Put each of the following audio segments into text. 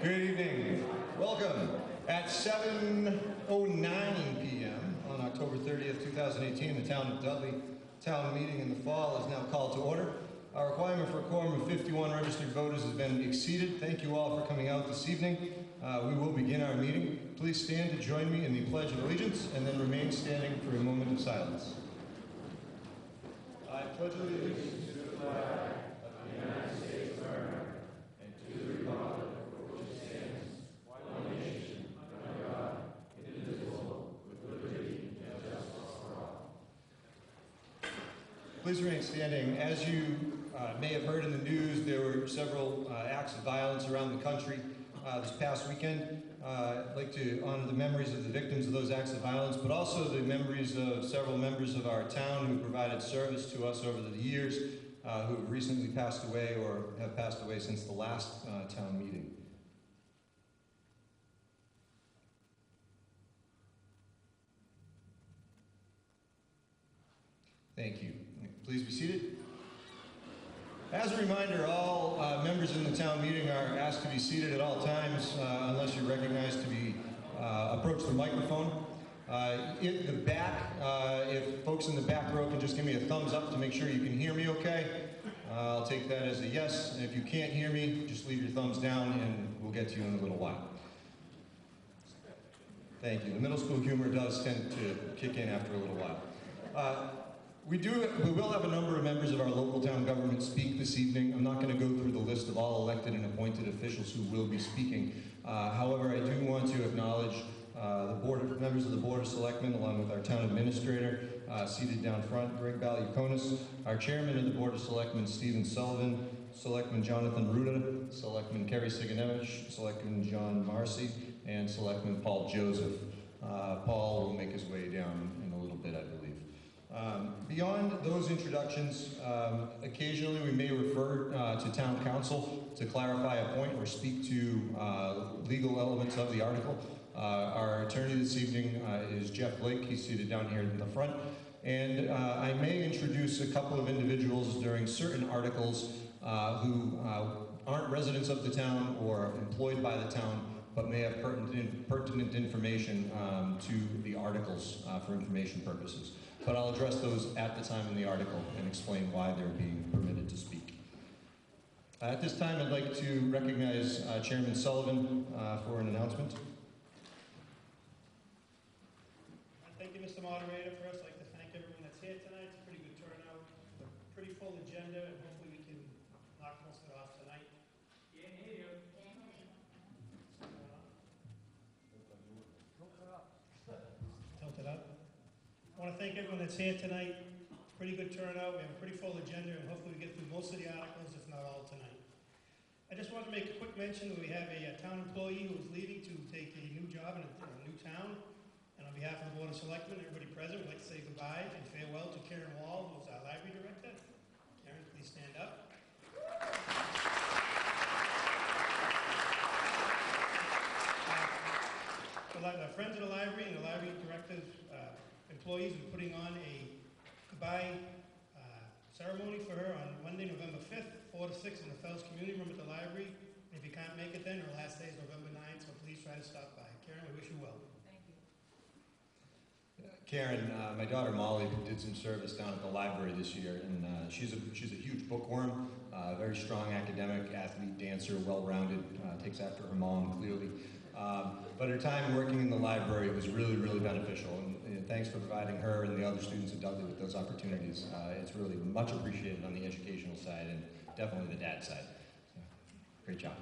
Good evening. Welcome. At 7:09 p.m. on October 30th, 2018, the Town of Dudley Town Meeting in the fall is now called to order. Our requirement for a quorum of 51 registered voters has been exceeded. Thank you all for coming out this evening. We will begin our meeting. Please stand to join me in the Pledge of Allegiance and then remain standing for a moment of silence. I pledge allegiance to the flag of the United States of America and to the republic for which it stands, one nation, under God, indivisible, with liberty and justice for all. Please remain standing. As you may have heard in the news, there were several acts of violence around the country this past weekend. I'd like to honor the memories of the victims of those acts of violence, but also the memories of several members of our town who provided service to us over the years, who have recently passed away or have passed away since the last town meeting. Thank you. Please be seated. As a reminder, all members in the town meeting are asked to be seated at all times unless you're recognized to be approach the microphone. In the back, if folks in the back row can just give me a thumbs up to make sure you can hear me okay, I'll take that as a yes. And if you can't hear me, just leave your thumbs down and we'll get to you in a little while. Thank you. The middle school humor does tend to kick in after a little while. We will have a number of members of our local town government speak this evening. I'm not going to go through the list of all elected and appointed officials who will be speaking. However, I do want to acknowledge members of the Board of Selectmen, along with our town administrator, seated down front, Greg Valiakonis, our chairman of the Board of Selectmen, Stephen Sullivan, Selectman Jonathan Ruda, Selectman Kerry Siganevich, Selectman John Marcy, and Selectman Paul Joseph. Paul will make his way down in a little bit, I believe. Beyond those introductions, occasionally we may refer to town council to clarify a point or speak to legal elements of the article. Our attorney this evening is Jeff Blake. He's seated down here in the front. And I may introduce a couple of individuals during certain articles who aren't residents of the town or employed by the town, but may have pertinent information to the articles for information purposes. But I'll address those at the time in the article and explain why they're being permitted to speak. At this time, I'd like to recognize Chairman Sullivan for an announcement. Thank you, Mr. Moderator. First, I'd like to thank everyone that's here tonight. It's a pretty good turnout, a pretty full agenda, and hopefully we can knock most of it off tonight. Can't hear you. Tilt it up. I want to thank everyone that's here tonight. Pretty good turnout. We have a pretty full agenda, and hopefully we get through most of the articles, if not all, tonight. I just want to make a quick mention that we have a town employee who is leaving to take a new job in a new town. And on behalf of the Board of Selectmen, everybody present, we'd like to say goodbye and farewell to Karen Wall, who's our library director. Karen, please stand up. The friends of the library and the library director's employees are putting on a goodbye ceremony for her on Monday, November 5th, 4 to 6 in the Fells Community Room at the library. And if you can't make it then, her last day is November 9th, so please try to stop by. Karen, we wish you well. Karen, my daughter Molly did some service down at the library this year, and she's a huge bookworm, very strong academic, athlete, dancer, well-rounded, takes after her mom clearly. But her time working in the library was really, really beneficial, and thanks for providing her and the other students at Dudley with those opportunities. It's really much appreciated on the educational side and definitely the dad side. So, great job.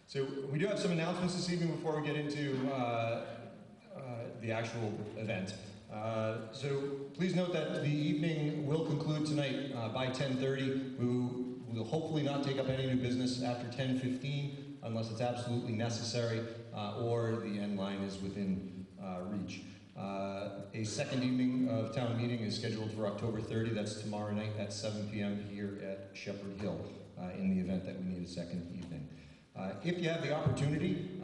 So we do have some announcements this evening before we get into the actual event. So please note that the evening will conclude tonight by 10:30. We will hopefully not take up any new business after 10:15 unless it's absolutely necessary or the end line is within reach. A second evening of town meeting is scheduled for October 30. That's tomorrow night at 7 p.m. here at Shepherd Hill in the event that we need a second evening. If you have the opportunity,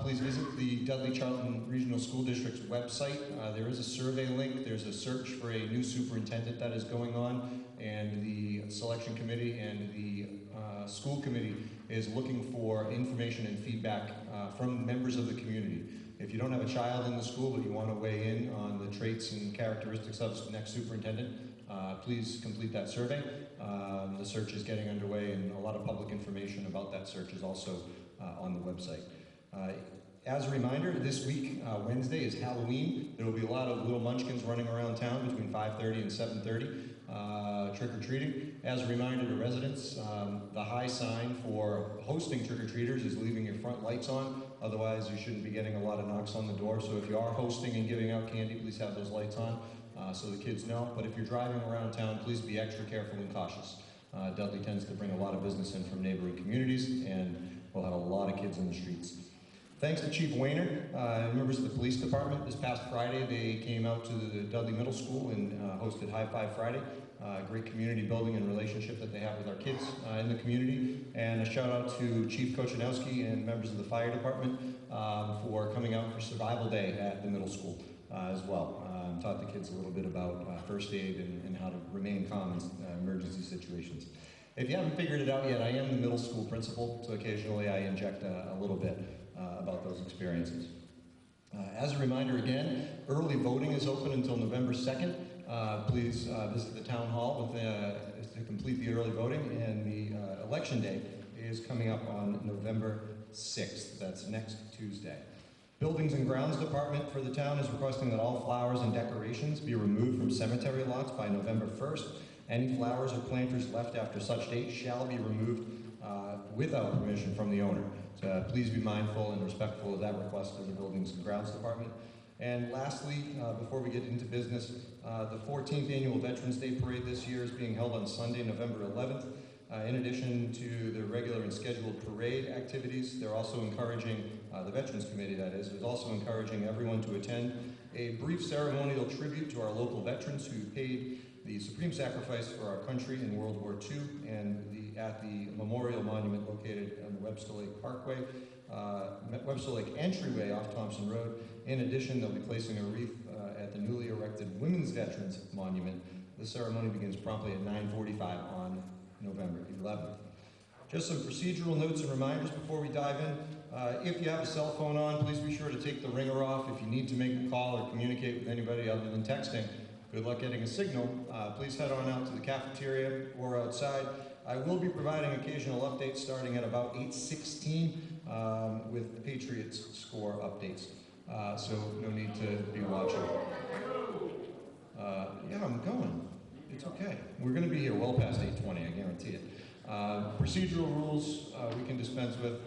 please visit the Dudley Charlton Regional School District's website. There is a survey link. There's a search for a new superintendent that is going on, and the selection committee and the school committee is looking for information and feedback from members of the community. If you don't have a child in the school but you want to weigh in on the traits and characteristics of the next superintendent, please complete that survey. The search is getting underway, and a lot of public information about that search is also on the website. As a reminder, this week, Wednesday, is Halloween. There will be a lot of little munchkins running around town between 5:30 and 7:30, trick-or-treating. As a reminder to residents, the high sign for hosting trick-or-treaters is leaving your front lights on. Otherwise, you shouldn't be getting a lot of knocks on the door. So if you are hosting and giving out candy, please have those lights on so the kids know. But if you're driving around town, please be extra careful and cautious. Dudley tends to bring a lot of business in from neighboring communities, and we'll have a lot of kids in the streets. Thanks to Chief Wayner and members of the police department. This past Friday, they came out to the Dudley Middle School and hosted High Five Friday. Great community building and relationship that they have with our kids in the community. And a shout out to Chief Kochanowski and members of the fire department for coming out for Survival Day at the middle school as well. Taught the kids a little bit about first aid and how to remain calm in emergency situations. If you haven't figured it out yet, I am the middle school principal, so occasionally I inject a little bit about those experiences. As a reminder again, early voting is open until November 2nd. Please visit the town hall to complete the early voting, and the election day is coming up on November 6th. That's next Tuesday. Buildings and Grounds Department for the town is requesting that all flowers and decorations be removed from cemetery lots by November 1st. Any flowers or planters left after such date shall be removed without permission from the owner. So please be mindful and respectful of that request of the Buildings and Grounds Department. And lastly, before we get into business, the 14th Annual Veterans Day Parade this year is being held on Sunday, November 11th. In addition to the regular and scheduled parade activities, they're also encouraging, the Veterans Committee that is also encouraging everyone to attend a brief ceremonial tribute to our local veterans who paid the supreme sacrifice for our country in World War II, and at the memorial monument located on the Webster Lake Parkway, Webster Lake entryway off Thompson Road. In addition, they'll be placing a wreath at the newly erected Women's Veterans Monument. The ceremony begins promptly at 9:45 on November 11th. Just some procedural notes and reminders before we dive in. If you have a cell phone on, please be sure to take the ringer off. If you need to make a call or communicate with anybody other than texting, good luck getting a signal. Please head on out to the cafeteria or outside. I will be providing occasional updates starting at about 8:16 with the Patriots score updates. So no need to be watching. Yeah, I'm going. It's okay. We're going to be here well past 8:20, I guarantee it. Procedural rules we can dispense with.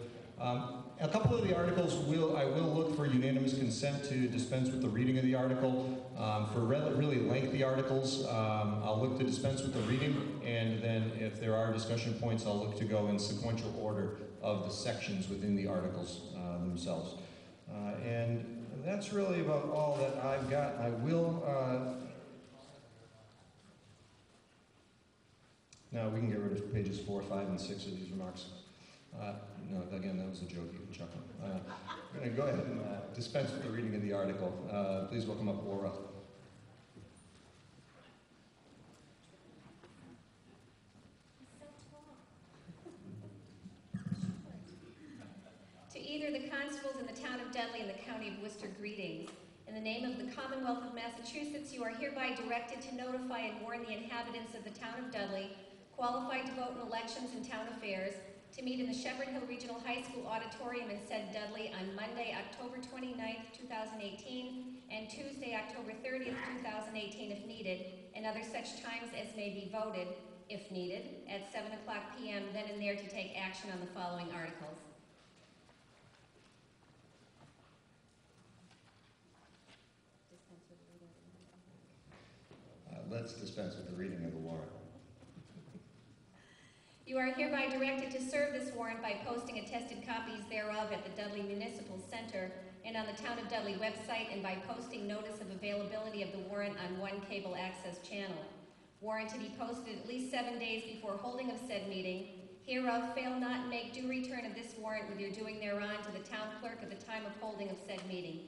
A couple of the articles, I will look for unanimous consent to dispense with the reading of the article. For really lengthy articles, I'll look to dispense with the reading, and then if there are discussion points, I'll look to go in sequential order of the sections within the articles themselves. And that's really about all that I've got. I will... Now we can get rid of pages 4, 5, and 6 of these remarks. No, again, that was a joke. You can chuckle. I'm going to go ahead and dispense with the reading of the article. Please welcome up Laura. To either the constables in the town of Dudley and the county of Worcester, greetings. In the name of the Commonwealth of Massachusetts, you are hereby directed to notify and warn the inhabitants of the town of Dudley, qualified to vote in elections and town affairs, to meet in the Shepherd Hill Regional High School Auditorium in said Dudley on Monday, October 29th, 2018, and Tuesday, October 30th, 2018, if needed, and other such times as may be voted, if needed, at 7 o'clock p.m., then and there to take action on the following articles. Let's dispense with the reading of the warrant. You are hereby directed to serve this warrant by posting attested copies thereof at the Dudley Municipal Center and on the Town of Dudley website, and by posting notice of availability of the warrant on one cable access channel. Warrant to be posted at least 7 days before holding of said meeting, Hereof, fail not and make due return of this warrant with your doing thereon to the town clerk at the time of holding of said meeting.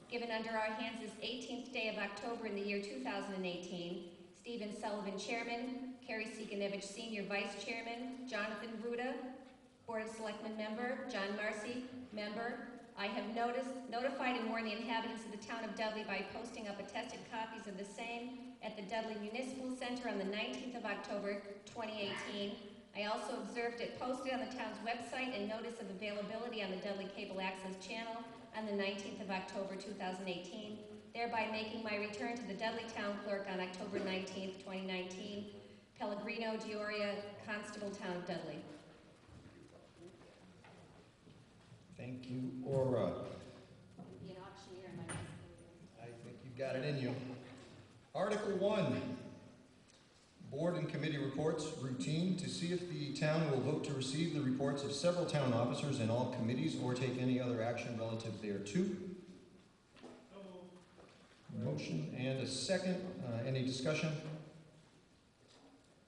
Given under our hands this 18th day of October in the year 2018, Stephen Sullivan, Chairman, Carrie Seeganevich, Senior Vice Chairman, Jonathan Ruda, Board of Selectmen Member, John Marcy, Member. I have notified and warned the inhabitants of the town of Dudley by posting up attested copies of the same at the Dudley Municipal Center on the 19th of October, 2018. I also observed it posted on the town's website and notice of availability on the Dudley Cable Access Channel on the 19th of October 2018, thereby making my return to the Dudley Town Clerk on October 19th, 2019. Pellegrino Dioria, Constable, Town of Dudley. Thank you, Aura. Be an auctioneer in my next I think you've got it in you. Article 1, Board and Committee Reports, routine, to see if the town will vote to receive the reports of several town officers and all committees or take any other action relative thereto. Motion and a second. Any discussion?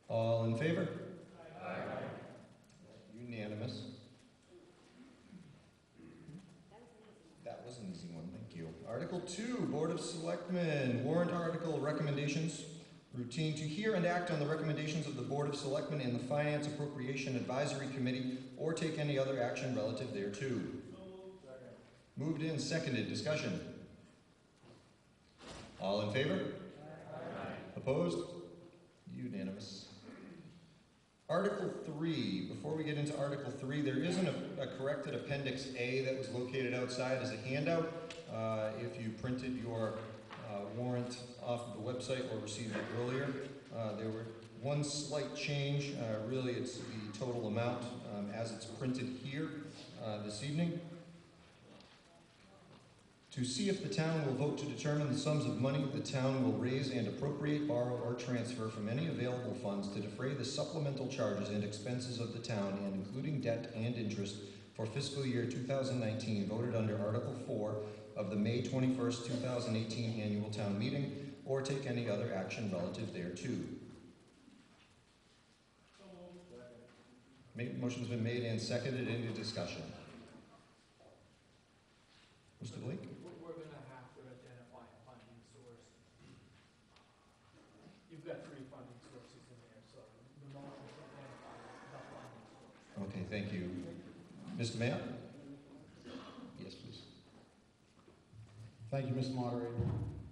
All in favor? Aye. Unanimous. That was an easy one, thank you. Article 2, Board of Selectmen, warrant article recommendations. Routine, to hear and act on the recommendations of the Board of Selectmen and the Finance Appropriation Advisory Committee or take any other action relative thereto. Moved and seconded. Discussion. All in favor? Aye. Opposed? Unanimous. Article 3. Before we get into Article 3, there is a corrected Appendix A that was located outside as a handout. If you printed your warrant off of the website or received it earlier, there were one slight change. Really, it's the total amount as it's printed here this evening. To see if the town will vote to determine the sums of money the town will raise and appropriate, borrow, or transfer from any available funds to defray the supplemental charges and expenses of the town, and including debt and interest for fiscal year 2019, voted under Article 4 of the May 21st, 2018 annual town meeting, or take any other action relative thereto. Motion's been made and seconded. Any discussion? Mr. Blake? We're going to have to identify a funding source. You've got 3 funding sources in there, so the motion is to identify the funding source. Okay, thank you. Mr. Mayor? Yes, please. Thank you, Mr. Moderator.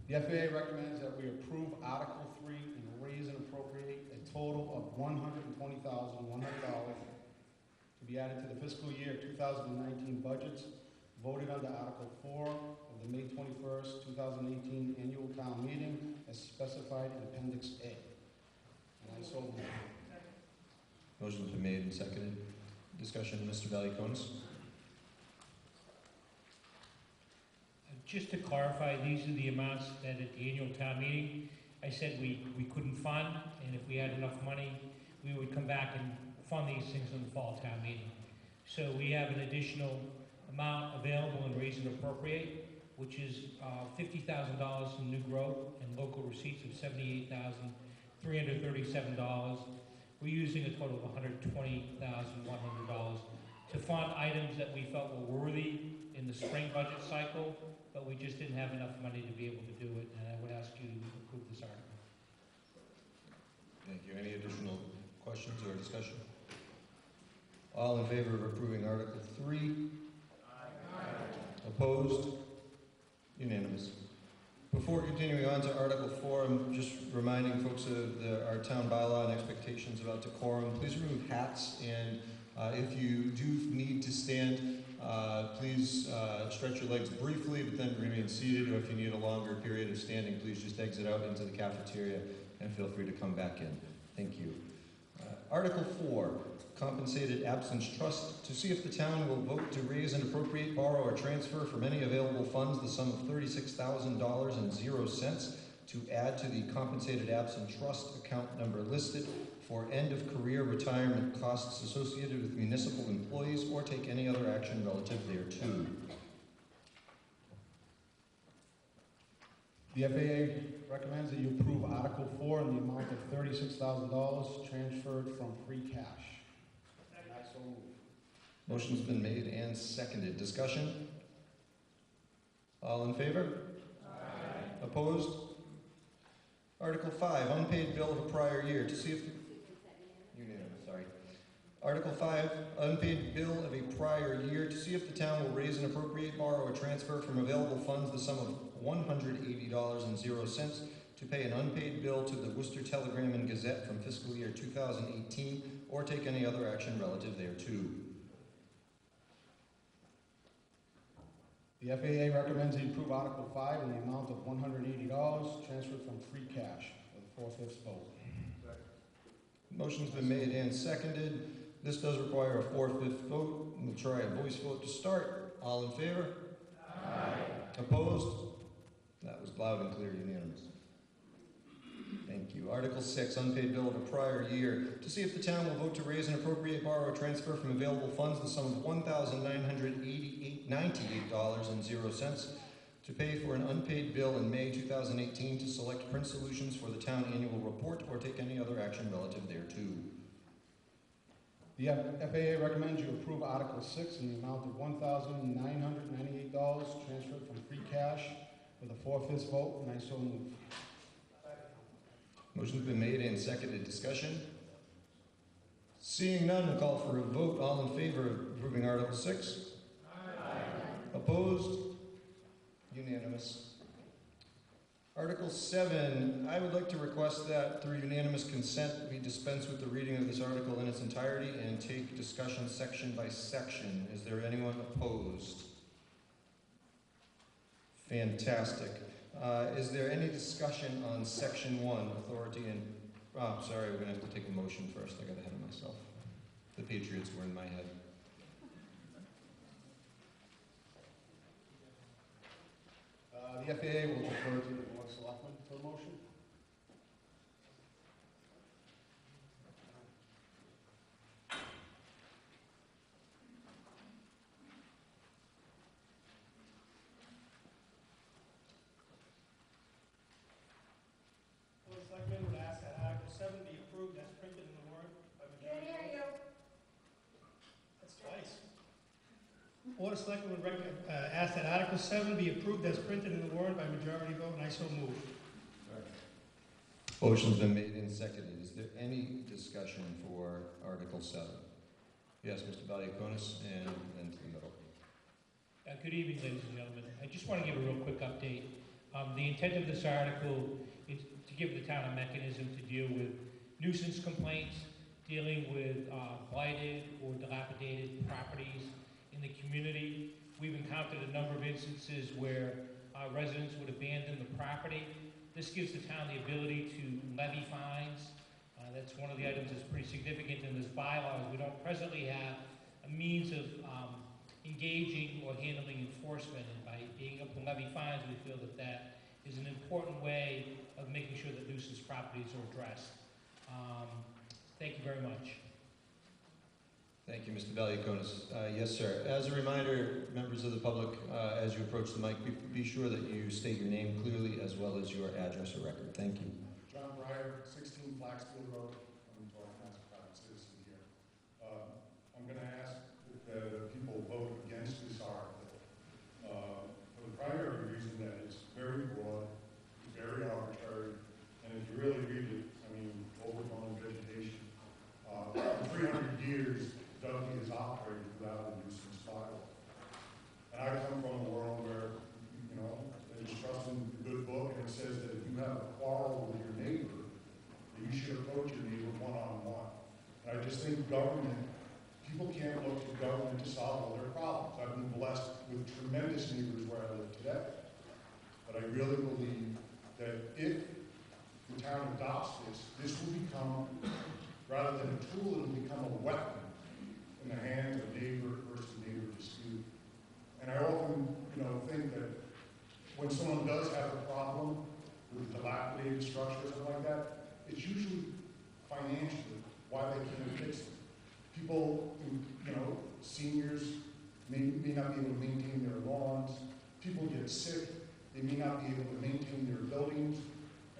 The FAA recommends that we approve Article 3 and raise and appropriate a total of $120,100 to be added to the fiscal year 2019 budgets voted under Article 4 of the May 21st, 2018 annual town meeting as specified in Appendix A. And I so move. Motion's been made and seconded. Discussion, Mr. Valiakonis. Just to clarify, these are the amounts that at the annual town meeting, I said we couldn't fund, and if we had enough money, we would come back and fund these things in the fall town meeting. So we have an additional amount available in raise and appropriate, which is $50,000 in new growth and local receipts of $78,337. We're using a total of $120,100 to fund items that we felt were worthy in the spring budget cycle, but we just didn't have enough money to be able to do it, and I would ask you to approve this article. Thank you. Any additional questions or discussion? All in favor of approving Article 3? Aye. Opposed? Unanimous. Before continuing on to Article 4, I'm just reminding folks of our town bylaw and expectations about decorum. Please remove hats, and if you do need to stand, please stretch your legs briefly, but then remain seated, or if you need a longer period of standing, please just exit out into the cafeteria and feel free to come back in. Thank you. Article 4, Compensated Absence Trust, to see if the town will vote to raise and appropriate, borrow, or transfer from any available funds the sum of $36,000.00 to add to the Compensated Absence Trust account number listed for end-of-career retirement costs associated with municipal employees, or take any other action relative thereto. The FAA recommends that you approve Article 4 in the amount of $36,000 transferred from free cash. And I so moved. Motion's been made and seconded. Discussion? All in favor? Aye. Opposed? Article 5, unpaid bill of a prior year. To see if... Unanimous, sorry. Article 5, unpaid bill of a prior year. To see if the town will raise and appropriate, borrow, or transfer from available funds the sum of $180.00 to pay an unpaid bill to the Worcester Telegram and Gazette from fiscal year 2018, or take any other action relative thereto. The FAA recommends you approve Article 5 in the amount of $180 transferred from free cash with a 4/5 vote. Motion's been made and seconded. This does require a 4/5 vote. We'll try a voice vote to start. All in favor? Aye. Opposed? That was loud and clear, unanimous. Thank you. Article 6, unpaid bill of a prior year. To see if the town will vote to raise and appropriate, borrow, or transfer from available funds the sum of $1,998.00 to pay for an unpaid bill in May 2018 to Select Print Solutions for the town annual report, or take any other action relative thereto. The FAA recommends you approve Article 6 in the amount of $1,998 transferred from free cash with a 4/5 vote, and I so move. Motion's been made and seconded. Discussion? Seeing none, we'll call for a vote. All in favor of approving Article 6? Aye. Opposed? Unanimous. Article 7, I would like to request that through unanimous consent we dispense with the reading of this article in its entirety and take discussion section by section. Is there anyone opposed? Fantastic. Is there any discussion on Section 1, authority and... Oh, sorry, we're going to have to take a motion first. I got ahead of myself. The Patriots were in my head. The FAA will defer to the Board of Selectmen for a motion. Board of Selectmen would ask that Article 7 be approved as printed in the warrant by majority vote. That's twice. Board of Selectmen would ask that Article 7 be approved as printed in the warrant by majority vote, and I so move. Motion's been made and seconded. Is there any discussion for Article 7? Yes, Mr. Valiakonis, and then to the middle. Good evening, ladies and gentlemen. I just want to give a real quick update. The intent of this article is to give the town a mechanism to deal with nuisance complaints, dealing with blighted or dilapidated properties in the community. We've encountered a number of instances where residents would abandon the property. This gives the town the ability to levy fines. That's one of the items that's pretty significant in this bylaw. We don't presently have a means of engaging or handling enforcement, and by being able to levy fines, we feel that that is an important way of making sure that nuisance properties are addressed. Thank you very much. Thank you, Mr. Valiakonis. Yes, sir. As a reminder, members of the public, as you approach the mic, be sure that you state your name clearly as well as your address or record. Thank you. John Breyer, 16 Blacksfield Road. I'm a private citizen here. I'm going to ask that the people vote against this article for the primary reason that it's very broad, very arbitrary, and if you really read it, I mean, overgrown vegetation. For 300 years, Dudley has operated without a nuisance bylaw. And I come from a world where, you know, there's trust in the good book, and it says that if you have a quarrel with your neighbor, that you should approach your neighbor one-on-one. And I just think government, people can't look to government to solve all their problems. I've been blessed with tremendous neighbors where I live today. But I really believe that if the town adopts this, this will become, rather than a tool, it will become a weapon in the hands of neighbor versus neighbor dispute. And I often, think that when someone does have a problem with a dilapidated structure or something like that, it's usually financially why they can't fix it. People, seniors may not be able to maintain their lawns. People get sick. They may not be able to maintain their buildings.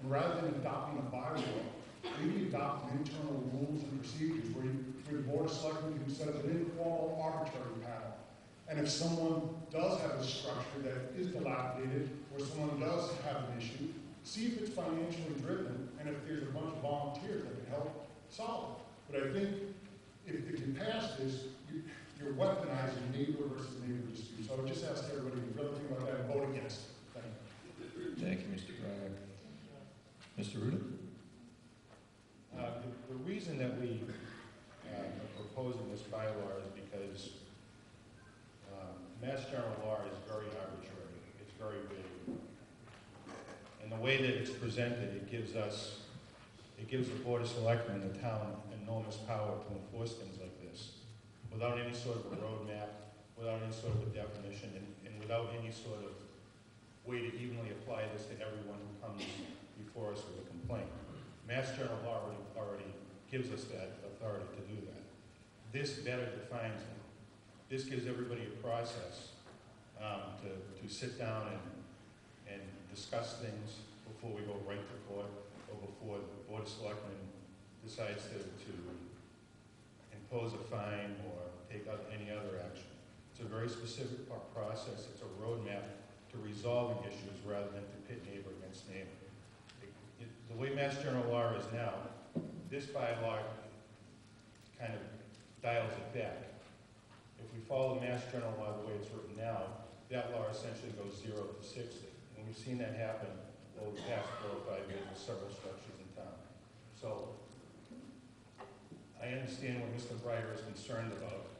And rather than adopting a bylaw, maybe adopt adopt an internal rules and procedures where the Board of Selectmen can set up an informal arbitrary panel. And if someone does have a structure that is dilapidated, or someone does have an issue, see if it's financially driven, and if there's a bunch of volunteers that can help solve it. But I think if you pass this, you're weaponizing neighbor versus neighbor dispute. So I would just ask everybody to really think about that and vote against it. Thank you. Thank you, Mr. Breyer. Mr. Ruda? The reason that we are proposing this bylaw is because Mass General law is very arbitrary. It's very vague. And the way that it's presented, it gives the Board of Selectmen, the town, enormous power to enforce things like this, without any sort of a roadmap, without any sort of a definition, and without any sort of way to evenly apply this to everyone who comes before us with a complaint. Mass General law already gives us that authority to do that. This better defines it. This gives everybody a process to sit down and discuss things before we go right to court, or before the Board of Selectmen decides to impose a fine or take out any other action. It's a very specific process. It's a roadmap to resolving issues rather than to pit neighbor against neighbor. The way Mass General law is now, this bylaw kind of dials it back. If we follow Mass General law the way it's written now, that law essentially goes 0 to 60. And we've seen that happen over the past 4 or 5 years with several structures in town. So I understand what Mr. Breyer is concerned about,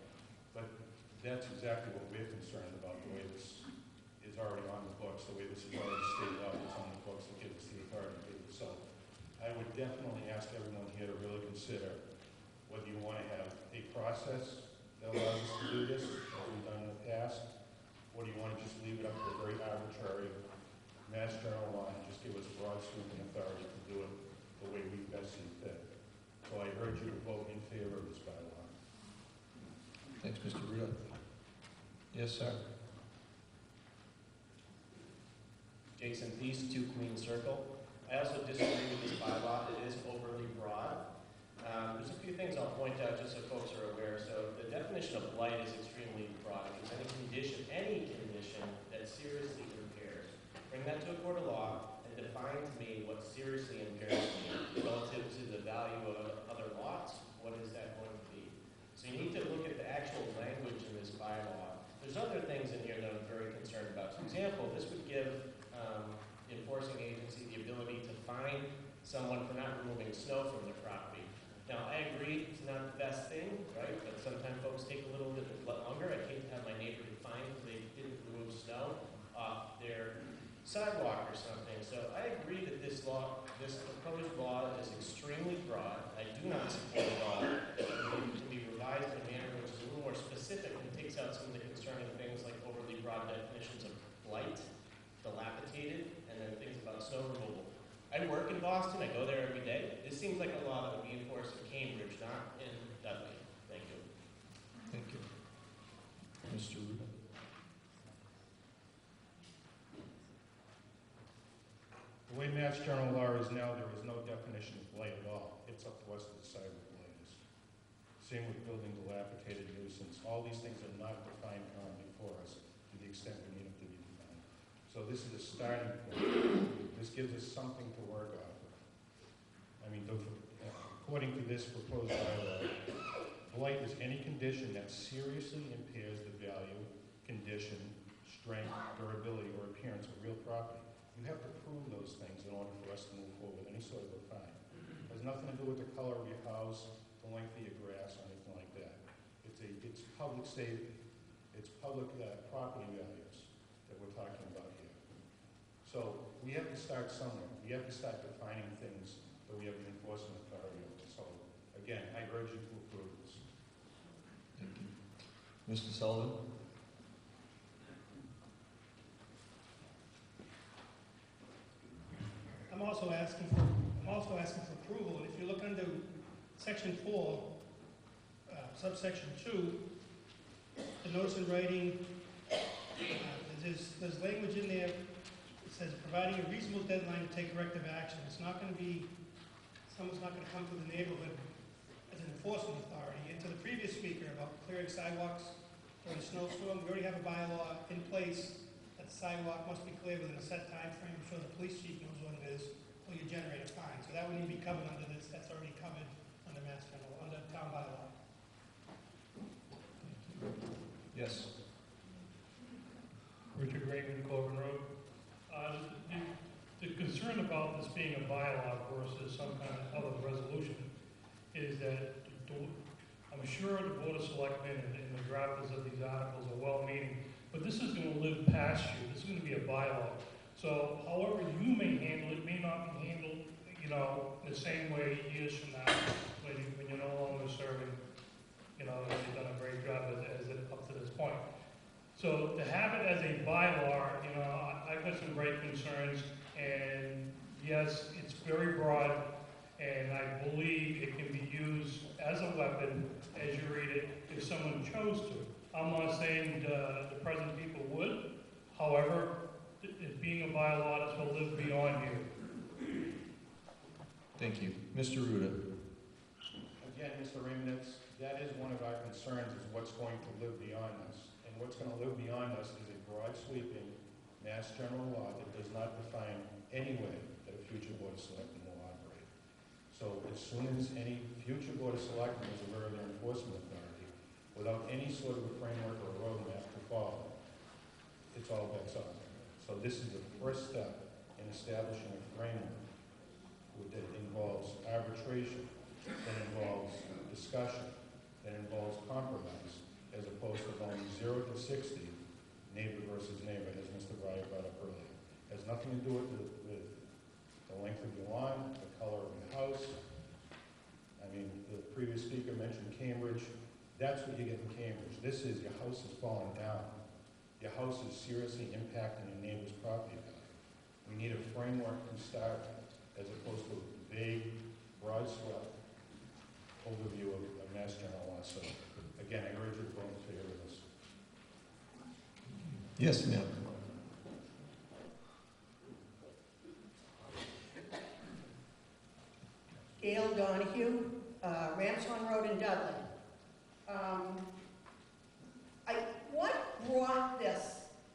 but that's exactly what we're concerned about, the way this is already on the books, the way this is already state law that's on the books that gives us the authority to do it. So I would definitely ask everyone here to really consider whether you want to have a process that allows us to do this, as we've done in the past, or do you want to just leave it up to a very arbitrary Mass General law and just give us broad sweeping authority to do it the way we best see fit. So I urge you to vote in favor of this bylaw. Thanks, Mr. Ruda. Yes, sir. Jason Peace, 2 Queen Circle. I also disagree with this bylaw. It is overly broad. There's a few things I'll point out just so folks are aware. So the definition of blight is extremely broad. If there's any condition that seriously impairs, bring that to a court of law and define to me what seriously impairs me relative to the value of other lots. What is that going to be? So you need to look at the actual language in this bylaw. There's other things in here that I'm very concerned about. For example, this would give the enforcing agency the ability to fine someone for not removing snow from their property. Now, I agree it's not the best thing, right? But sometimes folks take a little bit longer. I hate to have my neighbor be fined because they didn't remove snow off their sidewalk or something. So I agree that this proposed law is extremely broad. I do not support it all. It can be revised in a manner which is a little more specific and takes out some of the concerning things like overly broad definitions of blight, dilapidated, and then things about snow removal. I work in Boston. I go there every day. This seems like a law that would be enforced in Cambridge, not in Dudley. Thank you. Thank you. Mr. Ruda. The way Mass General law is now, there is no definition of blight at all. It's up to us to decide what blight is. Same with building dilapidated nuisance. All these things are not defined currently for us to the extent we need them to be defined. So this is a starting point. This gives us something to work off of. I mean, according to this proposed bylaw, blight is any condition that seriously impairs the value, condition, strength, durability, or appearance of real property. You have to prove those things in order for us to move forward with any sort of a fine. It has nothing to do with the color of your house, the length of your grass, or anything like that. It's public safety. It's public property values that we're talking about here. So we have to start somewhere. We have to start defining things that we have the enforcement authority over. So again, I urge you to approve this. Thank you. Mr. Sullivan? I'm also asking for approval, and if you look under section 4, subsection 2, the notice in writing, there's language in there. It says providing a reasonable deadline to take corrective action. It's not going to be someone's not gonna come to the neighborhood as an enforcement authority. And to the previous speaker about clearing sidewalks during a snowstorm, we already have a bylaw in place that the sidewalk must be cleared within a set time frame. I'm sure the police chief knows what it is, or you generate a fine. So that wouldn't even be covered under this, that's already covered under Mass General, under town bylaw. Yes. Richard Raymond, Corbin Road. The concern about this being a bylaw versus some kind of other resolution is that I'm sure the Board of Selectmen and the drafters of these articles are well-meaning, but this is going to live past you. This is going to be a bylaw. So however you may handle it may not be handled, you know, the same way years from now when you're no longer serving, you know, you've done a great job as it up to this point. So to have it as a bylaw, you know, I've got some great concerns, and yes, it's very broad, and I believe it can be used as a weapon, as you read it, if someone chose to. I'm not saying the present people would, however, it being a bylaw, this will live beyond you. Thank you. Mr. Ruda. Again, Mr. Raymond, that is one of our concerns, is what's going to live beyond us. And what's going to live beyond us is a broad sweeping Mass General law that does not define any way that a future Board of Selectmen will operate. So as soon as any future Board of Selectmen is aware of their enforcement authority, without any sort of a framework or a roadmap to follow, it's all bets off. So this is the first step in establishing a framework that involves arbitration, that involves discussion, that involves compromise, as opposed to going 0 to 60, neighbor versus neighbor, as Mr. Breyer brought up earlier. It has nothing to do with the length of your lawn, the color of your house. I mean, the previous speaker mentioned Cambridge. That's what you get in Cambridge. This is, your house is falling down. Your house is seriously impacting your neighbor's property value. We need a framework to start with, as opposed to a vague, broad swept overview of Mass General law. So, again, I urge you to vote in favor of this. Yes, ma'am. Gail Donahue, Ramshorn Road in Dudley. What brought this?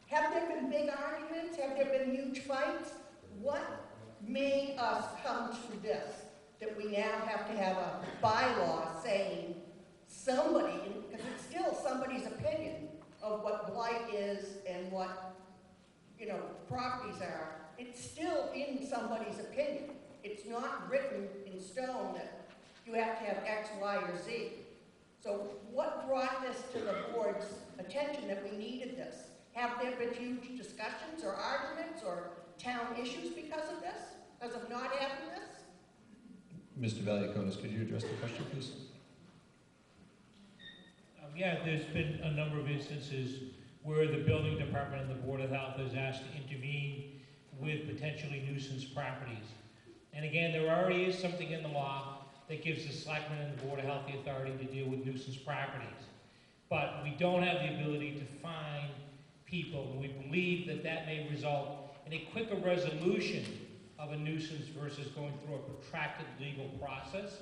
Have there been big arguments? Have there been huge fights? What made us come to this? That we now have to have a bylaw saying somebody, because it's still somebody's opinion of what blight is and what, you know, properties are. It's still in somebody's opinion. It's not written in stone that you have to have X, Y, or Z. So what brought this to the board's attention that we needed this? Have there been huge discussions or arguments or town issues because of this? Because of not having this? Mr. Valiakonis, could you address the question, please? Yeah, there's been a number of instances where the building department and the Board of Health has asked to intervene with potentially nuisance properties. And again, there already is something in the law that gives the selectmen and the Board of Health the authority to deal with nuisance properties. But we don't have the ability to fine people, and we believe that that may result in a quicker resolution of a nuisance versus going through a protracted legal process.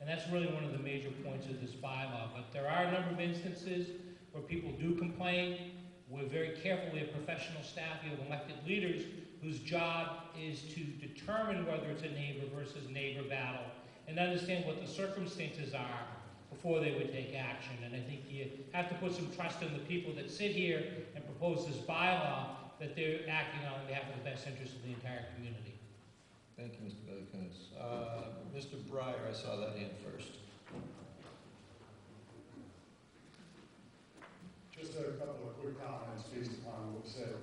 And that's really one of the major points of this bylaw. But there are a number of instances where people do complain. We're very careful. We have professional staff, we have elected leaders whose job is to determine whether it's a neighbor versus neighbor battle and understand what the circumstances are before they would take action. And I think you have to put some trust in the people that sit here and propose this bylaw, that they're acting on behalf of the best interest of the entire community. Thank you, Mr. Valiakonis. Mr. Breyer, I saw that hand first. Just a couple of quick comments based upon what was said.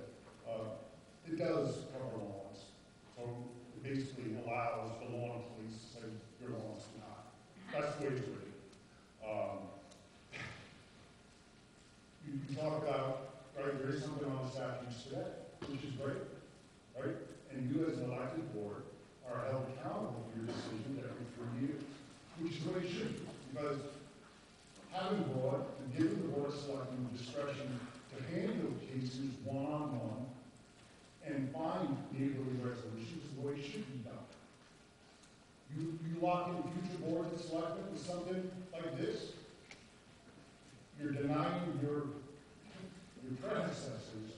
It does cover lawns. So it basically allows the lawn police to say your lawn's not. That's the way it's written. You talk about, right, there is something on the statutes today, which is great, right? And you as an elected board are held accountable for your decisions every 3 years, which is what it should be, because having board and giving the board of selectmen discretion to handle cases one-on-one and find neighborly resolutions is the way it should be done. You lock boards of selectmen with something like this, you're denying your predecessors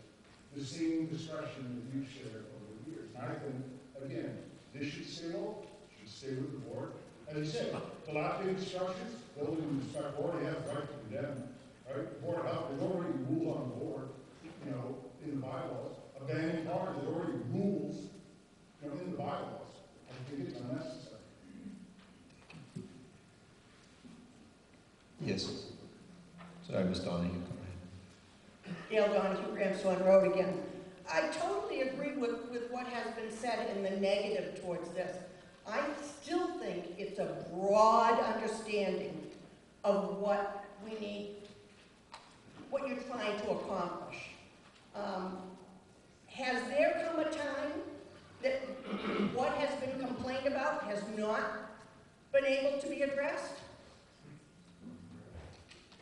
the same discretion that you've shared over the years. And I think, again, this should stay local, should stay with the board. As you said, dilapidated structures, building inspector already has the right to condemn, right? The Board of Health, there's already rules on the board, in the bylaws. Abandoned cars, there's already rules, in the bylaws. I think it's unnecessary. Yes. Sorry, Ms. Donahue. Go ahead. Gail Donahue, Ramshawn Road again. I totally agree with what has been said in the negative towards this. I still think it's a broad understanding of what we need, what you're trying to accomplish. Has there come a time that what has been complained about has not been able to be addressed?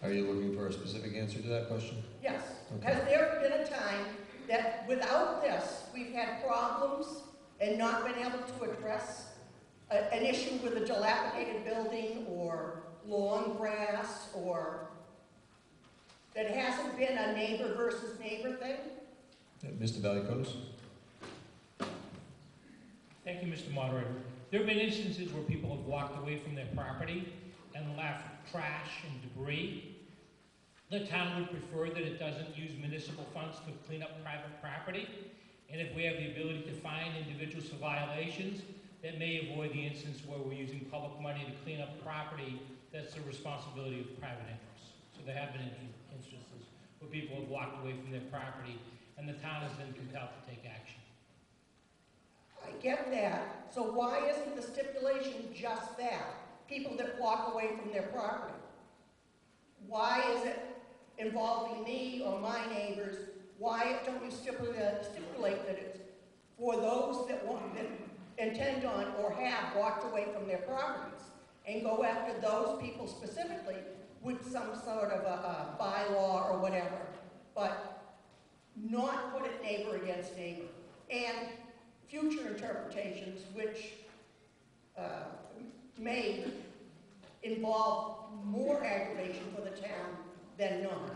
Are you looking for a specific answer to that question? Yes. Okay. Has there been a time that without this, we've had problems and not been able to address an issue with a dilapidated building or lawn grass, or that hasn't been a neighbor versus neighbor thing? Mr. Valiakonis? Thank you, Mr. Moderator. There have been instances where people have walked away from their property and left trash and debris. The town would prefer that it doesn't use municipal funds to clean up private property. And if we have the ability to fine individuals for violations, that may avoid the instance where we're using public money to clean up property that's the responsibility of private interests. So there have been instances where people have walked away from their property and the town has been compelled to take action. I get that. So why isn't the stipulation just that? People that walk away from their property. Why is it involving me or my neighbors? Why don't you stipulate that it's for those that intend on or have walked away from their properties, and go after those people specifically with some sort of a bylaw or whatever, but not put it neighbor against neighbor? And future interpretations which may involve more aggravation for the town than not.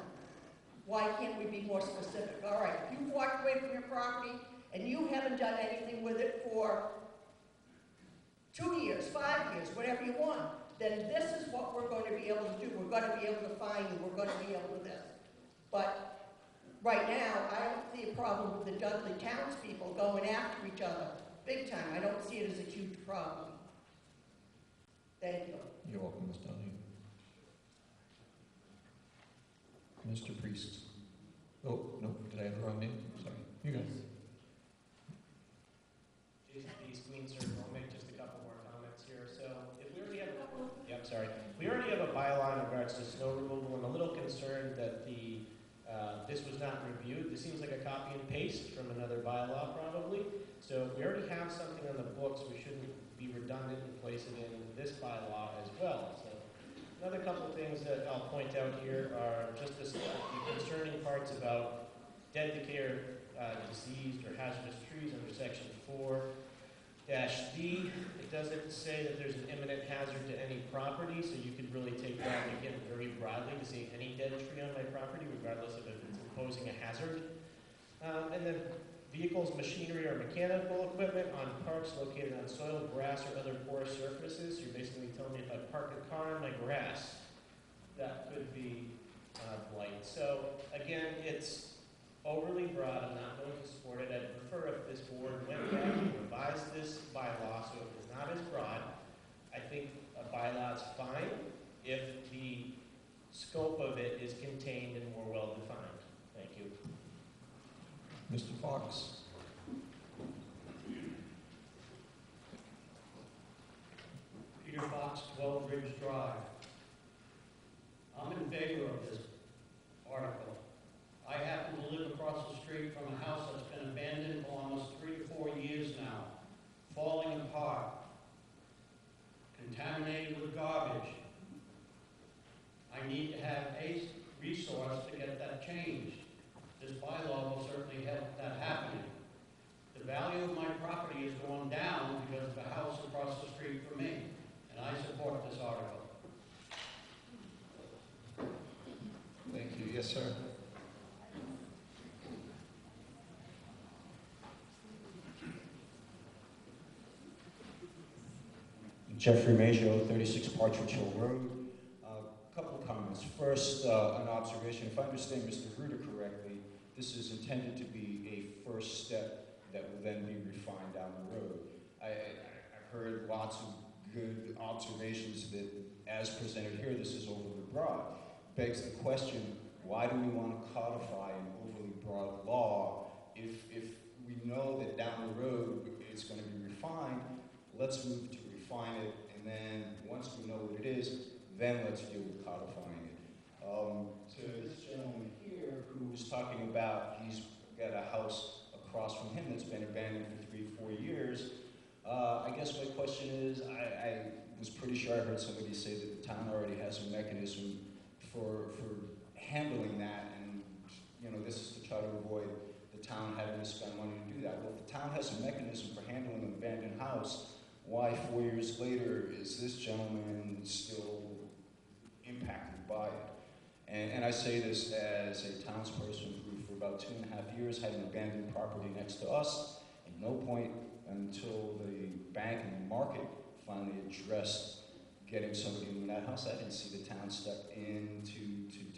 Why can't we be more specific? All right, if you've walked away from your property and you haven't done anything with it for 2 years, 5 years, whatever you want, then this is what we're going to be able to do. We're going to be able to fine you. We're going to be able to this. But right now, I don't see a problem with the Dudley townspeople going after each other big time. I don't see it as a huge problem. Thank you. You're welcome, Ms. Donahue. Mr. Priest. Oh, no, did I have the wrong name? Sorry. You guys. Jason Pease, Queen Circle. I'll make just a couple more comments here. So if we already have we already have a bylaw in regards to snow removal. I'm a little concerned that this was not reviewed. This seems like a copy and paste from another bylaw probably. So if we already have something on the books, we shouldn't be redundant and place it in this bylaw as well. So another couple of things that I'll point out here are just the concerning parts about dead, decay, or diseased or hazardous trees under section 4-D. It doesn't say that there's an imminent hazard to any property, so you could really take that again very broadly to say any dead tree on my property, regardless of if it's imposing a hazard. And then vehicles, machinery, or mechanical equipment on parks located on soil, grass, or other porous surfaces. You're basically telling me if I park a car on my grass, that could be blight. So again, it's overly broad. I'm not going to support it. I'd prefer if this board went back and revised this bylaw so it was not as broad. I think a bylaw is fine if the scope of it is contained and more well defined. Thank you. Mr. Fox. Peter Fox, 12 Ridge Drive. I'm in favor of this article. I happen to live across the street from a house that's been abandoned for almost 3 to 4 years now, falling apart, contaminated with garbage. I need to have a resource to get that changed. This bylaw will certainly help that happening. The value of my property is going down because of the house across the street from me, and I support Yes, sir. Jeffrey Maggio, 36 Partridge Hill Road. A couple of comments. First, an observation. If I understand Mr. Ruder correctly, this is intended to be a first step that will then be refined down the road. I've heard lots of good observations that, as presented here, this is overly broad. Begs the question, why do we want to codify an overly broad law if we know that down the road it's going to be refined? Let's move to refine it, and then once we know what it is, then let's deal with codifying it. To this gentleman here who was talking about he's got a house across from him that's been abandoned for 3-4 years, I guess my question is, I was pretty sure I heard somebody say that the town already has a mechanism for handling that, and you know, this is to try to avoid the town having to spend money to do that. Well, if the town has a mechanism for handling an abandoned house, why 4 years later is this gentleman still impacted by it? And I say this as a townsperson who for about 2.5 years had an abandoned property next to us. At no point until the bank and the market finally addressed getting somebody in that house, I didn't see the town step in to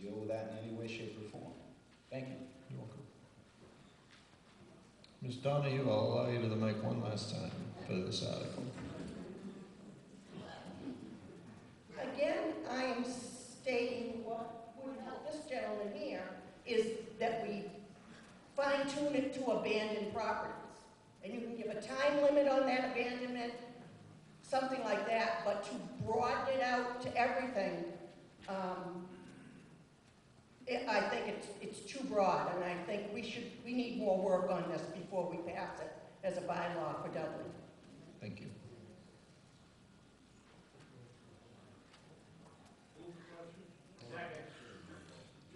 deal with that in any way, shape, or form. Thank you. You're welcome. Ms. Donahue, I'll allow you to the mic one last time for this article. Again, I am stating what would help this gentleman here is that we fine-tune it to abandoned properties. And you can give a time limit on that abandonment, something like that, but to broaden it out to everything, I think it's too broad, and I think we need more work on this before we pass it as a bylaw for Dudley. Thank you.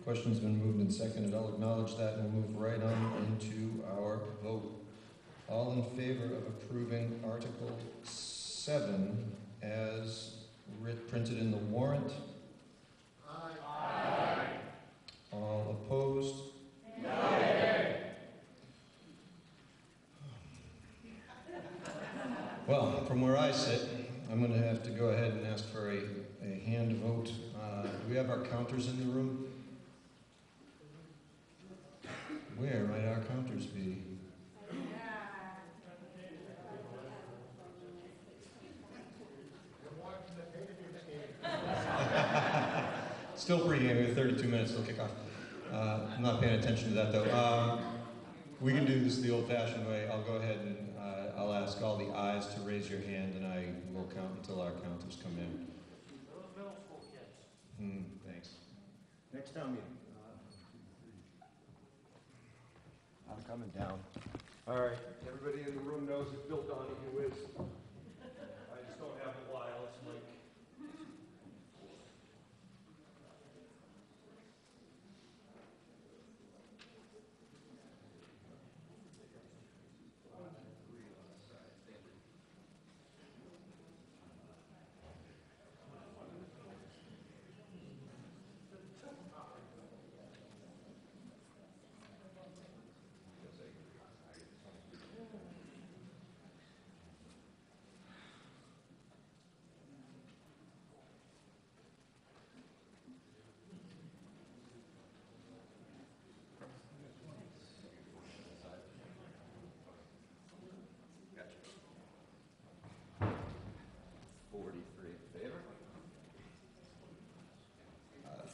Question's been moved and seconded. I'll acknowledge that and we'll move right on into our vote. All in favor of approving Article 7 as printed in the warrant? Aye. All opposed? No. Well, from where I sit, I'm going to have to go ahead and ask for a hand vote. Do we have our counters in the room? Where might our counters be? Still pregame, we have 32 minutes till kickoff. I'm not paying attention to that though. We can do this the old-fashioned way. I'll go ahead and I'll ask all the ayes to raise your hand, and I will count until our counters come in. Those middle school kids. Thanks. Next town meeting. I'm coming down. All right, everybody in the room knows who Bill Donahue is. I just don't have a wireless mic. Gotcha. 43 in favor.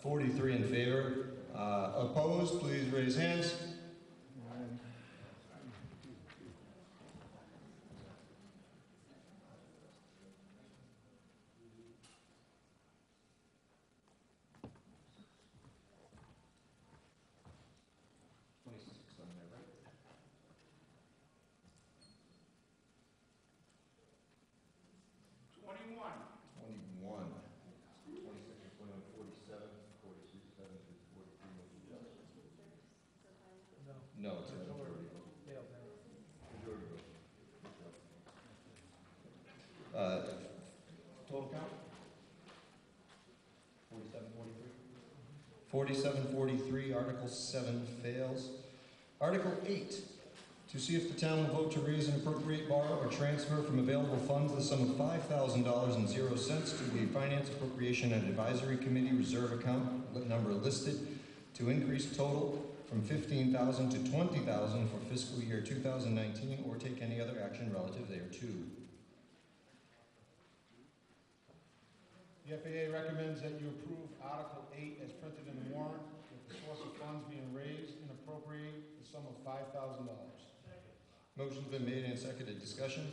43 in favor. Opposed, please raise hands. No, it's a majority vote. Majority vote. Total count? 47, 43? 4743, Article 7 fails. Article 8, to see if the town will vote to raise and appropriate, borrow, or transfer from available funds the sum of $5,000.00 to the Finance Appropriation and Advisory Committee Reserve Account number listed to increase total from $15,000 to $20,000 for fiscal year 2019, or take any other action relative thereto. The FAA recommends that you approve Article 8 as printed in the warrant, with the source of funds being raised and appropriate the sum of $5,000. Motion's been made and seconded. Discussion?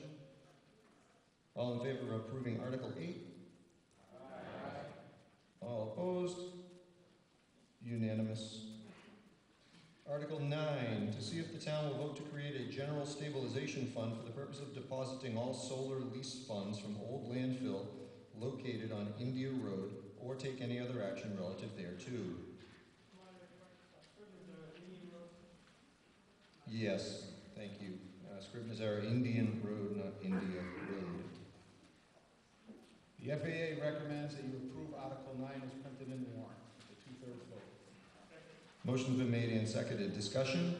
All in favor of approving Article 8? Aye. All opposed? Unanimous. Article 9, to see if the town will vote to create a general stabilization fund for the purpose of depositing all solar lease funds from old landfill located on India Road, or take any other action relative thereto. Yes, thank you. Scribner's error, Indian Road, not India Road. The FAA recommends that you approve Article 9 as printed in the warrant, with a 2/3 vote. Motion's been made and seconded. Discussion?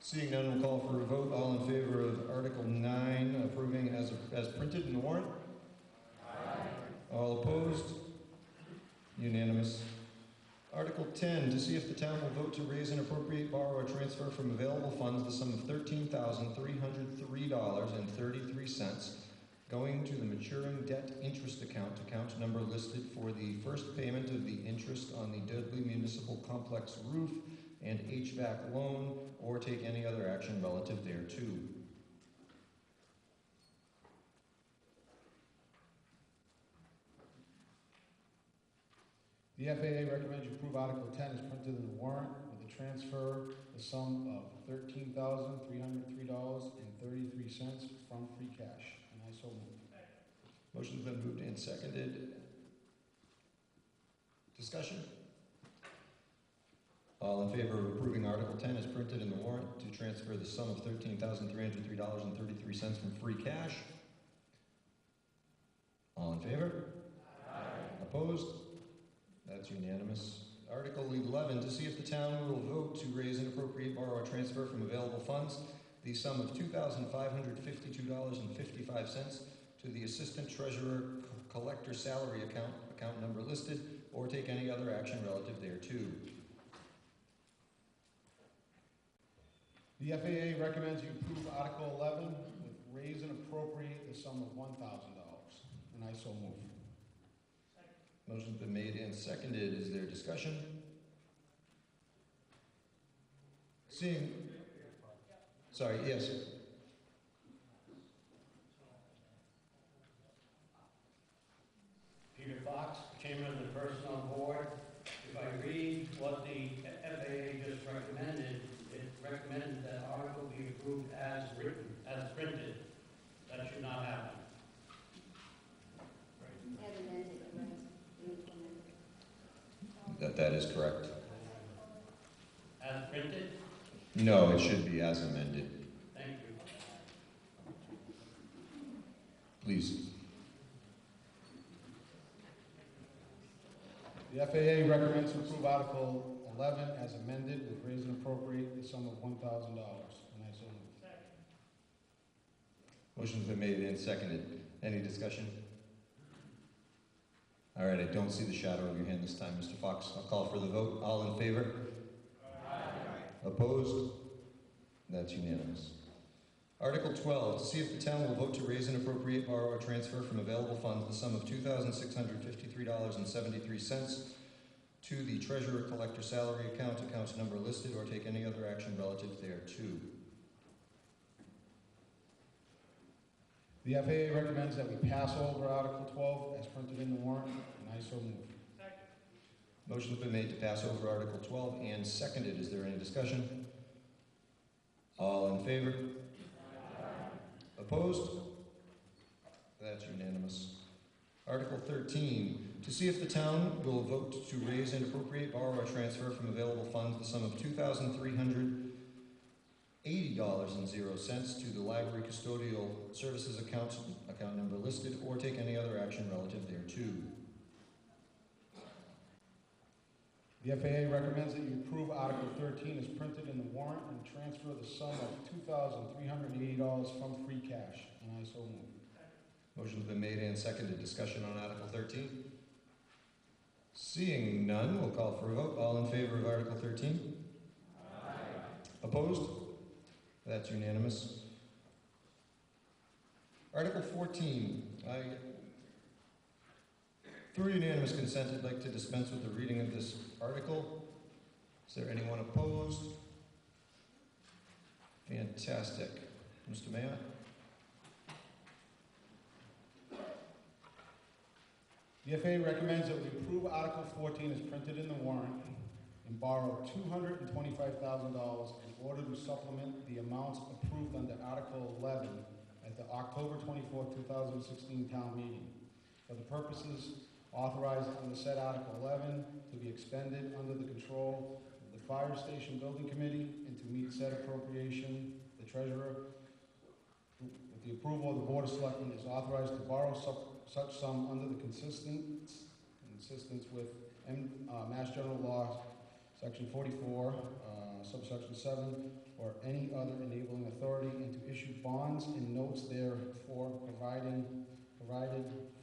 Seeing none, we'll call for a vote. All in favor of Article 9 approving as printed in the warrant? Aye. All opposed? Unanimous. Article 10, to see if the town will vote to raise and appropriate, borrow, or transfer from available funds the sum of $13,303.33 going to the maturing debt interest account number listed for the first payment of the interest on the Dudley Municipal Complex roof and HVAC loan, or take any other action relative thereto. The FAA recommends you approve Article 10 as printed in the warrant, with a transfer the sum of $13,303.33 from free cash, and I so move. Motion's been moved and seconded. Discussion? All in favor of approving Article 10 as printed in the warrant to transfer the sum of $13,303.33 from free cash? All in favor? Aye. Opposed? That's unanimous. Article 11, to see if the town will vote to raise and appropriate, borrow, or transfer from available funds the sum of $2,552.55 to the Assistant Treasurer Collector Salary account number listed, or take any other action relative thereto. The FAA recommends you approve Article 11 with raise and appropriate the sum of $1,000, and I so move. Motion's been made and seconded. Is there discussion? Seeing... Sorry, yes. Peter Fox, Chairman of the Personnel Board. If I read what the FAA just recommended, it recommended that article be approved as written, as printed. That should not happen. That is correct. As printed? No, it should be as amended. Thank you. Please. The FAA recommends to approve Article 11 as amended with raise and appropriate the sum of $1,000, and I so move. Motion's been made and seconded. Any discussion? All right, I don't see the shadow of your hand this time, Mr. Fox. I'll call for the vote. All in favor? Aye. Opposed? That's unanimous. Article 12, to see if the town will vote to raise and appropriate, borrow, or transfer from available funds the sum of $2,653.73 to the Treasurer Collector Salary account number listed, or take any other action relative thereto. The FAA recommends that we pass over Article 12 as printed in the warrant, and I so move. Motion's been made to pass over Article 12 and seconded. Is there any discussion? All in favor? Opposed? That's unanimous. Article 13, to see if the town will vote to raise and appropriate, borrow, or transfer from available funds the sum of $2,380.00 to the Library Custodial Services account number listed, or take any other action relative thereto. The FAA recommends that you approve Article 13 as printed in the warrant and transfer the sum of $2,380 from free cash, and I so move. Motion's been made and seconded. Discussion on Article 13? Seeing none, we'll call for a vote. All in favor of Article 13? Aye. Opposed? That's unanimous. Article 14. Through unanimous consent, I'd like to dispense with the reading of this article. Is there anyone opposed? Fantastic. Mr. Mayor? The FAA recommends that we approve Article 14 as printed in the warrant and borrow $225,000 in order to supplement the amounts approved under Article 11 at the October 24, 2016 town meeting for the purposes authorized under said Article 11 to be expended under the control of the Fire Station Building Committee and to meet said appropriation. The Treasurer, with the approval of the Board of Selectmen, is authorized to borrow such sum under the consistence with Mass General Law, Section 44, subsection 7, or any other enabling authority, and to issue bonds and notes therefore, provided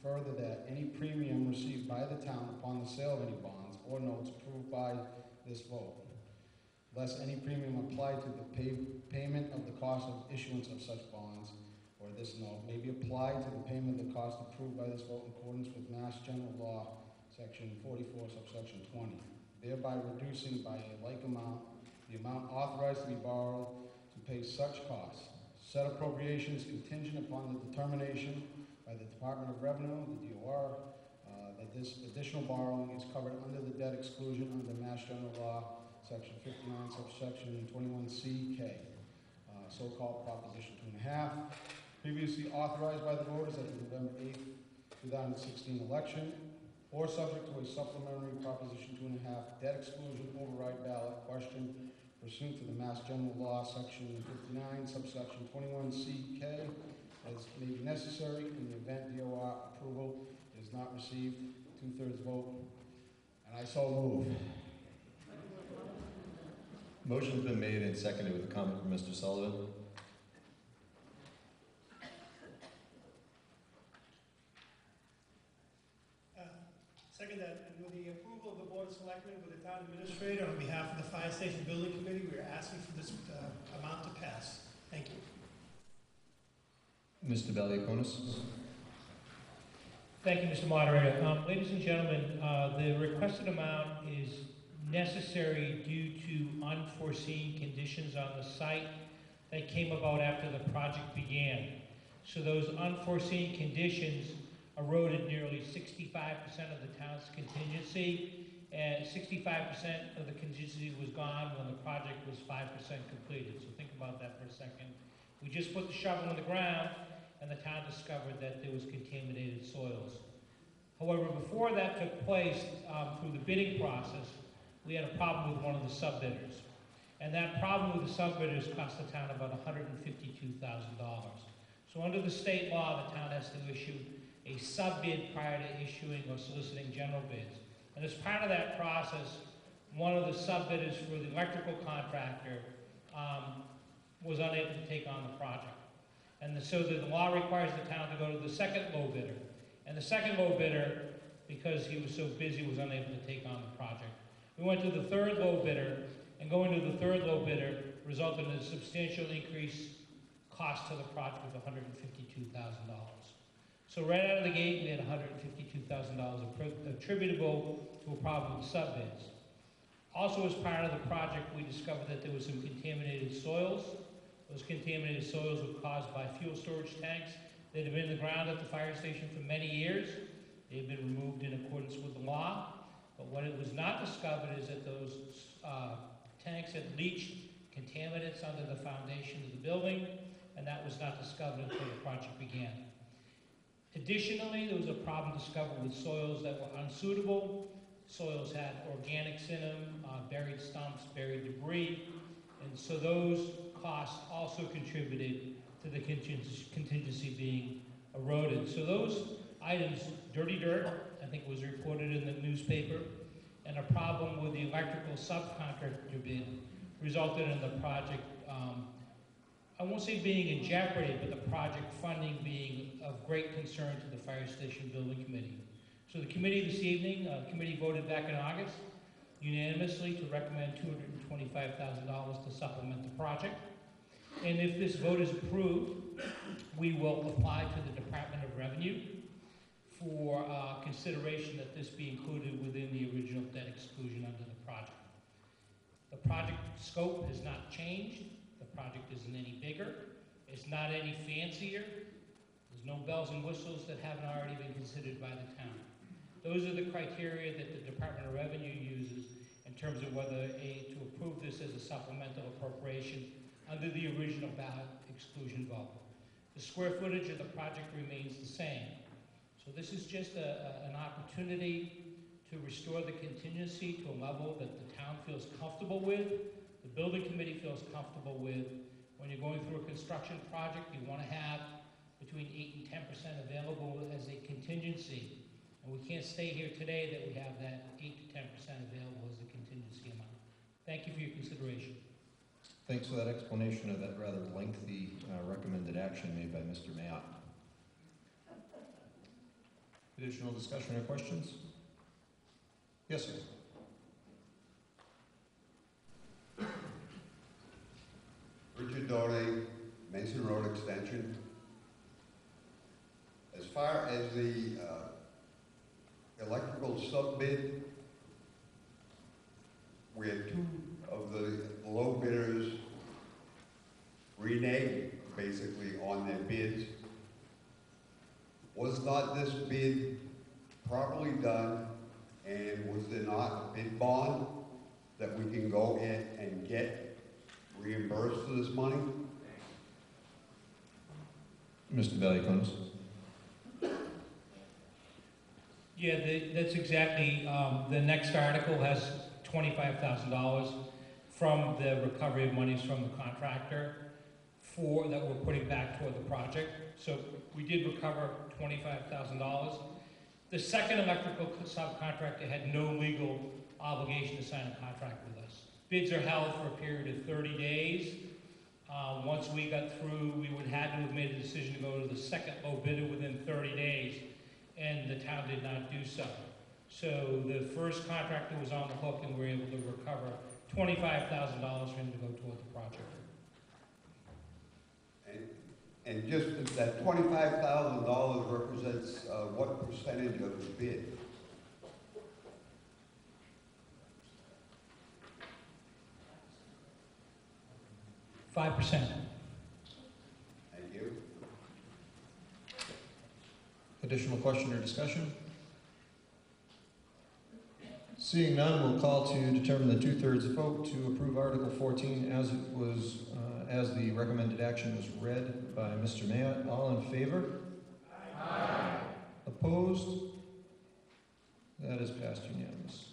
further that any premium received by the town upon the sale of any bonds or notes approved by this vote, less any premium applied to the payment of the cost of issuance of such bonds or this note may be applied to the payment of the cost approved by this vote in accordance with Mass General Law, Section 44, subsection 20, thereby reducing by a like amount the amount authorized to be borrowed to pay such costs. Said appropriation is contingent upon the determination by the Department of Revenue, the DOR, that this additional borrowing is covered under the debt exclusion under Mass General Law, Section 59, subsection 21CK, so-called Proposition 2.5, previously authorized by the voters at the November 8, 2016 election, or subject to a supplementary Proposition 2.5 debt exclusion override ballot question pursuant to the Mass General Law, Section 59, subsection 21CK, as may be necessary in the event DOR approval is not received, 2/3 vote, and I so move. Motion's been made and seconded with a comment from Mr. Sullivan. Second that, and with the approval of the Board of Selectmen, with the town administrator, on behalf of the Fire Station Building Committee, we are asking for this amount to pass. Thank you. Mr. Valiakonis. Thank you, Mr. Moderator. Ladies and gentlemen, the requested amount is necessary due to unforeseen conditions on the site that came about after the project began. So those unforeseen conditions eroded nearly 65% of the town's contingency, and 65% of the contingency was gone when the project was 5% completed. So think about that for a second. We just put the shovel in the ground, and the town discovered that there was contaminated soils. However, before that took place, through the bidding process, we had a problem with one of the sub-bidders. And that problem with the sub-bidders cost the town about $152,000. So under the state law, the town has to issue a sub-bid prior to issuing or soliciting general bids. And as part of that process, one of the sub-bidders for the electrical contractor was unable to take on the project. And so the law requires the town to go to the second low bidder. And the second low bidder, because he was so busy, was unable to take on the project. We went to the third low bidder, and going to the third low bidder resulted in a substantial increase cost to the project of $152,000. So right out of the gate, we had $152,000 attributable to a problem with sub-bids. Also, as part of the project, we discovered that there was some contaminated soils. Those contaminated soils were caused by fuel storage tanks that had been in the ground at the fire station for many years. They've been removed in accordance with the law. But what it was not discovered is that those tanks had leached contaminants under the foundation of the building, and that was not discovered until the project began. Additionally, there was a problem discovered with soils that were unsuitable. Soils had organics in them, buried stumps, buried debris, and so those costs also contributed to the contingency being eroded. So those items, dirty dirt, I think was reported in the newspaper, and a problem with the electrical subcontractor bid resulted in the project, I won't say being in jeopardy, but the project funding being of great concern to the Fire Station Building Committee. So the committee this evening, the committee voted back in August unanimously to recommend $225,000 to supplement the project. And if this vote is approved, we will apply to the Department of Revenue for consideration that this be included within the original debt exclusion under the project. The project scope has not changed. The project isn't any bigger. It's not any fancier. There's no bells and whistles that haven't already been considered by the town. Those are the criteria that the Department of Revenue uses in terms of whether to approve this as a supplemental appropriation under the original ballot exclusion vote. The square footage of the project remains the same. So this is just an opportunity to restore the contingency to a level that the town feels comfortable with, the building committee feels comfortable with. When you're going through a construction project, you want to have between 8 and 10% available as a contingency. And we can't stay here today that we have that 8 to 10% available as a contingency amount. Thank you for your consideration. Thanks for that explanation of that rather lengthy recommended action made by Mr. Mayotte. Additional discussion or questions? Yes, sir. Richard Doty, Mason Road Extension. As far as the electrical sub-bid, we had two of the low bidders reneged basically on their bids. Was not this bid properly done, and was there not a bid bond that we can go in and get reimbursed for this money? Mr. Valiakonis. Yeah, that's exactly, the next article has $25,000 from the recovery of monies from the contractor that we're putting back toward the project. So we did recover $25,000. The second electrical subcontractor had no legal obligation to sign a contract with us. Bids are held for a period of 30 days. Once we got through, we would have to have made a decision to go to the second low bidder within 30 days, and the town did not do so. So the first contractor was on the hook, and we were able to recover $25,000 for him to go toward the project. And just that $25,000 represents what percentage of the bid? $5%. Thank you. Additional question or discussion? Seeing none, we'll call to determine the 2/3 vote to approve Article 14 as it was, as the recommended action was read by Mr. Mayotte. All in favor? Aye. Opposed? That is passed unanimous.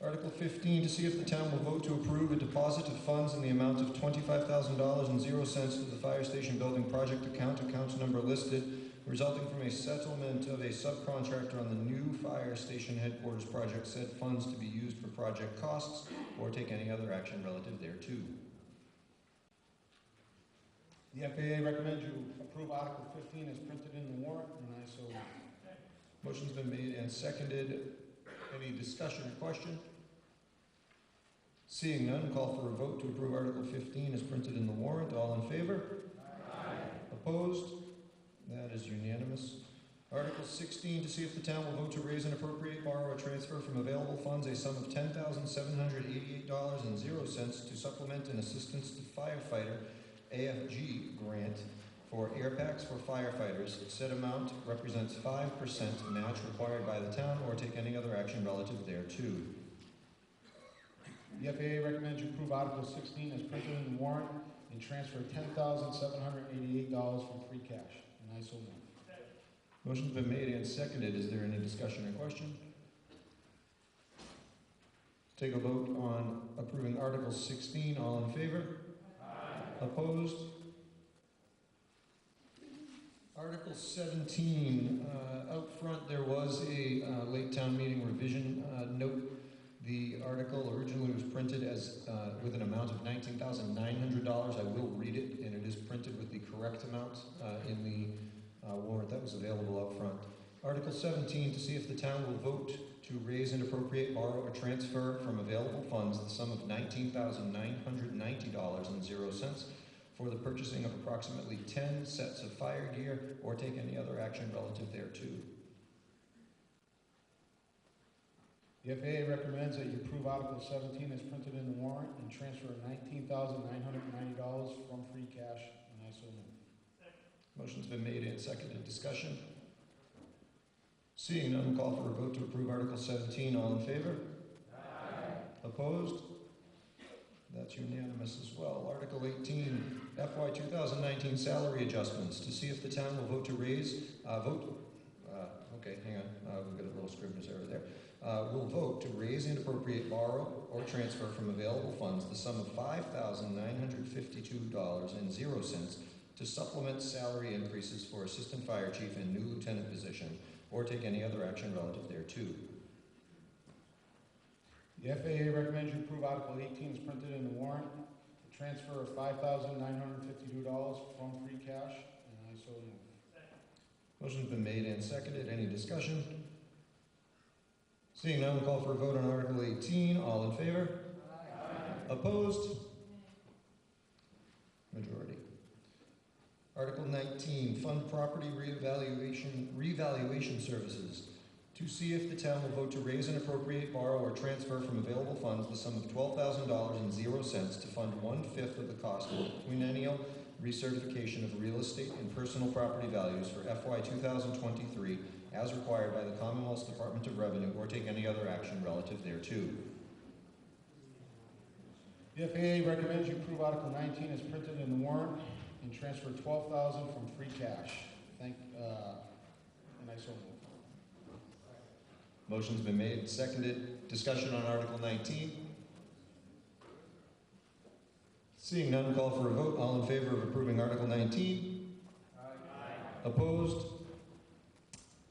Article 15, to see if the town will vote to approve a deposit of funds in the amount of $25,000.00 to the fire station building project account number listed, resulting from a settlement of a subcontractor on the new fire station headquarters project, said funds to be used for project costs, or take any other action relative thereto. The FAA recommends you approve Article 15 as printed in the warrant, and I so move. Motion's been made and seconded. Any discussion or question? Seeing none, call for a vote to approve Article 15 as printed in the warrant. All in favor? Aye. Opposed? That is unanimous. Article 16, to see if the town will vote to raise and appropriate, borrow, or transfer from available funds a sum of $10,788.00 to supplement an assistance to firefighter AFG grant for air packs for firefighters. Said amount represents 5% match required by the town, or take any other action relative thereto. The FAA recommends you approve Article 16 as printed in the warrant and transfer $10,788 from free cash, and I so move. Motion's been made and seconded. Is there any discussion or question? Take a vote on approving Article 16. All in favor? Aye. Opposed? Article 17, out front there was a late town meeting revision note The article originally was printed as with an amount of $19,900. I will read it, and it is printed with the correct amount in the warrant that was available up front. Article 17, to see if the town will vote to raise and appropriate, borrow, or transfer from available funds the sum of $19,990.00 for the purchasing of approximately 10 sets of fire gear or take any other action relative thereto. The FAA recommends that you approve Article 17 as printed in the warrant and transfer $19,990 from free cash, and I so move. Motion's been made and seconded. Discussion? Seeing none, call for a vote to approve Article 17. All in favor? Aye. Opposed? That's unanimous as well. Article 18, FY 2019 salary adjustments. To see if the town will vote to raise, okay, hang on, we've got a little scrivener's error there. Will vote to raise and appropriate, borrow, or transfer from available funds the sum of $5,952.00 to supplement salary increases for Assistant Fire Chief and new Lieutenant position, or take any other action relative thereto. The FAA recommends you approve Article 18 as printed in the warrant, the transfer of $5,952 from free cash, and I so move. Motion's been made and seconded. Any discussion? Seeing none, we'll call for a vote on Article 18. All in favor? Aye. Opposed? Majority. Article 19, fund property revaluation services. To see if the town will vote to raise and appropriate, borrow, or transfer from available funds the sum of $12,000.00 to fund 1/5 of the cost of the quinennial recertification of real estate and personal property values for FY 2023 as required by the Commonwealth's Department of Revenue, or take any other action relative thereto. The FAA recommends you approve Article 19 as printed in the warrant and transfer $12,000 from free cash. And I so move. Motion's been made and seconded. Discussion on Article 19. Seeing none, call for a vote. All in favor of approving Article 19? Aye. Opposed?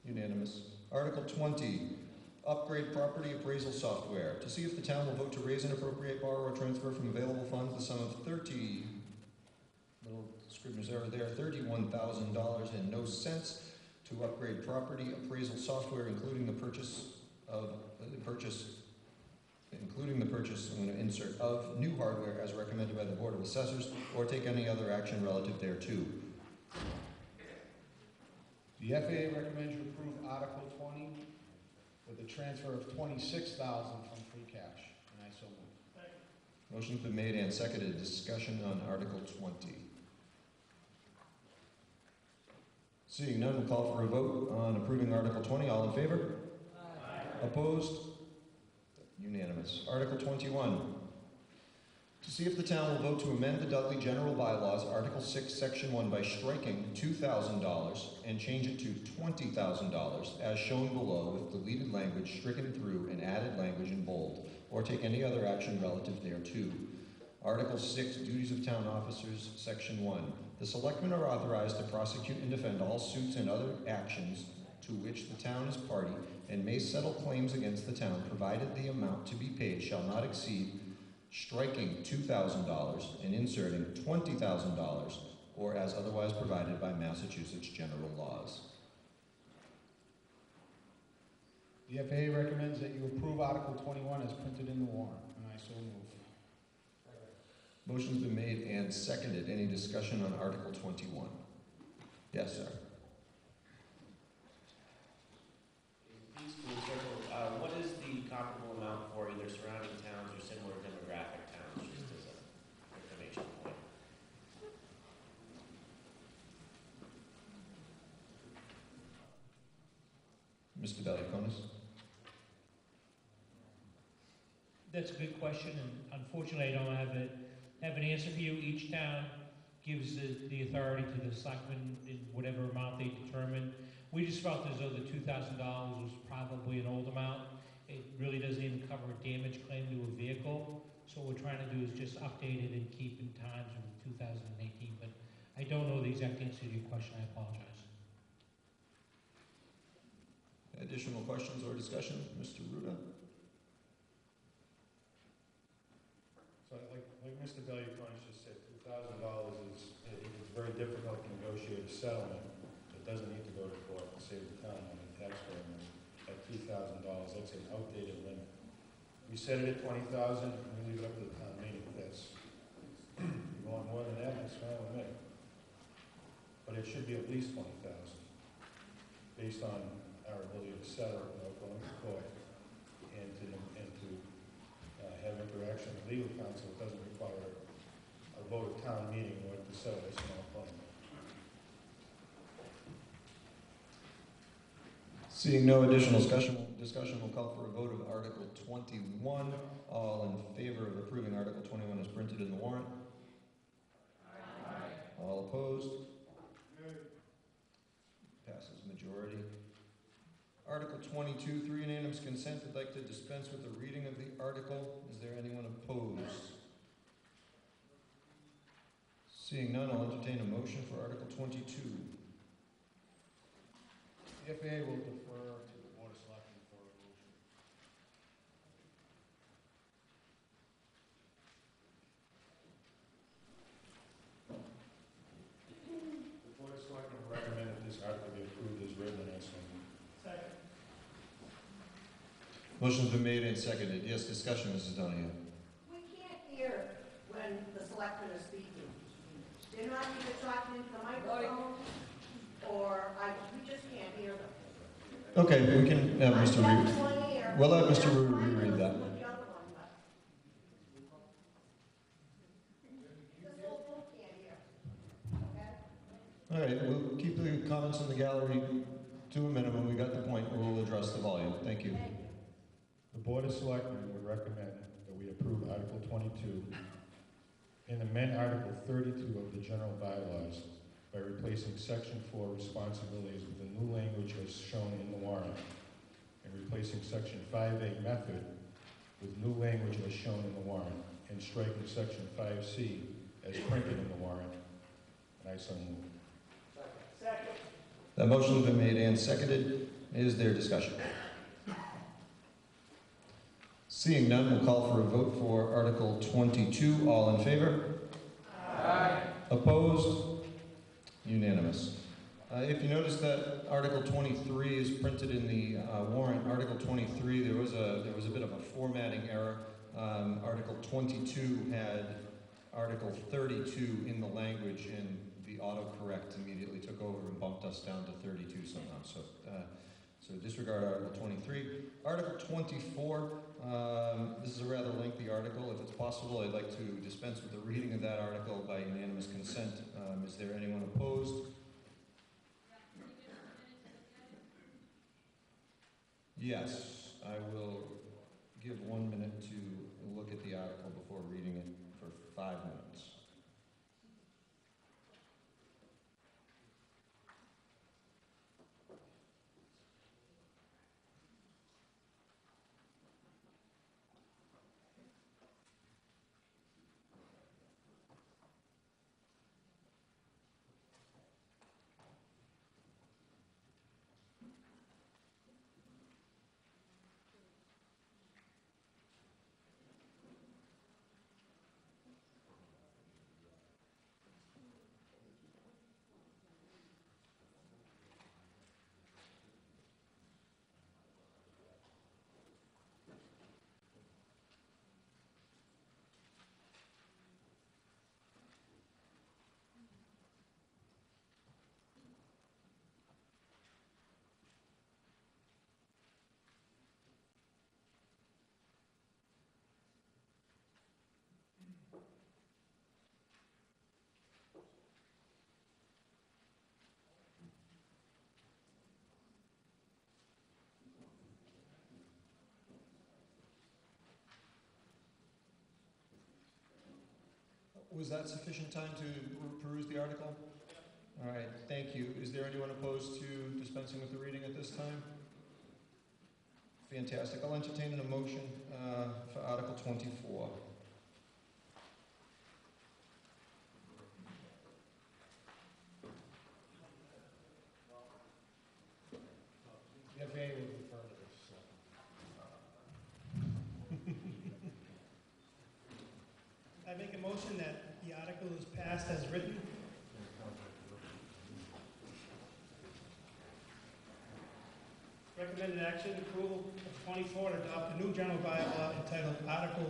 Unanimous. Article 20, upgrade property appraisal software. To see if the town will vote to raise and appropriate, borrow, or transfer from available funds the sum of little scrivener's error there, $31,000 and no cents to upgrade property appraisal software, including the purchase, I'm going to insert, of new hardware as recommended by the Board of Assessors, or take any other action relative thereto. The FAA recommends you approve Article 20 with a transfer of $26,000 from free cash, and I so move. Motion's been made and seconded. Discussion on Article 20. Seeing none, we'll call for a vote on approving Article 20. All in favor? Aye. Opposed? Unanimous. Article 21. To see if the town will vote to amend the Dudley General Bylaws, Article 6, Section 1, by striking $2,000 and change it to $20,000, as shown below, with deleted language stricken through and added language in bold, or take any other action relative thereto. Article 6, Duties of Town Officers, Section 1. The selectmen are authorized to prosecute and defend all suits and other actions to which the town is party, and may settle claims against the town, provided the amount to be paid shall not exceed striking $2,000 and inserting $20,000, or as otherwise provided by Massachusetts general laws. The FAA recommends that you approve Article 21 as printed in the warrant, and I so move. Motion's been made and seconded. Any discussion on Article 21? Yes, sir. What is the comparable amount for either surrounding towns or similar demographic towns, just as an information point? Mr. Valiakonis? That's a good question, and unfortunately I don't have an answer for you. Each town gives the authority to the selectmen in whatever amount they determine. We just felt as though the $2,000 was probably an old amount. It really doesn't even cover a damage claim to a vehicle. So what we're trying to do is just update it and keep in times with 2018. But I don't know the exact answer to your question. I apologize. Additional questions or discussion? Mr. Ruda? Mr. Valiakonis just said, $2,000 is, it's very difficult to negotiate a settlement. It doesn't need to go to court to save the town money, taxpayer money. At $2,000, that's an outdated limit. We set it at $20,000, and we leave it up to the town meeting. If that's, you want more than that, that's fine with me. But it should be at least $20,000, based on our ability to settle without going to court, and to have interaction with legal counsel. It doesn't require a vote of town meeting in order to settle a small claim. Seeing no additional discussion, we'll call for a vote of Article 21. All in favor of approving Article 21 as printed in the warrant? Aye. All opposed? Passes majority. Article 22, through unanimous consent, I'd like to dispense with the reading of the article. Is there anyone opposed? Seeing none, I'll entertain a motion for Article 22. The FAA will defer to the Board of Selectmen for a motion. The Board of Selectmen recommend that this article be approved as written and as amended. Second. Motion's been made and seconded. Yes, discussion, Mrs. Donahue. We can't hear when the selectmen are speaking. They're not either talking into the microphone, or we just can't hear them. Okay, we can have Mr. That's Reed. one ear. We'll let Mr. Reed read that. With the other one, but this whole group can't hear. Okay? All right, we'll keep the comments in the gallery to a minimum. We got the point. We'll address the volume. Thank you. The Board of Selectmen would recommend that we approve Article 22 and amend Article 32 of the general bylaws by replacing Section 4 responsibilities with the new language as shown in the warrant, and replacing Section 5A method with new language as shown in the warrant, and striking Section 5C as printed in the warrant. And I so move. Second. That motion's been made and seconded. Is there discussion? Seeing none, we'll call for a vote for Article 22. All in favor? Aye. Opposed? Unanimous. If you notice that Article 23 is printed in the warrant, Article 23, there was a bit of a formatting error. Article 22 had Article 32 in the language, and the autocorrect immediately took over and bumped us down to 32 somehow. So disregard Article 23. Article 24, this is a rather lengthy article. If it's possible, I'd like to dispense with the reading of that article by unanimous consent. Is there anyone opposed? Yes, I will give 1 minute to look at the article before reading it for 5 minutes. Was that sufficient time to peruse the article? All right, thank you. Is there anyone opposed to dispensing with the reading at this time? Fantastic. I'll entertain an motion for Article 24. The FAA will defer to this. I make a motion that the article is passed as written? Recommended action, approval of 24 to adopt a new general bylaw entitled Article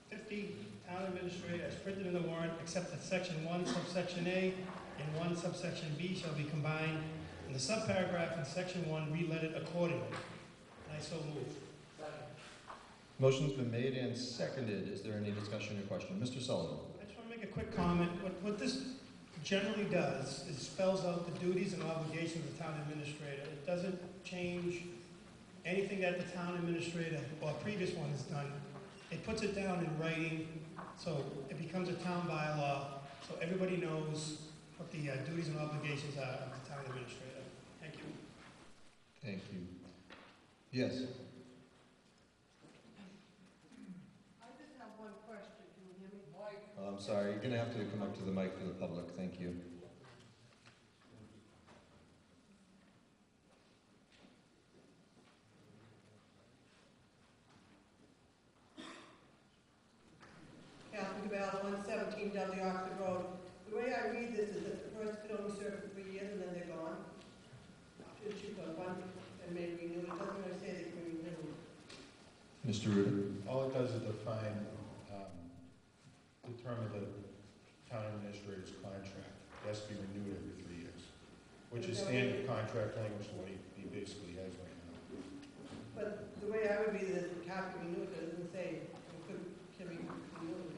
50, Town Administrator, as printed in the warrant, except that Section 1, subsection A, and 1, subsection B shall be combined, and the subparagraph in Section 1 relettered accordingly. And I so move. Motion's been made and seconded. Is there any discussion or question? Mr. Sullivan. I just want to make a quick comment. What this generally does is spells out the duties and obligations of the town administrator. It doesn't change anything that the town administrator or previous one has done. It puts it down in writing, so it becomes a town bylaw, so everybody knows what the duties and obligations are of the town administrator. Thank you. Thank you. Yes. I just have one question. Can you hear me? I'm sorry. You're going to have to come up to the mic for the public. Thank you. Catherine Cabell, 117 Dudley Oxford Road. The way I read this is that the person could only serve for 3 years and then they're gone. Should she go one and maybe renew it? It doesn't really say they can renew. Mr. Ruder. All it does is determine the town administrator's contract. It has to be renewed every 3 years, which is standard contract language, what he basically has right now. But the way I would read it is it can't be renewed, it doesn't say can we renew it.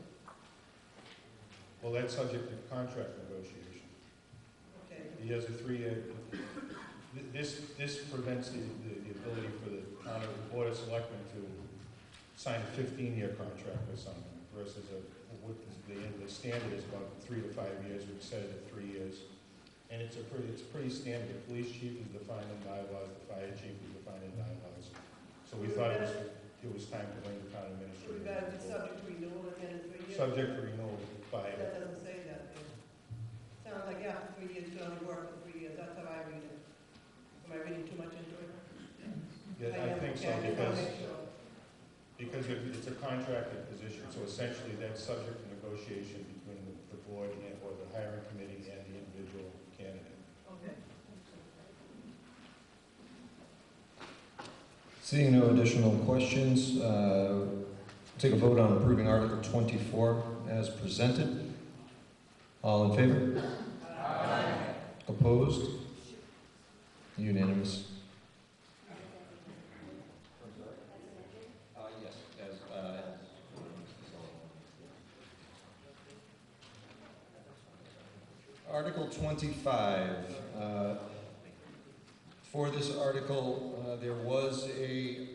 Well, that's subject to contract negotiation. Okay. He has a 3-year, this prevents the ability for the town of the Board of Selectmen to sign a 15-year contract or something versus the standard is about 3 to 5 years. We've set it at 3 years. And it's pretty standard. The police chief is defined in bylaws, the fire chief is defined in bylaws. So we thought it was time to bring the town So administrator. we've got to be subject to renewal at the end of 3 years? Subject to renewal by, That doesn't say that there. Sounds like after 3 years, you can only work for 3 years. That's how I read it. Am I reading too much into it? yeah, I think so, Okay, I just wanna make sure. because it's a contracted position, so essentially that's subject to negotiation between the board and, or the hiring committee and the individual candidate. Okay. Seeing no additional questions, take a vote on approving Article 24 as presented. All in favor? Aye. Opposed? Unanimous. Yes, Article 25. For this article, there was a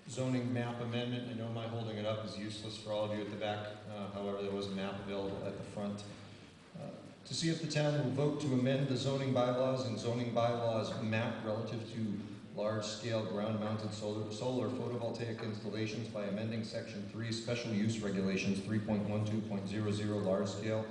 zoning map amendment. I know my holding it up is useless for all of you at the back. However, there was a map available at the front. To see if the town will vote to amend the zoning bylaws and zoning bylaws map relative to large-scale ground-mounted solar photovoltaic installations by amending Section 3 Special Use Regulations 3.12.00 large-scale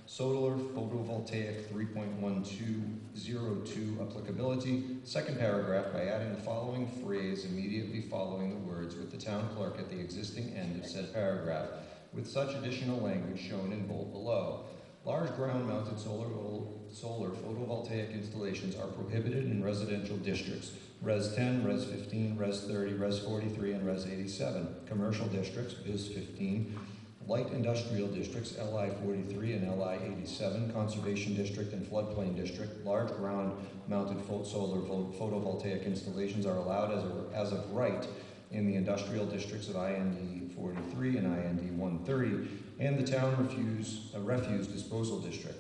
solar photovoltaic 3.1202 applicability. Second paragraph by adding the following phrase immediately following the words with the town clerk at the existing end of said paragraph, with such additional language shown in bold below. Large ground-mounted solar photovoltaic installations are prohibited in residential districts, Res 10, Res 15, Res 30, Res 43, and Res 87. Commercial districts, Vis 15, light industrial districts, LI 43 and LI 87, conservation district and floodplain district. Large ground-mounted solar photovoltaic installations are allowed as of right in the industrial districts of IND 43 and IND 130, and the town refuse disposal district.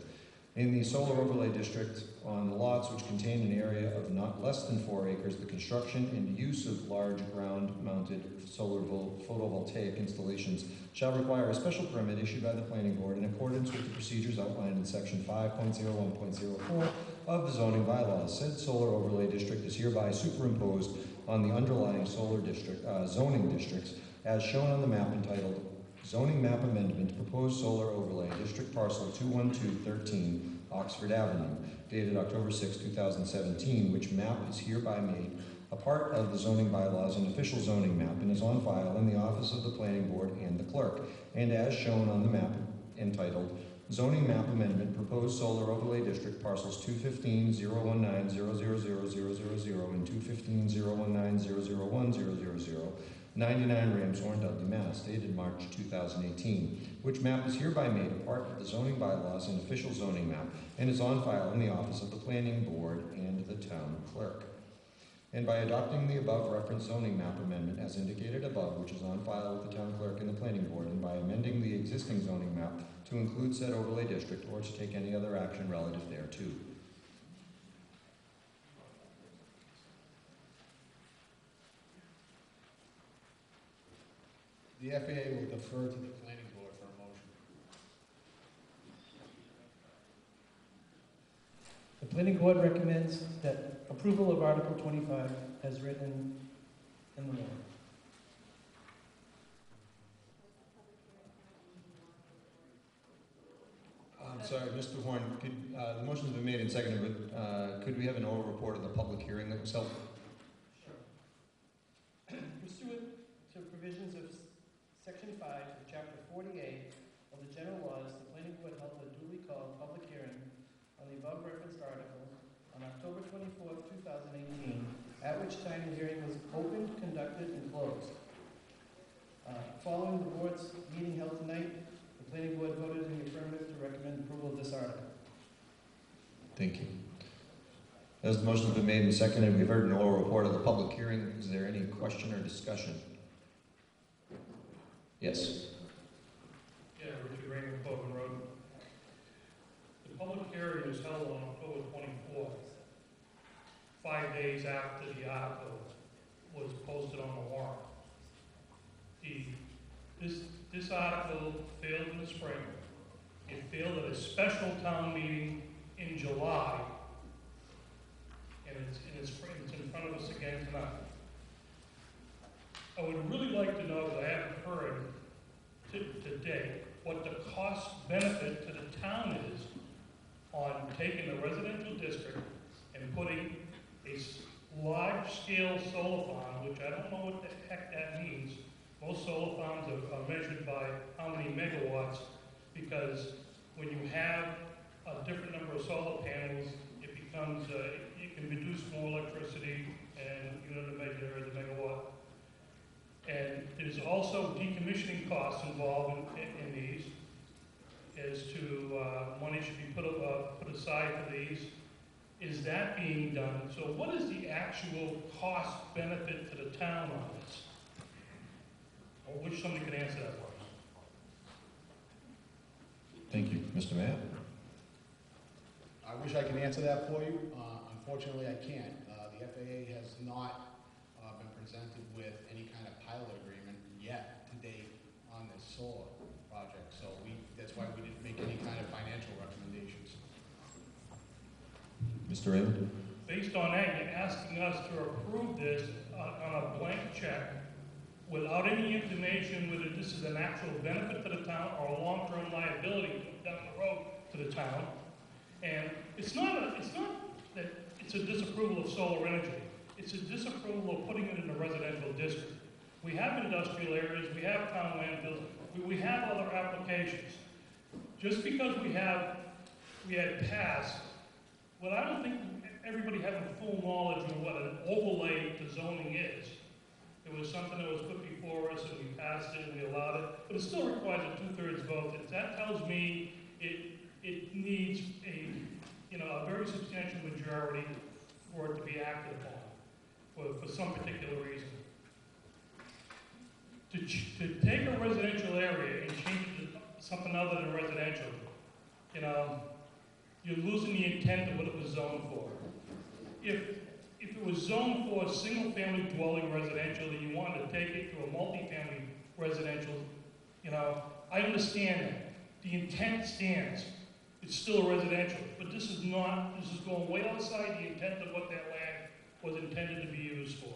In the solar overlay district, on the lots which contain an area of not less than 4 acres, the construction and use of large ground-mounted solar photovoltaic installations shall require a special permit issued by the planning board in accordance with the procedures outlined in section 5.01.04 of the zoning bylaws. Said solar overlay district is hereby superimposed on the underlying solar district, zoning districts as shown on the map entitled Zoning Map Amendment, Proposed Solar Overlay, District Parcel 21213, Oxford Avenue, dated October 6, 2017, which map is hereby made a part of the zoning bylaws and official zoning map and is on file in the office of the planning board and the clerk, and as shown on the map entitled Zoning Map Amendment, Proposed Solar Overlay District, Parcels 215-019-00000 and 215-019-001-000, 99 Ramshorn, Dudley, Mass., dated March 2018, which map is hereby made a part of the zoning bylaws and official zoning map and is on file in the office of the planning board and the town clerk. And by adopting the above referenced zoning map amendment as indicated above, which is on file with the town clerk and the planning board, and by amending the existing zoning map to include said overlay district or to take any other action relative thereto. The FAA will defer to the planning board for a motion. The planning board recommends that approval of Article 25 as written in the warrant. I'm sorry, Mr. Horn, the motion's been made and seconded, but could we have an oral report of the public hearing that was held? Sure. Pursuant to provisions of Section 5 of Chapter 48 of the General Laws, the planning board held a duly called public hearing on the above referenced article on October 24th, 2018, at which time the hearing was opened, conducted, and closed. Following the board's meeting held tonight, the planning board voted in the affirmative to recommend approval of this article. Thank you. As the motion's been made and seconded, we've heard an oral report of the public hearing. Is there any question or discussion? Yes. Yeah, Richard Raymond, Coven Road. The public hearing was held on October 24th, 5 days after the article was posted on the warrant. This article failed in the spring. It failed at a special town meeting in July, and it's in front of us again tonight. I would really like to know, because I haven't heard to date, what the cost benefit to the town is on taking a residential district and putting a large-scale solar farm, which I don't know what the heck that means. Most solar farms are measured by how many megawatts, because when you have a different number of solar panels, it becomes, you can produce more electricity, and unit of measure is a megawatt. And there's also decommissioning costs involved in these, as to money should be put aside for these. Is that being done? So what is the actual cost benefit to the town on this? I wish somebody could answer that for us. Thank you. Mr. Matt? I wish I could answer that for you. Unfortunately, I can't. The FAA has not been presented with any kind of pilot agreement yet to date on this solar project. So that's why we didn't make any kind of financial recommendations. Mr. Raymond? Based on that, you're asking us to approve this on a blank check without any information whether this is an actual benefit to the town or a long-term liability down the road to the town. And it's not that it's a disapproval of solar energy. It's a disapproval of putting it in a residential district. We have industrial areas, we have town landfills, we have other applications. Just because we had passed, well, I don't think everybody having full knowledge of what an overlay to zoning is. It was something that was put before us, and we passed it, and we allowed it, but it still requires a 2/3 vote. That tells me it needs a very substantial majority for it to be acted upon, for some particular reason. To take a residential area and change it to something other than residential, you're losing the intent of what it was zoned for. If it was zoned for a single-family dwelling residential and you wanted to take it to a multi-family residential, I understand that. The intent stands. It's still residential, but this is not. This is going way outside the intent of what that land was intended to be used for.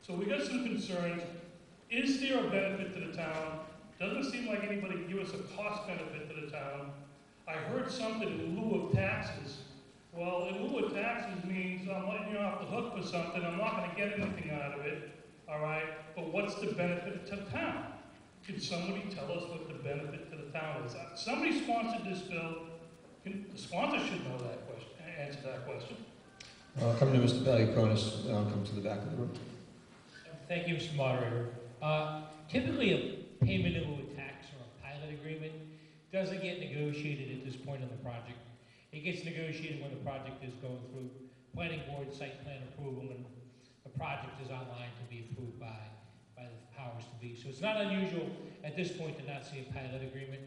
So we got some concerns. Is there a benefit to the town? Doesn't seem like anybody give us a cost benefit to the town. I heard something in lieu of taxes Well, in lieu of taxes means I'm letting you off the hook for something, I'm not gonna get anything out of it, all right? But what's the benefit to the town? Can somebody tell us what the benefit to the town is? Somebody sponsored this bill, the sponsor should know that question, answer that question. Come to Mr. Valiakonis, come to the back of the room. Thank you, Mr. Moderator. Typically, a payment in lieu of tax or a pilot agreement doesn't get negotiated at this point in the project. It gets negotiated when the project is going through planning board site plan approval and the project is outlined to be approved by the powers to be. So it's not unusual at this point to not see a pilot agreement.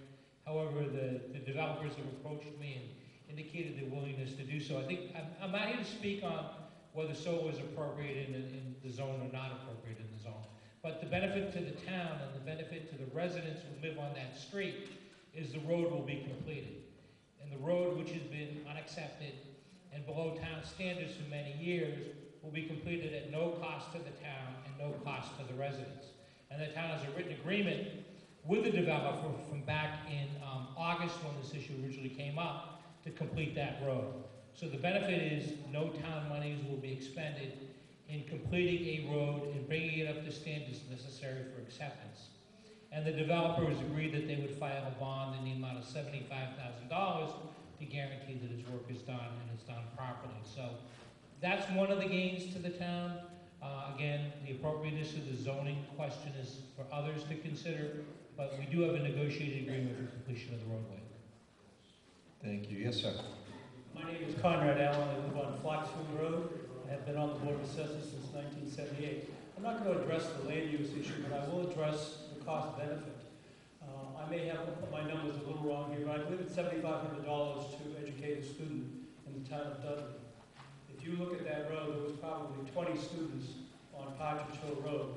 However, the developers have approached me and indicated their willingness to do so. I think I'm not here to speak on whether solar is appropriate in the zone or not appropriate in the zone. But the benefit to the town and the benefit to the residents who live on that street is the road will be completed. And the road, which has been unaccepted and below town standards for many years, will be completed at no cost to the town and no cost to the residents. And the town has a written agreement with the developer from back in August when this issue originally came up to complete that road. So the benefit is no town monies will be expended in completing a road and bringing it up to standards necessary for acceptance. And the developers agreed that they would file a bond in the amount of $75,000 to guarantee that his work is done and it's done properly. So that's one of the gains to the town. Again, the appropriateness of the zoning question is for others to consider, but we do have a negotiated agreement for completion of the roadway. Thank you. Yes, sir. My name is Conrad Allen. I live on Foxfield Road. I have been on the Board of Assessors since 1978. I'm not going to address the land use issue, but I will address the cost benefit. I may have my numbers a little wrong here, but I believe it's $7,500 to educate a student in the town of Dudley. If you look at that road, there was probably 20 students on Partridge Hill Road.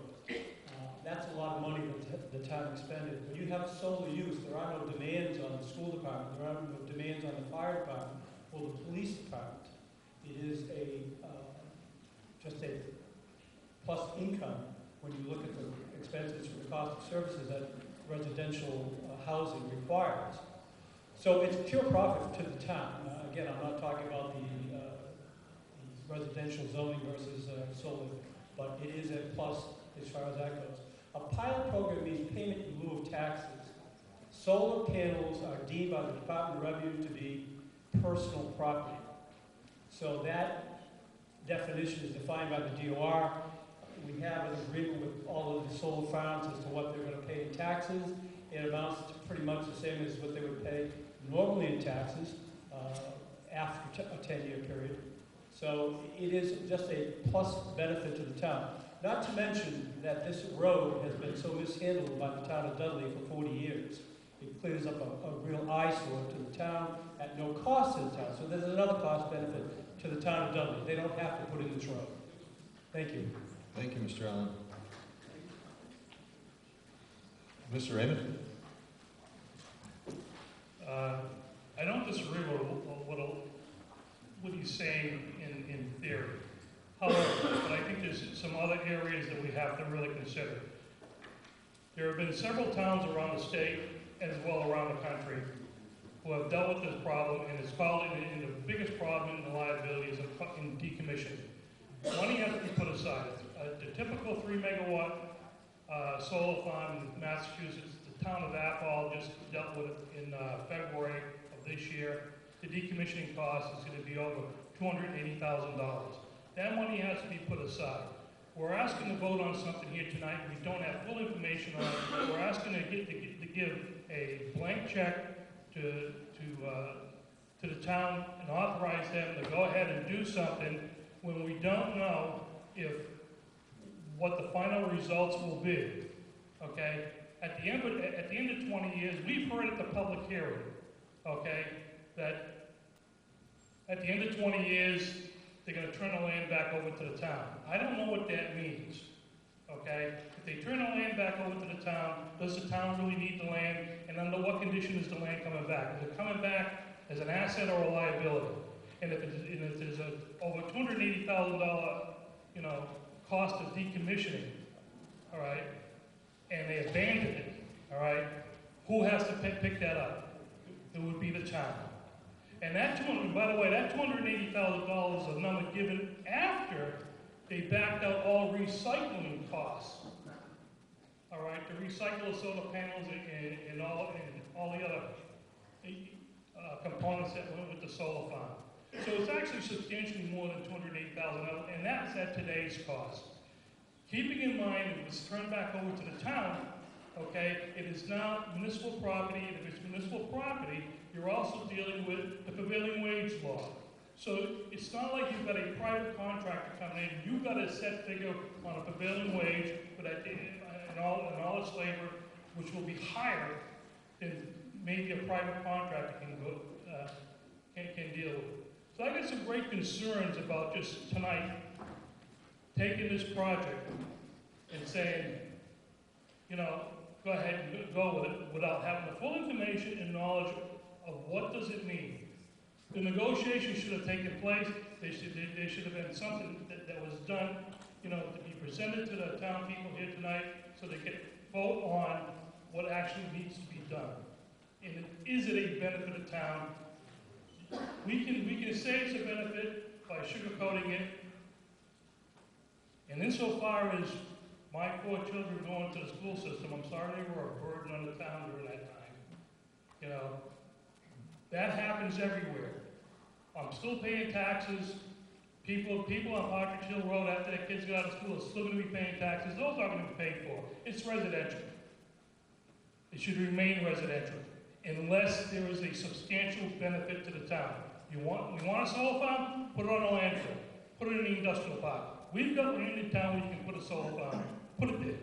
That's a lot of money that the town expended. When you have solar use, there are no demands on the school department, there are no demands on the fire department or the police department. It is just a plus income when you look at the expenses for the cost of services that residential housing requires. So it's pure profit to the town. Again, I'm not talking about the residential zoning versus solar, but it is a plus as far as that goes. A pilot program means payment in lieu of taxes. Solar panels are deemed by the Department of Revenue to be personal property. So that definition is defined by the DOR. We have an agreement with all of the solar farms as to what they're going to pay in taxes. It amounts to pretty much the same as what they would pay normally in taxes after a 10-year period. So it is just a plus benefit to the town. Not to mention that this road has been so mishandled by the town of Dudley for 40 years. It clears up a real eyesore to the town at no cost to the town. So there's another cost benefit to the town of Dudley. They don't have to put in this road. Thank you. Thank you, Mr. Allen. Mr. Raymond? I don't disagree with what he's saying in theory. However, but I think there's some other areas that we have to really consider. There have been several towns around the state, as well around the country, who have dealt with this problem, and it's called, and the biggest problem in the liability is in decommissioning. Money has to be put aside. The typical 3-megawatt solar farm in Massachusetts, the town of Athol just dealt with it in February of this year. The decommissioning cost is going to be over $280,000. That money has to be put aside. We're asking to vote on something here tonight. We don't have full information on it. We're asking to give a blank check to the town and authorize them to go ahead and do something when we don't know what the final results will be. Okay? At the end of 20 years, we've heard at the public hearing, okay, that at the end of 20 years, they're going to turn the land back over to the town. I don't know what that means, okay? If they turn the land back over to the town, does the town really need the land? And under what condition is the land coming back? Is it coming back as an asset or a liability? And if there's over $280,000, cost of decommissioning, all right, and they abandoned it, all right, who has to pick that up? It would be the town. And that by the way, that $280,000 is a number given after they backed out all recycling costs. All right, to recycle the solar panels and all the other components that went with the solar farm. So it's actually substantially more than $280,000, and that's at today's cost. Keeping in mind, if it was turned back over to the town, okay, it is now municipal property, and if it's municipal property, you're also dealing with the prevailing wage law. So it's not like you've got a private contractor coming in, you've got a set figure on a prevailing wage for that, and all its labor, which will be higher than maybe a private contractor can deal with. So I got some great concerns about just tonight taking this project and saying, you know, go ahead and go with it without having the full information and knowledge of what does it mean. The negotiation should have taken place. There should have been something that was done, you know, to be presented to the town people here tonight so they could vote on what actually needs to be done. And is it a benefit of town? We can say it's a benefit by sugarcoating it. And insofar as my 4 children going to the school system, I'm sorry they were a burden on the town during that time. You know, that happens everywhere. I'm still paying taxes. People on Partridge Hill Road after their kids get out of school are still going to be paying taxes. Those aren't going to be paid for. It's residential. It should remain residential unless there is a substantial benefit to the town. We want a solar farm? Put it on a landfill. Put it in the industrial park. We've got land in town where you can put a solar farm. Put it there.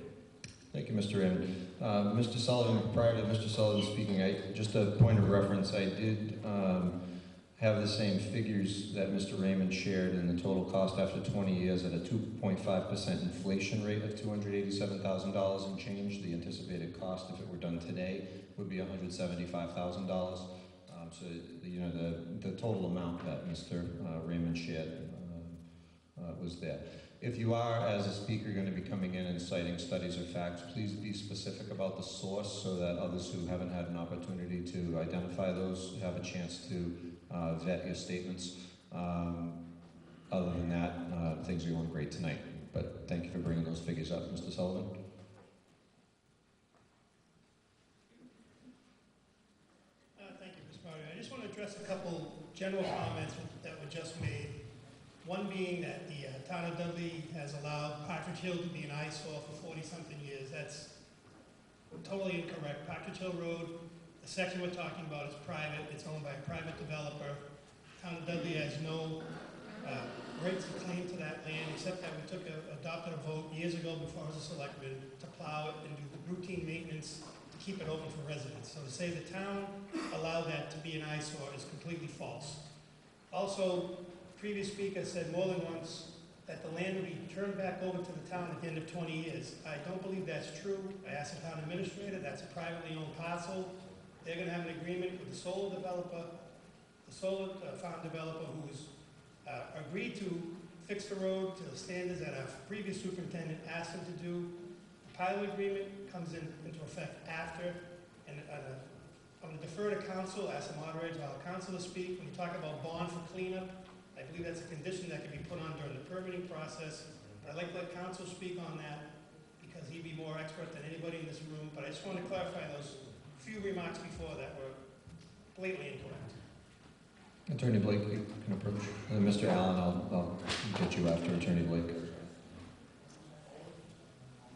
Thank you, Mr. Raymond. Mr. Sullivan, prior to Mr. Sullivan speaking, just a point of reference, I did have the same figures that Mr. Raymond shared in the total cost after 20 years at a 2.5% inflation rate of $287,000 and change. The anticipated cost, if it were done today, would be $175,000. So, you know, the total amount that Mr. Raymond shared was there. If you are, as a speaker, going to be coming in and citing studies or facts, please be specific about the source so that others who haven't had an opportunity to identify those have a chance to vet your statements. Other than that, things are going great tonight. But thank you for bringing those figures up, Mr. Sullivan. Thank you, Mr. Mario. I just want to address a couple general comments that were just made. One being that the town of Dudley has allowed Partridge Hill to be an eyesore for 40-something years. That's totally incorrect. Partridge Hill Road, the section we're talking about is private. It's owned by a private developer. Town of Dudley has no rights to claim to that land, except that we adopted a vote years ago before I was a selectman to plow it and do the routine maintenance to keep it open for residents. So to say the town allowed that to be an eyesore is completely false. Also, previous speaker said more than once that the land will be turned back over to the town at the end of 20 years. I don't believe that's true. I asked the town administrator, that's a privately owned parcel. They're going to have an agreement with the solar developer, the solar farm developer who's agreed to fix the road to the standards that our previous superintendent asked him to do. The pilot agreement comes into effect after, and I'm going to defer to council, ask the moderator, allow council to speak. When you talk about bond for cleanup, I believe that's a condition that can be put on during the permitting process. But I'd like to let council speak on that because he'd be more expert than anybody in this room. But I just want to clarify those few remarks before that were blatantly incorrect. Attorney Blake, you can approach. And Mr. Allen, I'll get you after Attorney Blake.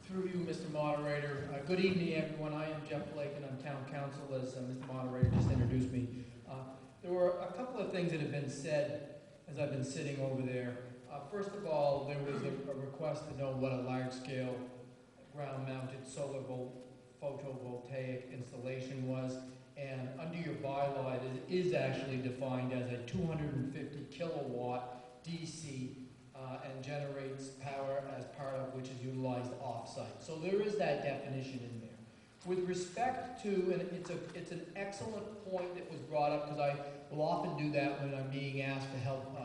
Through you, Mr. Moderator. Good evening, everyone. I am Jeff Blake, and I'm town council, as Mr. Moderator just introduced me. There were a couple of things that have been said as I've been sitting over there. First of all, there was a request to know what a large-scale ground-mounted solar photovoltaic installation was, and under your bylaw, it is actually defined as a 250 kilowatt DC and generates power as part of which is utilized off-site. So there is that definition in there. With respect to, and it's an excellent point that was brought up, because I will often do that when I'm being asked to help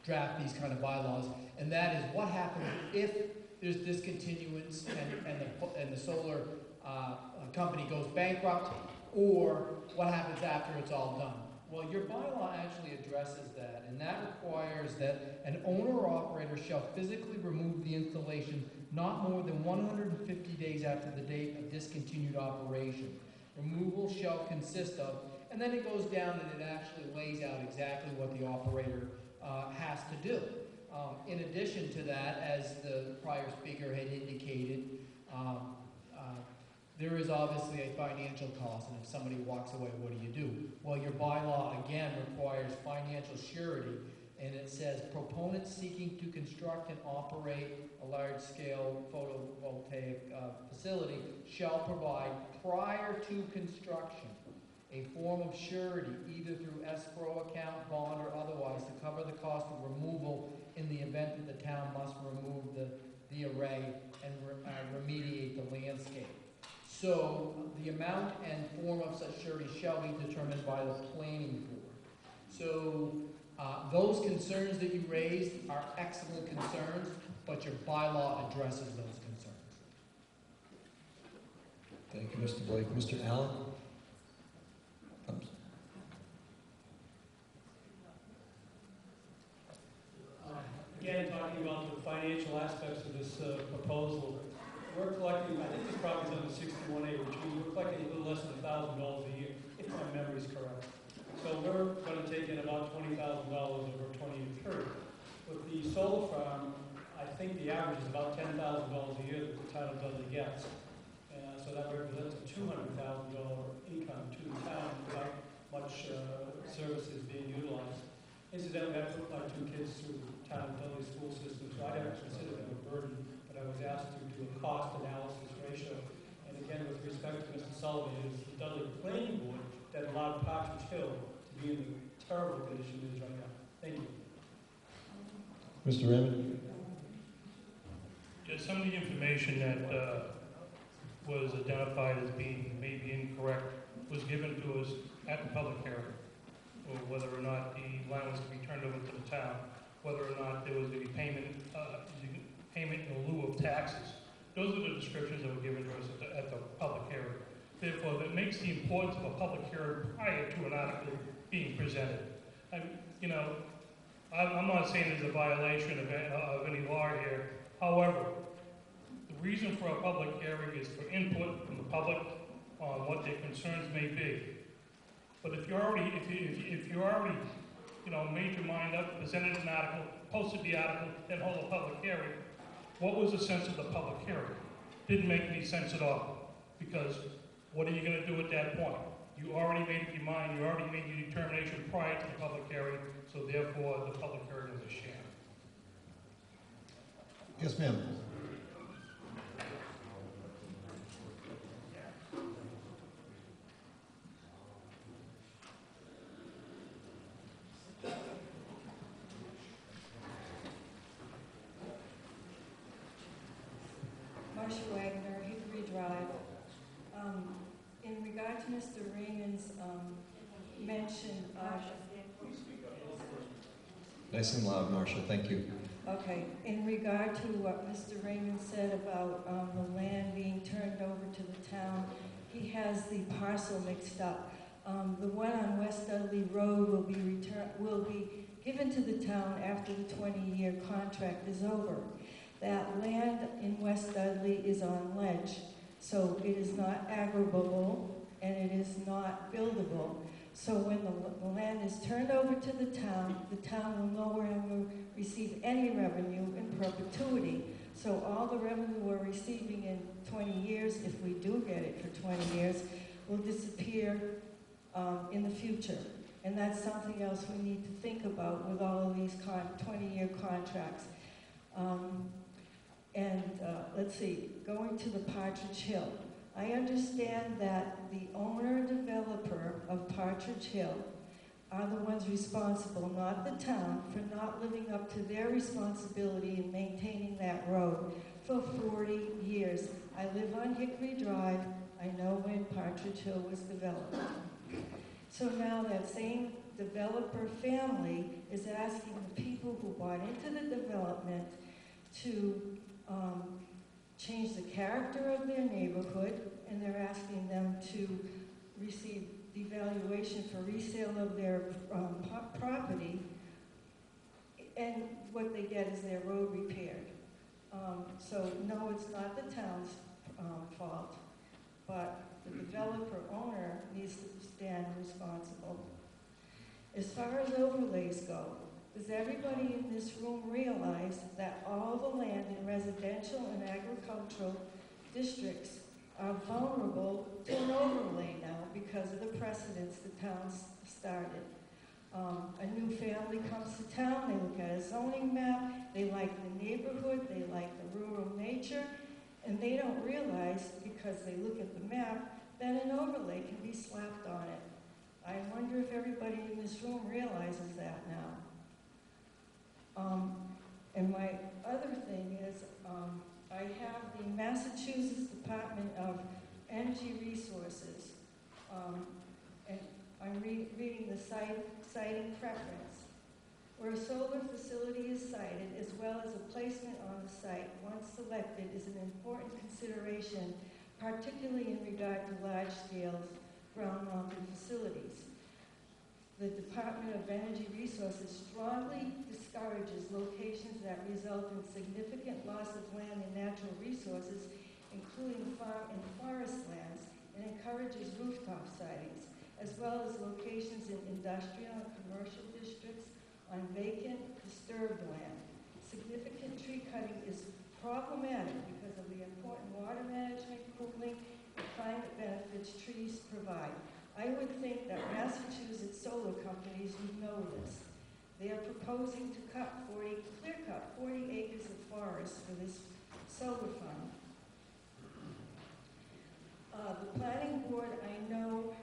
draft these kind of bylaws, and that is what happens if there's discontinuance and the solar company goes bankrupt, or what happens after it's all done. Well, your bylaw actually addresses that, and that requires that an owner or operator shall physically remove the installation not more than 150 days after the date of discontinued operation. Removal shall consist of, and then it goes down and it actually lays out exactly what the operator has to do. In addition to that, as the prior speaker had indicated, there is obviously a financial cost, and if somebody walks away, what do? Well, your bylaw, again, requires financial surety, and it says proponents seeking to construct and operate a large-scale photovoltaic facility shall provide, prior to construction, a form of surety, either through escrow account, bond, or otherwise, to cover the cost of removal in the event that the town must remove the array and remediate the landscape. So the amount and form of such surety shall be determined by the planning board. So those concerns that you raised are excellent concerns, but your bylaw addresses those concerns. Thank you, Mr. Blake. Mr. Allen? Again, talking about the financial aspects of this proposal, we're collecting, I think this property is under 61A, which means we're collecting a little less than $1,000 a year, if my memory is correct. So we're going to take in about $20,000 over a 20-year period. With the solar farm, I think the average is about $10,000 a year that the town of Dudley gets. So that represents a $200,000 income to the town without much services being utilized. Incidentally, I put my 2 kids through the town of Dudley school system, so I never considered them a burden, but I was asked to do a cost analysis ratio. And again, with respect to Mr. Sullivan, it is the Dudley Planning Board that allowed Partridge Hill to be in the terrible condition it is right now. Thank you. Mr. Raymond? Just some of the information that was identified as being maybe incorrect was given to us at the public hearing, or whether or not the land was to be turned over to the town, whether or not there was a payment in lieu of taxes. Those are the descriptions that were given to us at the public hearing. Therefore, that makes the importance of a public hearing prior to an article being presented. I'm not saying there's a violation of any law here. However, the reason for a public hearing is for input from the public on what their concerns may be. But if you already made your mind up, presented an article, posted the article, then hold a public hearing, what was the sense of the public hearing? Didn't make any sense at all. Because what are you going to do at that point? You already made up your mind, you already made your determination prior to the public hearing, so therefore the public hearing is a sham. Yes, ma'am. Marcia Wagner, Hickory Drive. In regard to Mr. Raymond's mention of... Nice and loud, Marcia. Thank you. Okay. In regard to what Mr. Raymond said about the land being turned over to the town, he has the parcel mixed up. The one on West Dudley Road will be given to the town after the 20-year contract is over. That land in West Dudley is on ledge, so it is not agribuable and it is not buildable. So when the land is turned over to the town will no longer receive any revenue in perpetuity. So all the revenue we're receiving in 20 years, if we do get it for 20 years, will disappear in the future. And that's something else we need to think about with all of these 20-year contracts. Let's see, going to the Partridge Hill. I understand that the owner-developer of Partridge Hill are the ones responsible, not the town, for not living up to their responsibility in maintaining that road for 40 years. I live on Hickory Drive. I know when Partridge Hill was developed. So now that same developer family is asking the people who bought into the development to change the character of their neighborhood, and they're asking them to receive devaluation for resale of their property, and what they get is their road repaired. So no, it's not the town's fault, but the developer owner needs to stand responsible. As far as overlays go, does everybody in this room realize that all the land in residential and agricultural districts are vulnerable to an overlay now because of the precedents the town's started? A new family comes to town, they look at a zoning map, they like the neighborhood, they like the rural nature, and they don't realize, because they look at the map, that an overlay can be slapped on it. I wonder if everybody in this room realizes that now. And my other thing is, I have the Massachusetts Department of Energy Resources, and I'm reading the siting preference. Where a solar facility is sited, as well as a placement on the site, once selected, is an important consideration, particularly in regard to large-scale ground-mounted facilities. The Department of Energy Resources strongly discourages locations that result in significant loss of land and natural resources, including farm and forest lands, and encourages rooftop sightings, as well as locations in industrial and commercial districts on vacant, disturbed land. Significant tree cutting is problematic because of the important water management, cooling, and climate benefits trees provide. I would think that Massachusetts solar companies would know this. They are proposing to clear cut 40 acres of forest for this solar farm. The planning board, I know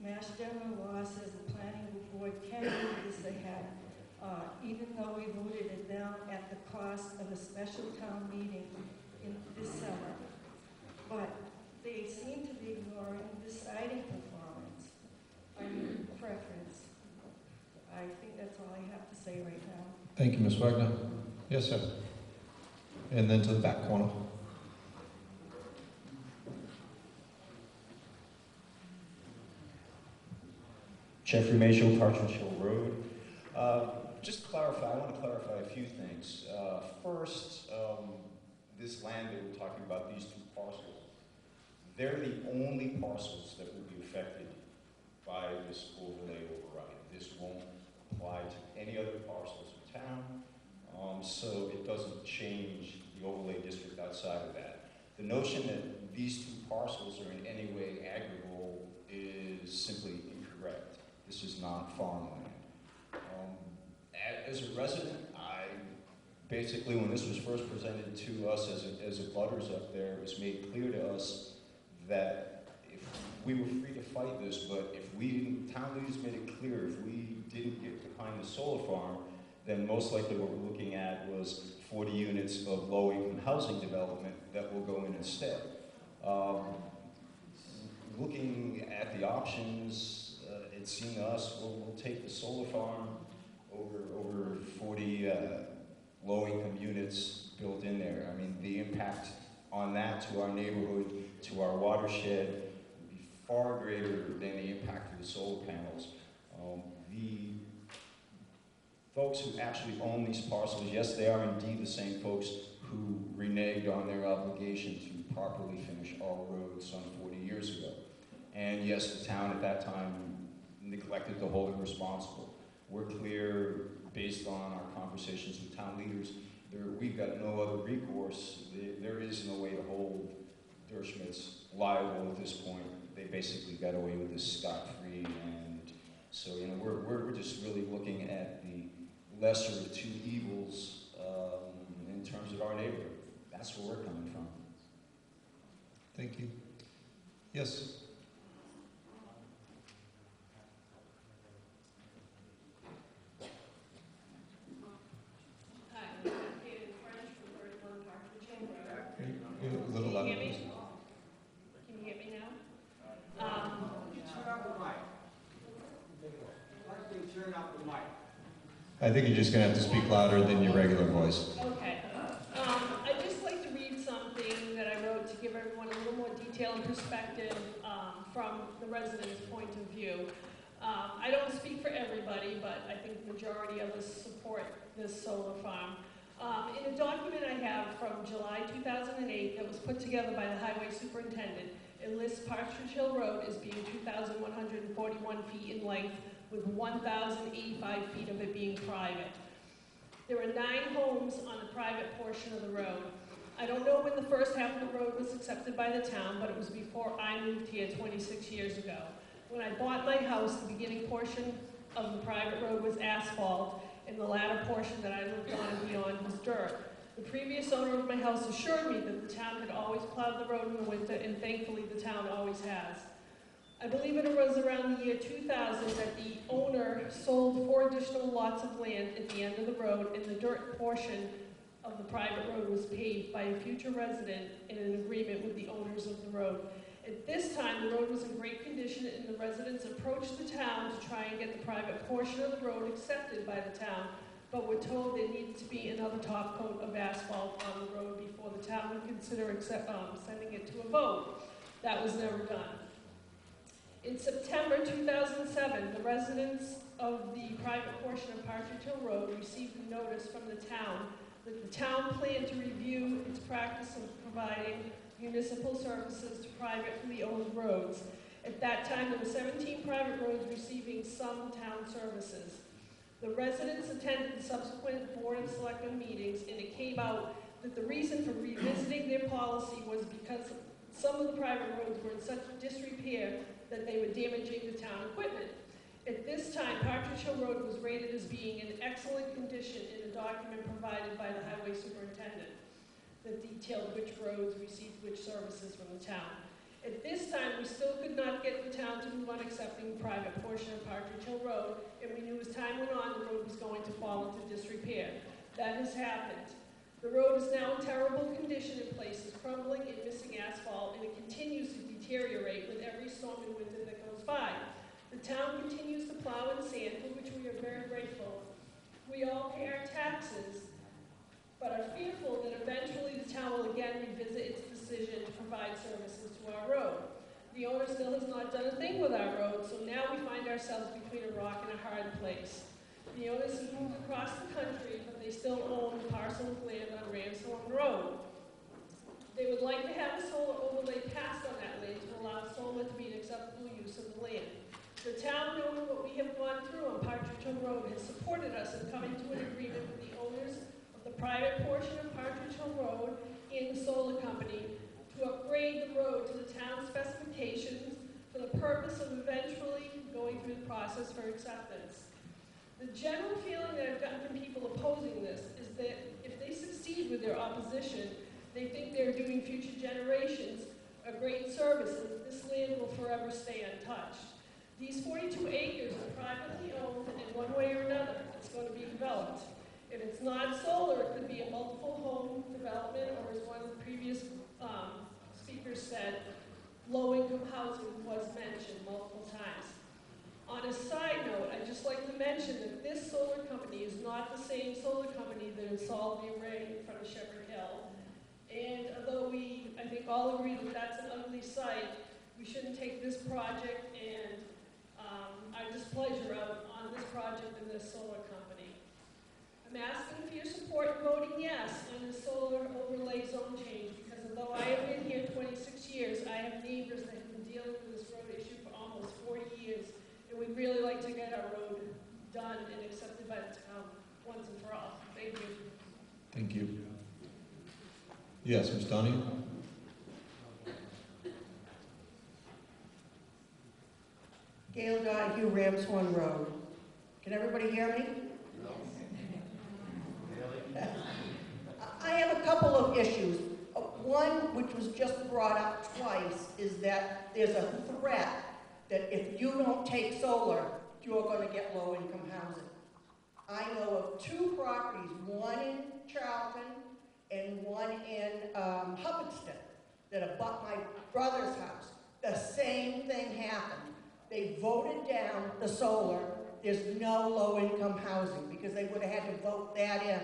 Mass General Law says the planning board can move this ahead, even though we voted it down at the cost of a special town meeting in this summer. But they seem to be ignoring deciding performance, preference. I think that's all I have to say right now. Thank you, Ms. Wagner. Yes, sir. And then to the back corner. Jeffrey Maciel, Partridge Hill Road. Just to clarify, I want to clarify a few things. First, this land that we're talking about, these two parcels, they're the only parcels that will be affected by this overlay override. This won't apply to any other parcels in town, so it doesn't change the overlay district outside of that. The notion that these two parcels are in any way agregable is simply incorrect. This is not farmland. As a resident, basically, when this was first presented to us as a butters up there, it was made clear to us that if we were free to fight this, but if we didn't, town leaders made it clear, if we didn't get behind the solar farm, then most likely what we're looking at was 40 units of low-income housing development that will go in instead. Looking at the options, it seemed to us, we'll take the solar farm over 40 low-income units built in there. I mean, the impact on that to our neighborhood, to our watershed, would be far greater than the impact of the solar panels. The folks who actually own these parcels, yes, they are indeed the same folks who reneged on their obligation to properly finish all roads some 40 years ago. And yes, the town at that time neglected to hold them responsible. We're clear, based on our conversations with town leaders, we've got no other recourse. There is no way to hold Dershmit's liable at this point. They basically got away with this scot-free, and so we're just really looking at the lesser of two evils in terms of our neighborhood. That's where we're coming from. Thank you. Yes. A little louder, please. Can you hear me now? Turn up the mic. Turn up the mic. I think you're just going to have to speak louder than your regular voice. Okay. I'd just like to read something that I wrote to to give everyone a little more detail and perspective from the residents' point of view. I don't speak for everybody, but I think the majority of us support this solar farm. In a document I have from July 2008 that was put together by the highway superintendent, it lists Partridge Hill Road as being 2,141 feet in length, with 1,085 feet of it being private. There are 9 homes on the private portion of the road. I don't know when the first half of the road was accepted by the town, but it was before I moved here 26 years ago. When I bought my house, the beginning portion of the private road was asphalt, and the latter portion that I lived on and beyond was dirt. The previous owner of my house assured me that the town had always plowed the road in the winter, and thankfully the town always has. I believe it was around the year 2000 that the owner sold 4 additional lots of land at the end of the road, and the dirt portion of the private road was paved by a future resident in an agreement with the owners of the road. At this time, the road was in great condition, and the residents approached the town to try and get the private portion of the road accepted by the town, but were told there needed to be another top coat of asphalt on the road before the town would consider sending it to a vote. That was never done. In September 2007, the residents of the private portion of Partridge Hill Road received a notice from the town that the town planned to review its practice of providing municipal services to privately owned roads. At that time, there were 17 private roads receiving some town services. The residents attended the subsequent Board of Selectmen meetings, and it came out that the reason for revisiting their policy was because some of the private roads were in such disrepair that they were damaging the town equipment. At this time, Partridge Hill Road was rated as being in excellent condition in a document provided by the highway superintendent that detailed which roads received which services from the town. At this time, we still could not get the town to move on accepting the private portion of Partridge Hill Road, and we knew as time went on, the road was going to fall into disrepair. That has happened. The road is now in terrible condition in places, crumbling and missing asphalt, and it continues to deteriorate with every storm and winter that goes by. The town continues to plow and sand, for which we are very grateful. We all pay our taxes, but are fearful that eventually the town will again revisit its decision to provide services to our road. The owner still has not done a thing with our road, so now we find ourselves between a rock and a hard place. The owners have moved across the country, but they still own the parcel of land on Ramshorn Road. They would like to have a solar overlay passed on that land to allow solar to be an acceptable use of the land. The town, knowing what we have gone through on Partridge Hill Road, has supported us in coming to an agreement with the owners of the private portion of Partridge Hill Road and the solar company to upgrade the road to the town specifications for the purpose of eventually going through the process for acceptance. The general feeling that I've gotten from people opposing this is that if they succeed with their opposition, they think they're doing future generations a great service, and that this land will forever stay untouched. These 42 acres are privately owned, and in one way or another, it's going to be developed. If it's not solar, it could be a multiple home development, or as one of the previous speakers said, low-income housing was mentioned multiple times. On a side note, I'd just like to mention that this solar company is not the same solar company that installed the array in front of Shepherd Hill. And although we, I think, all agree that that's an ugly site, we shouldn't take this project and our displeasure out on this project and this solar company. I'm asking for your support in voting yes on the solar overlay zone change, because although I have been here 26 years, I have neighbors that have been dealing with this road issue for almost 40 years, and we'd really like to get our road done and accepted by the town once and for all. Thank you. Thank you. Yes, Ms. Donahue? Gail Donahue, Ramshorn Road. Can everybody hear me? I have a couple of issues. One, which was just brought up twice, is that there's a threat that if you don't take solar, you're going to get low-income housing. I know of 2 properties, one in Charlton and one in Hubbardston, that abut my brother's house. The same thing happened. They voted down the solar. There's no low-income housing because they would have had to vote that in.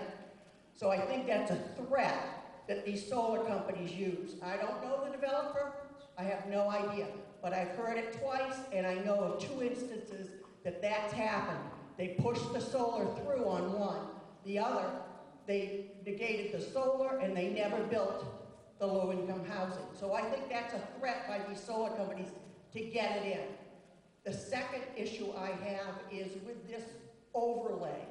So I think that's a threat that these solar companies use. I don't know the developer, I have no idea, but I've heard it twice, and I know of 2 instances that that's happened. They pushed the solar through on one. The other, they negated the solar, and they never built the low-income housing. So I think that's a threat by these solar companies to get it in. The second issue I have is with this overlay.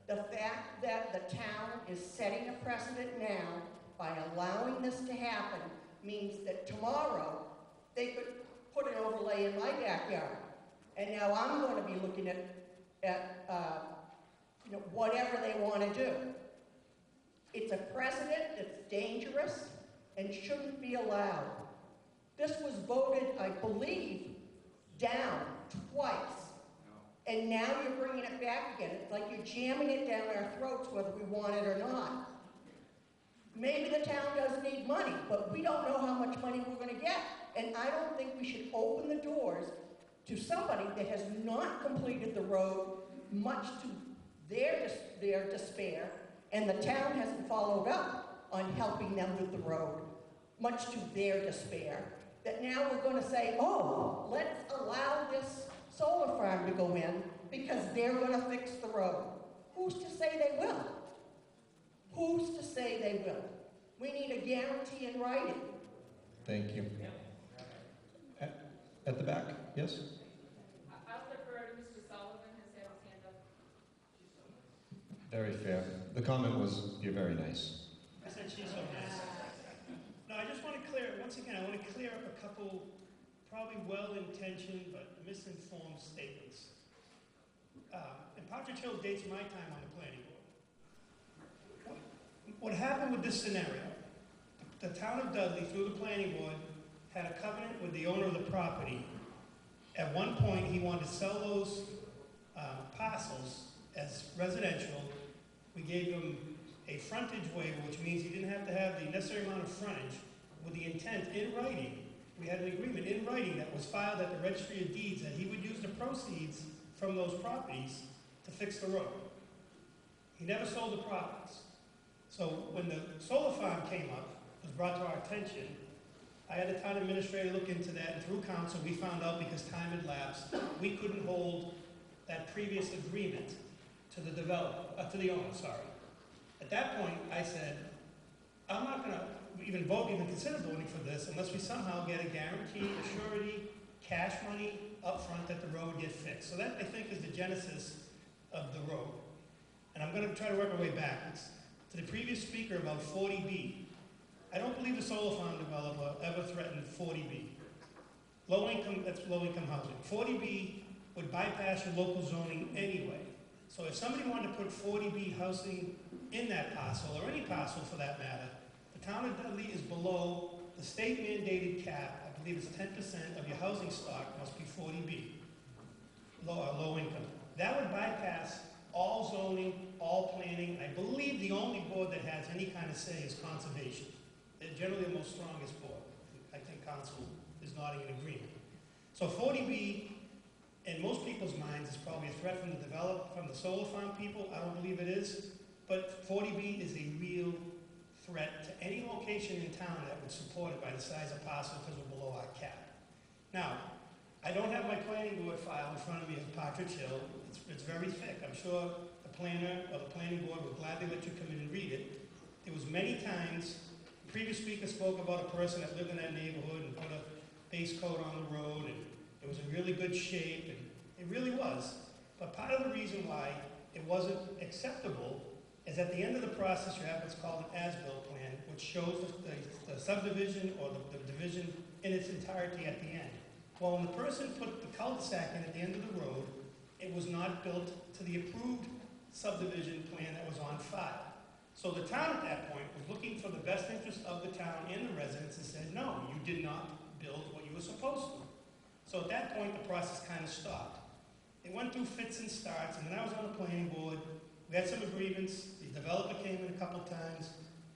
The fact that the town is setting a precedent now by allowing this to happen means that tomorrow they could put an overlay in my backyard. And now I'm going to be looking at whatever they want to do. It's a precedent that's dangerous and shouldn't be allowed. This was voted, I believe, down twice. And now you're bringing it back again. It's like you're jamming it down our throats whether we want it or not. Maybe the town does need money, but we don't know how much money we're going to get. And I don't think we should open the doors to somebody that has not completed the road, much to their despair, and the town hasn't followed up on helping them with the road, much to their despair, that now we're going to say, oh, let's allow this solar farm to go in because they're going to fix the road. Who's to say they will? Who's to say they will? We need a guarantee in writing. Thank you. At the back, yes? I'll defer to Mr. Sullivan, has had his hand up. Very fair. The comment was, you're very nice. I said she's so nice. No, I just want to I want to clear up a couple probably well-intentioned but misinformed statements. And Partridge Hill dates my time on the planning board. What happened with this scenario, the town of Dudley, through the planning board, had a covenant with the owner of the property. At one point, he wanted to sell those parcels as residential. We gave him a frontage waiver, which means he didn't have to have the necessary amount of frontage, with the intent in writing. We had an agreement in writing that was filed at the Registry of Deeds that he would use the proceeds from those properties to fix the road. He never sold the properties. So when the solar farm came up, it was brought to our attention, I had the town administrator look into that, and through council, we found out because time had lapsed, we couldn't hold that previous agreement to the developer, to the owner, sorry. At that point, I said, I'm not going to even consider voting for this unless we somehow get a guarantee, a surety, cash money up front that the road would get fixed. So that, I think, is the genesis of the road. And I'm going to try to work my way backwards. To the previous speaker about 40B, I don't believe the solar farm developer ever threatened 40B. That's low-income housing. 40B would bypass your local zoning anyway. So if somebody wanted to put 40B housing in that parcel, or any parcel for that matter, the town of Dudley is below the state mandated cap. I believe it's 10% of your housing stock must be 40B, low income. That would bypass all zoning, all planning. I believe the only board that has any kind of say is conservation. They're generally the most strongest board. I think council is nodding in agreement. So 40B, in most people's minds, is probably a threat from the solar farm people. I don't believe it is. But 40B is a real threat to any location in town that would support it by the size of parcel because we're below our cap. Now, I don't have my planning board file in front of me as Partridge Hill. It's very thick. I'm sure the planner or the planning board would gladly let you come in and read it. There was many times, the previous speaker spoke about a person that lived in that neighborhood and put a base coat on the road, and it was in really good shape, and it really was. But part of the reason why it wasn't acceptable is at the end of the process you have what's called an as-built plan, which shows the subdivision or the division in its entirety at the end. Well, when the person put the cul-de-sac in at the end of the road, it was not built to the approved subdivision plan that was on file. So the town at that point was looking for the best interest of the town and the residents and said, no, you did not build what you were supposed to. So at that point, the process kind of stopped. It went through fits and starts, and then I was on the planning board. We had some agreements. The developer came in a couple times,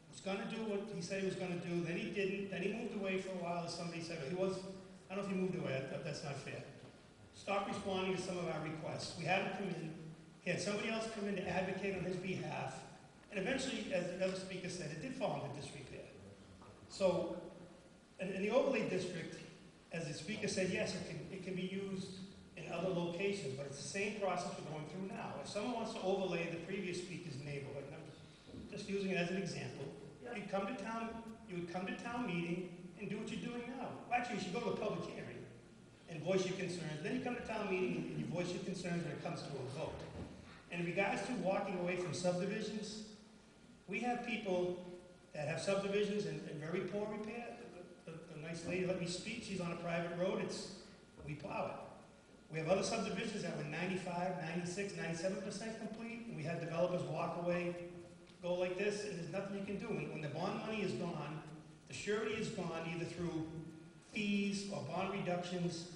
was going to do what he said he was going to do, then he didn't, then he moved away for a while, as somebody said, I don't know if he moved away, that's not fair. Stopped responding to some of our requests. We had him come in, he had somebody else come in to advocate on his behalf, and eventually, as the other speaker said, it did fall into disrepair. So, in the overlay district, as the speaker said, yes, it can be used in other locations, but it's the same process we're going through now. If someone wants to overlay the previous speaker's neighborhood, and I'm just using it as an example, you would come to town meeting and do what you're doing now. Well, actually, you should go to a public hearing and voice your concerns. Then you come to town meeting and you voice your concerns when it comes to a vote. And in regards to walking away from subdivisions, we have people that have subdivisions in very poor repair. The nice lady let me speak. She's on a private road. We plow it. We have other subdivisions that were 95, 96, 97% complete, and we had developers walk away, go like this, and there's nothing you can do. When the bond money is gone, the surety is gone either through fees or bond reductions.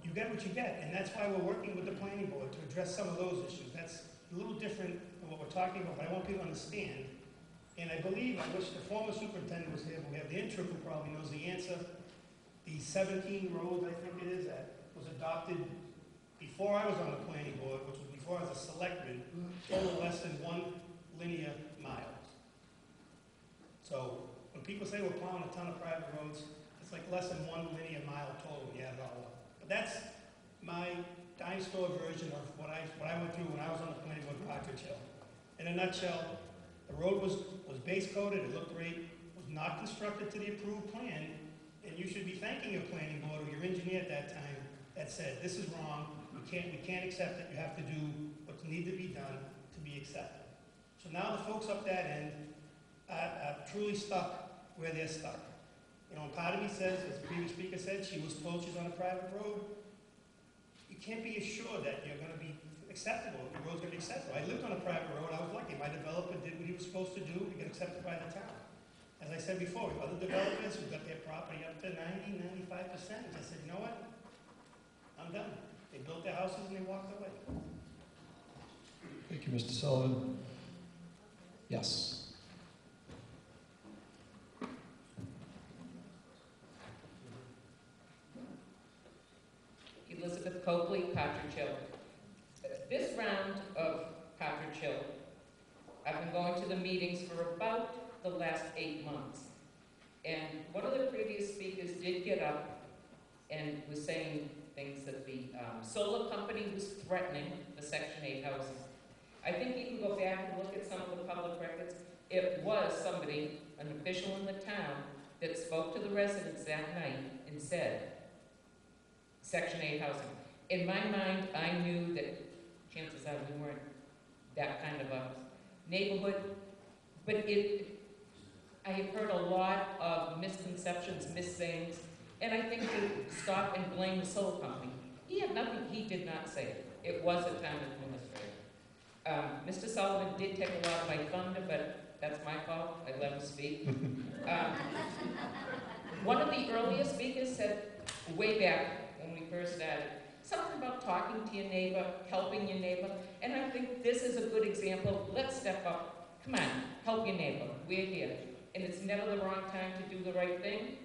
You get what you get, and that's why we're working with the planning board to address some of those issues. That's a little different than what we're talking about, but I want people to understand. And I believe, I wish the former superintendent was here, but we have the interim who probably knows the answer. The 17 roads, I think it is, that was adopted before I was on the planning board, which was before I was a selectman, total less than 1 linear mile. So when people say we're plowing a ton of private roads, it's like less than 1 linear mile total when you add it all up. But that's my dime-store version of what I went through when I was on the planning board of Partridge Hill. In a nutshell, the road was base coated, it looked great, was not constructed to the approved plan, and you should be thanking your planning board or your engineer at that time that said, this is wrong, we can't accept it, you have to do what needs to be done to be accepted. So now the folks up that end are truly stuck where they're stuck. You know, and part of me says, as the previous speaker said, she was told she's on a private road. You can't be assured that you're going to be acceptable, the road's going to be acceptable. I lived on a private road, I was lucky. My developer did what he was supposed to do to get accepted by the town. As I said before, we have other developers who got their property up to 90, 95%. And I said, you know what? I'm done. They built their houses and they walked away. Thank you, Mr. Sullivan. Yes. Elizabeth Coakley, Partridge Hill. This round of Partridge Hill, I've been going to the meetings for about the last 8 months. And one of the previous speakers did get up and was saying things that the solar company was threatening the Section 8 houses. I think you can go back and look at some of the public records. It was somebody, an official in the town, that spoke to the residents that night and said, Section 8 housing. In my mind, I knew that chances are we weren't that kind of a neighborhood, but I have heard a lot of misconceptions, missayings, and I think to stop and blame the solar company. He had nothing, he did not say it. It was a town administrator. Mr. Sullivan did take a lot of my thunder, but that's my fault. I let him speak. One of the earlier speakers said, way back when we first started, something about talking to your neighbor, helping your neighbor, and I think this is a good example. Let's step up. Come on, help your neighbor. We're here. And it's never the wrong time to do the right thing.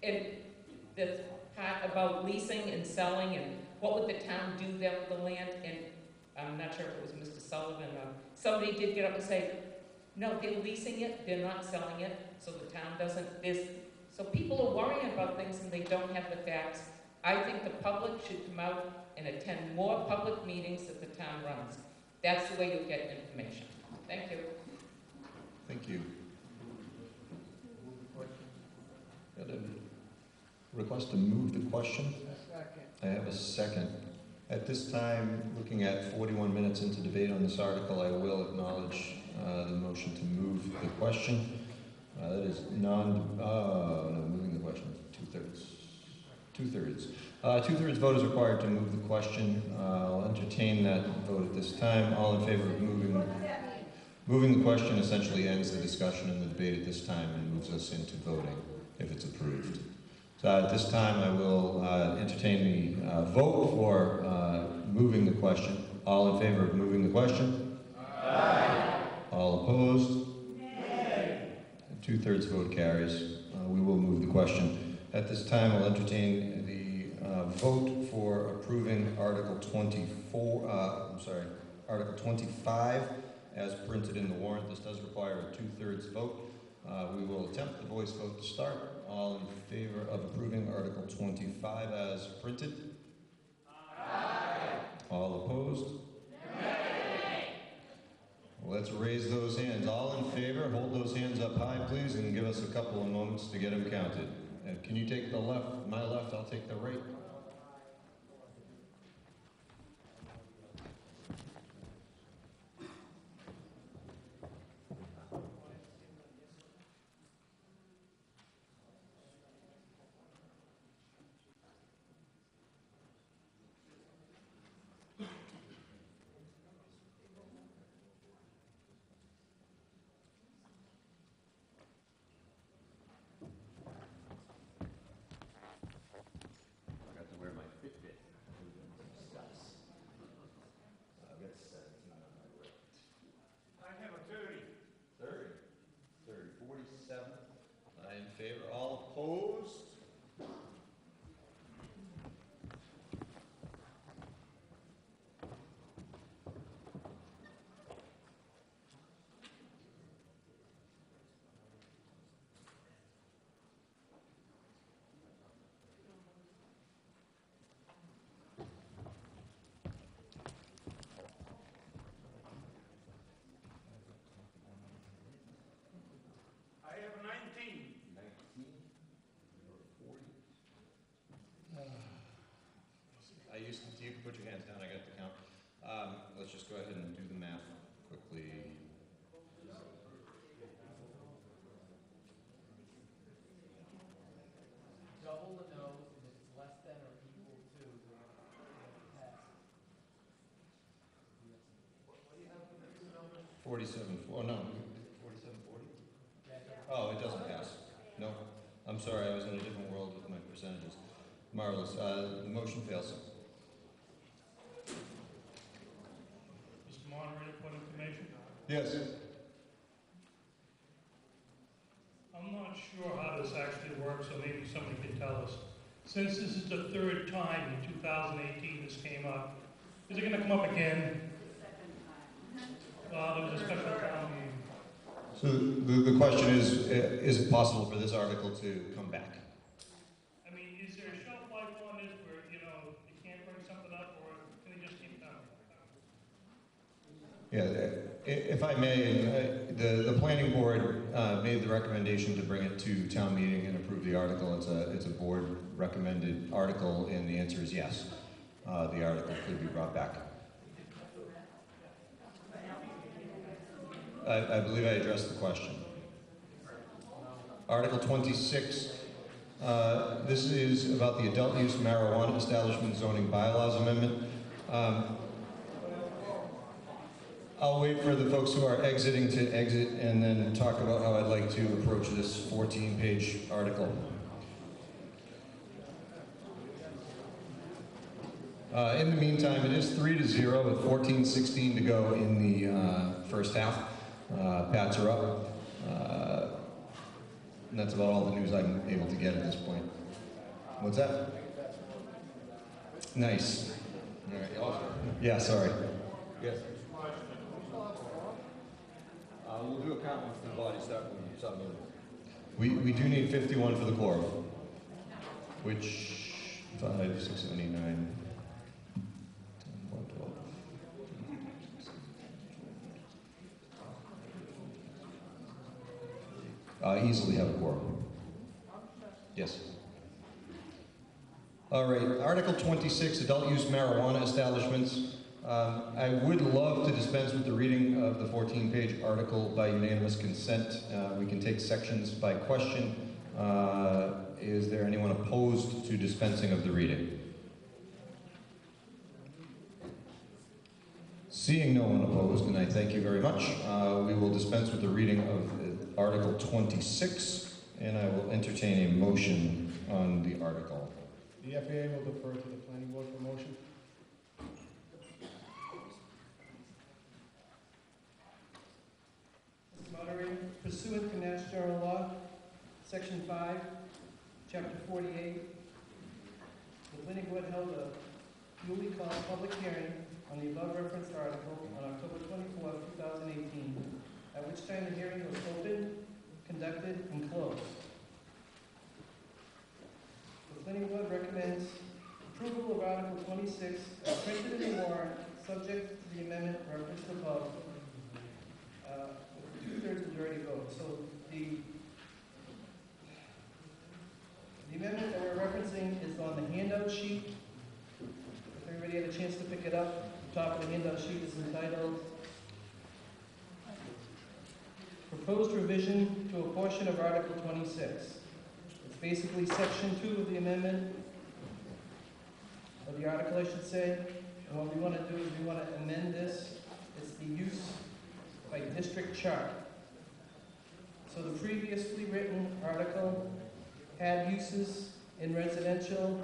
And the part about leasing and selling and what would the town do then with the land, and I'm not sure if it was Mr. Sullivan or somebody did get up and say, no, they're leasing it, they're not selling it, so the town doesn't, so people are worrying about things and they don't have the facts. I think the public should come out and attend more public meetings that the town runs. That's the way you'll get information. Thank you. Thank you. Got a request to move the question? I have a second. At this time, looking at 41 minutes into debate on this article, I will acknowledge the motion to move the question. That is moving the question, two-thirds. Two-thirds vote is required to move the question. I'll entertain that vote at this time. All in favor of moving the question essentially ends the discussion and the debate at this time and moves us into voting if it's approved. So at this time, I will entertain the vote for moving the question. All in favor of moving the question? Aye. All opposed? Nay. Two-thirds vote carries. We will move the question. At this time, I'll entertain the vote for approving Article 25 as printed in the warrant. This does require a two-thirds vote. We will attempt the voice vote to start. All in favor of approving Article 25 as printed? Aye. All opposed? Nay. Let's raise those hands. All in favor, hold those hands up high, please, and give us a couple of moments to get them counted. Can you take the left, my left, I'll take the right. All opposed? I have 19. You can put your hands down, I got the count. Let's just go ahead and do the math quickly. Double the no's if it's less than or equal to the pass. What do you have for the two numbers? 47, oh no, 4740? Oh, it doesn't pass. No, I'm sorry, I was in a different world with my percentages. Marvelous. The motion fails. Mr. Moderator, point of information. Yes. I'm not sure how this actually works, so maybe somebody can tell us. Since this is the third time in 2018 this came up, is it going to come up again? There was a special town meeting. So the question is it possible for this article to come back? I mean, is there a shelf life on this where, you can't bring something up, or can they just keep coming? Yeah, if I may, the planning board made the recommendation to bring it to town meeting and approve the article. It's a board recommended article, and the answer is yes. The article could be brought back. I believe I addressed the question. Article 26. This is about the adult use marijuana establishment zoning bylaws amendment. I'll wait for the folks who are exiting to exit and then talk about how I'd like to approach this 14-page article. In the meantime, it is 3-0 with 14:16 to go in the first half. Pats are up. And that's about all the news I'm able to get at this point. What's that? Nice. All right. Awesome. Yeah, sorry. Yes. We'll do a count once the body start moving. We do need 51 for the quorum, which 5, 6, 7, 8, 9, 10, 11, 12. Easily have a quorum. Yes. All right, Article 26, adult use marijuana establishments. I would love to dispense with the reading of the 14-page article by unanimous consent. We can take sections by question. Is there anyone opposed to dispensing of the reading? Seeing no one opposed, and I thank you very much, we will dispense with the reading of Article 26, and I will entertain a motion on the article. The FAA will defer to the planning board for motion. Moderator, pursuant to Mass General Law, Section 5, Chapter 48, the planning board held a duly called public hearing on the above referenced article on October 24, 2018, at which time the hearing was open, conducted, and closed. The planning board recommends approval of Article 26 as printed in the warrant, subject to the amendment referenced above, with a 2/3 majority vote. So the amendment that we're referencing is on the handout sheet. If everybody had a chance to pick it up, the top of the handout sheet is entitled Proposed Revision to a Portion of Article 26. It's basically Section 2 of the amendment, or the article, I should say. And what we want to do is we want to amend this. It's the use by district chart. So the previously written article had uses in residential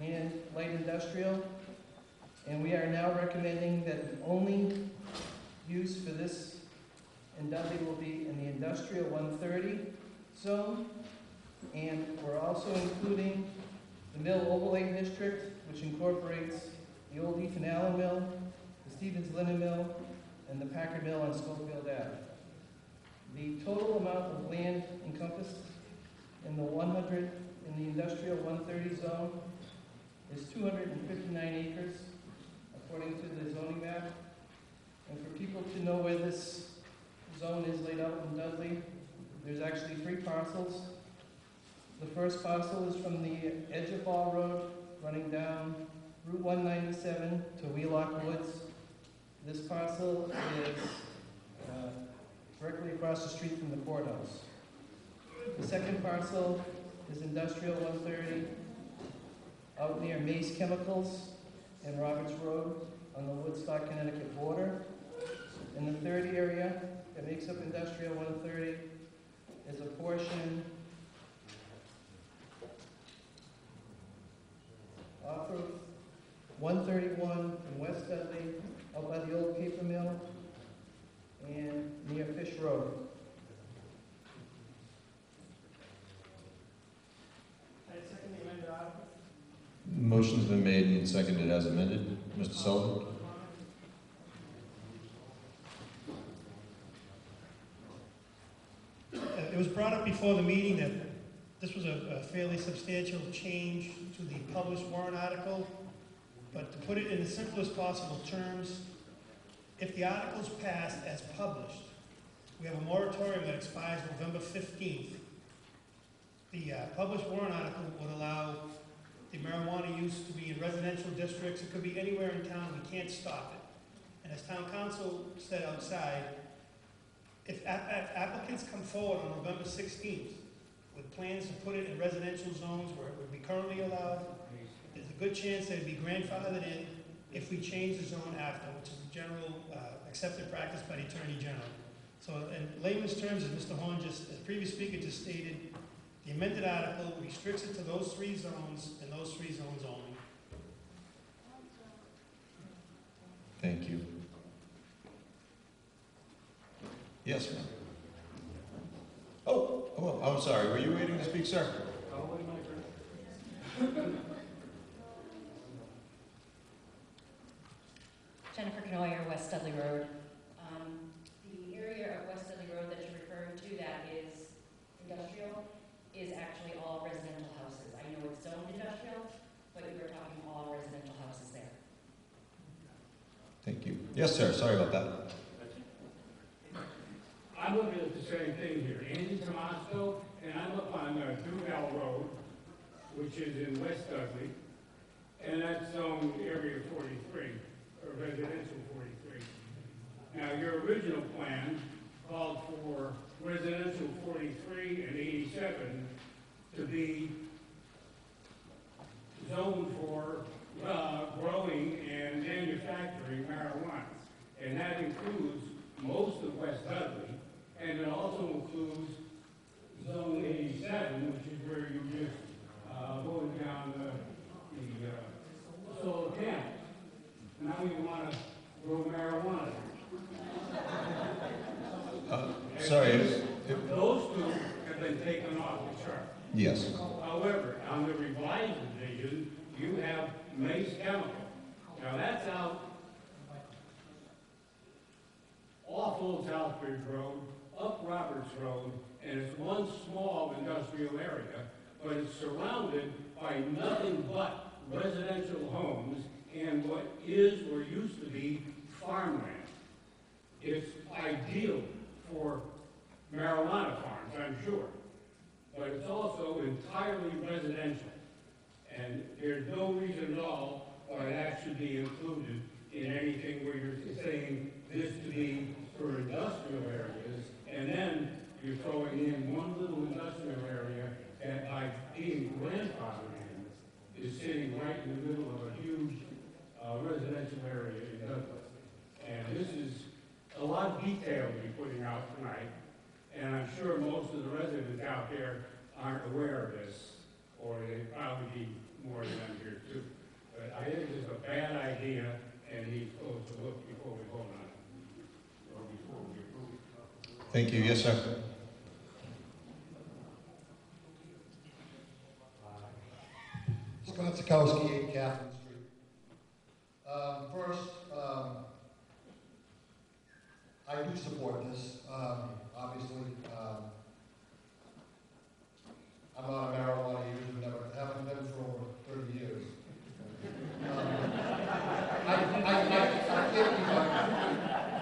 and light industrial, and we are now recommending that the only use for this in Dudley will be in the industrial 130 zone, and we're also including the mill overlay district, which incorporates the old Ethan Allen Mill, the Stevens Linen Mill, and the Packard Mill on Schofield Ave. The total amount of land encompassed in the industrial 130 zone is 259 acres, according to the zoning map. And for people to know where this zone is laid out in Dudley, there's actually 3 parcels. The first parcel is from the edge of Fall Road, running down Route 197 to Wheelock Woods. This parcel is directly across the street from the courthouse. The second parcel is industrial 130 out near Mace Chemicals and Roberts Road on the Woodstock, Connecticut border. And the third area that makes up industrial 130 is a portion off of 131 in West Dudley, out by the old paper mill, and near Fish Road. Motion's been made and seconded as amended. Mr. Sullivan? It was brought up before the meeting that this was a fairly substantial change to the published warrant article, but to put it in the simplest possible terms, if the article's passed as published, we have a moratorium that expires November 15th. The published warrant article would allow the marijuana use to be in residential districts. It could be anywhere in town. We can't stop it. And as town council said outside, if applicants come forward on November 16th with plans to put it in residential zones where it would be currently allowed, there's a good chance they'd be grandfathered in if we change the zone after, which is a general accepted practice by the Attorney General. So in layman's terms, as Mr. Horn as previous speaker just stated, the amended article restricts it to those 3 zones and those 3 zones only. Thank you. Yes, ma'am. Oh, I'm sorry. Were you waiting to speak, sir? Jennifer Canoyer, West Dudley Road. The area of West Dudley Road that you're referring to that is industrial is actually all residential houses. I know it's zoned industrial, but you were talking all residential houses there. Thank you. Yes, sir. Sorry about that. I'm looking at the same thing here. Andy Tomasco, and I'm up on Duval Road, which is in West Dudley, and that's zone area 43, or residential 43. Now, your original plan called for residential 43 and 87 to be zoned for growing and manufacturing marijuana. And that includes most of West Dudley, and it also includes zone 87, which is where you just going down the solar panel. Now you want to grow marijuana. Sorry. Those 2 have been taken off the chart. Yes. However, on the revised division, you have Mace Chemical. Now that's out off Old Southbridge Road up Roberts Road, and it's one small industrial area, but it's surrounded by nothing but residential homes and what is or used to be farmland. It's ideal for marijuana farms, I'm sure, but it's also entirely residential. And there's no reason at all why that should be included in anything where you're saying this to be for industrial areas, and then you're throwing in one little industrial area that by being grandfathered in is sitting right in the middle of a huge residential area in Dudley. And this is a lot of detail to be putting out tonight, and I'm sure most of the residents out there aren't aware of this, or they'd probably be more than them here too. But I think it's a bad idea, and he's supposed to look before we vote on it, or before we approve it. Thank you. Yes, sir. Scott Sikowski, 8 Catherine Street. First, I do support this. Obviously, I'm not a marijuana user, haven't been for over 30 years. I can't be done.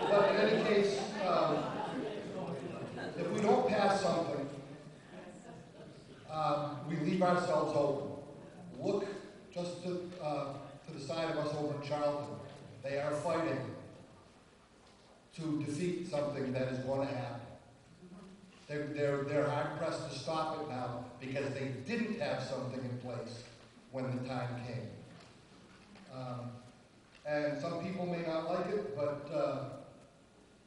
But in any case, if we don't pass something, we leave ourselves open. Look just to the side of us over in Charlton. They are fighting to defeat something that is going to happen. They're hard pressed to stop it now because they didn't have something in place when the time came. And some people may not like it, but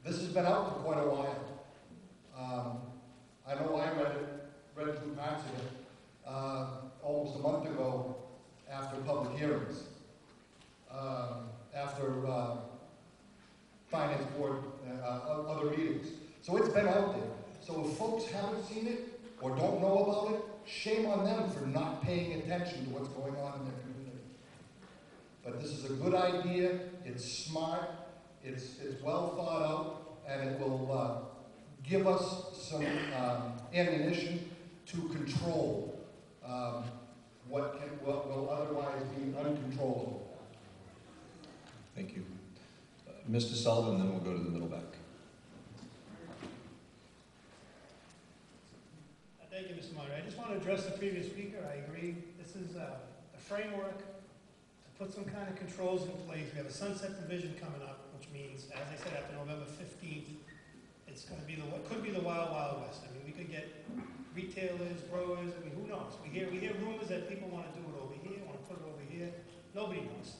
this has been out for quite a while. I know I read through parts of it almost a month ago after public hearings, after Finance Board, other meetings. So it's been out there. So if folks haven't seen it or don't know about it, shame on them for not paying attention to what's going on in their community. But this is a good idea, it's smart, it's well thought out, and it will give us some ammunition to control what will otherwise be uncontrollable. Thank you. Mr. Sullivan, then we'll go to the middle back. Thank you, Mr. Moderator. I just want to address the previous speaker. I agree. This is a framework to put some kind of controls in place. We have a sunset provision coming up, which means, as I said, after November 15th, it's going to be what could be the wild, wild west. I mean, we could get retailers, growers. I mean, who knows? We hear rumors that people want to do it over here, want to put it over here. Nobody knows.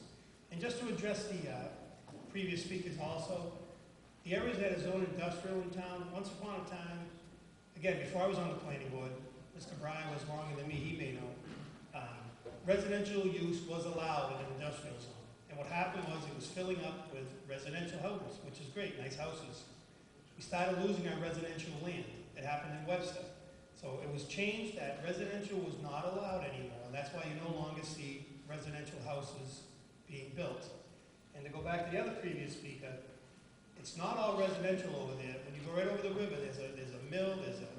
And just to address the previous speakers also, the areas that are zoned industrial in town, once upon a time, again, before I was on the planning board, Mr. Bryan was longer than me, he may know, residential use was allowed in an industrial zone. And what happened was it was filling up with residential houses, which is great, nice houses. We started losing our residential land. It happened in Webster. So it was changed that residential was not allowed anymore. And that's why you no longer see residential houses being built. And to go back to the other previous speaker, it's not all residential over there. When you go right over the river, there's a mill, there's a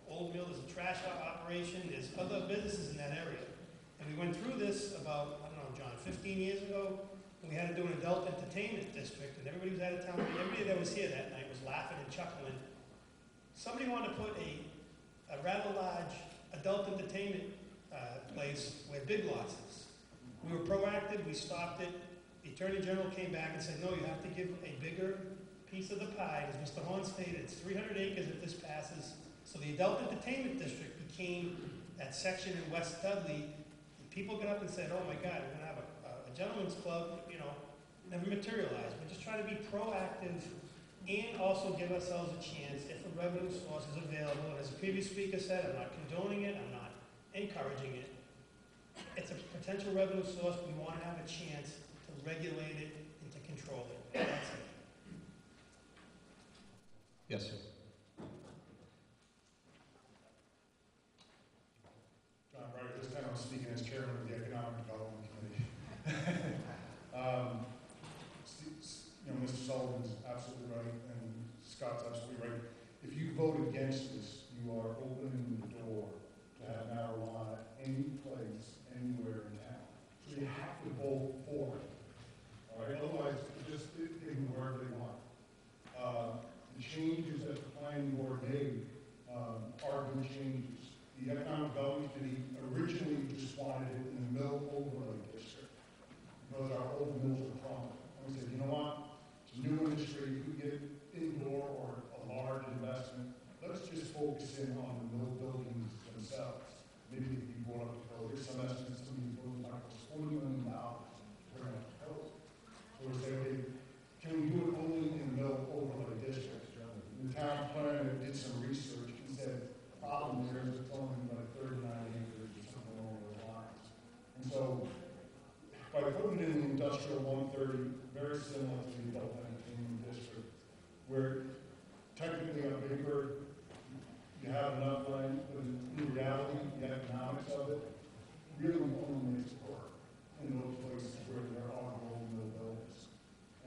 old mill, there's a trash operation, there's other businesses in that area. And we went through this about, I don't know, John, 15 years ago, when we had to do an adult entertainment district, and everybody was out of town. Everybody that was here that night was laughing and chuckling. Somebody wanted to put a rather large adult entertainment place where Big Lots is. We were proactive, we stopped it. The Attorney General came back and said, no, you have to give a bigger piece of the pie. As Mr. Horn stated, it's 300 acres if this passes. So the adult entertainment district became that section in West Dudley. And people got up and said, oh my God, we're going to have a gentleman's club, never materialized. We're just trying to be proactive and also give ourselves a chance if a revenue source is available. And as the previous speaker said, I'm not condoning it, I'm not encouraging it. It's a potential revenue source. We want to have a chance to regulate it and to control it. That's it. Yes, sir. John Ryder, this time I'm speaking as chairman of the Economic Development Committee. Mr. Sullivan's absolutely right, and Scott's absolutely right. If you vote against this, you are opening the door to have marijuana any place, anywhere in town. So you have to vote for it. All right, otherwise, they can do wherever they want. The changes that the planning board made are good changes. The Economic Development Committee originally just wanted it in the mill overlay district because our old mills are crumbling. And we said, you know what? It's a new industry. You get indoor or a large investment. Let's just focus in on the mill buildings themselves. Maybe they can be brought up to code. There's some estimates some of these buildings might cost $40 million to bring up to code. So we say, okay, can we do it only in the mill overlay district? The town planner did some research and said, the problem there is it's only like 39 acres or something along those lines. And so, by putting it in the industrial 130, very similar to the adult entertainment district, where technically on paper, you have enough land, but in reality, the economics of it really only makes it work in those places where there are old mill buildings.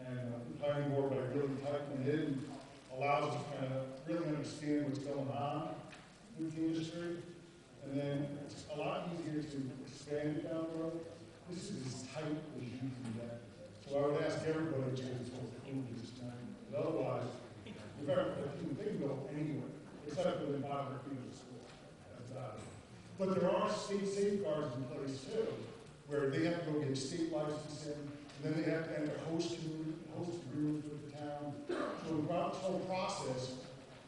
And the planning board, by really tightening it in, allows us to kind of really understand what's going on with the industry. And then it's a lot easier to expand it down the road. This is as tight as you can get. So I would ask everybody to approve this tonight. But otherwise, if they can go anywhere, except within 500 feet of the school. That's about it. But there are state safeguards in place too, where they have to go get state licensing, and then they have to enter host agreements with the town. So throughout this whole process,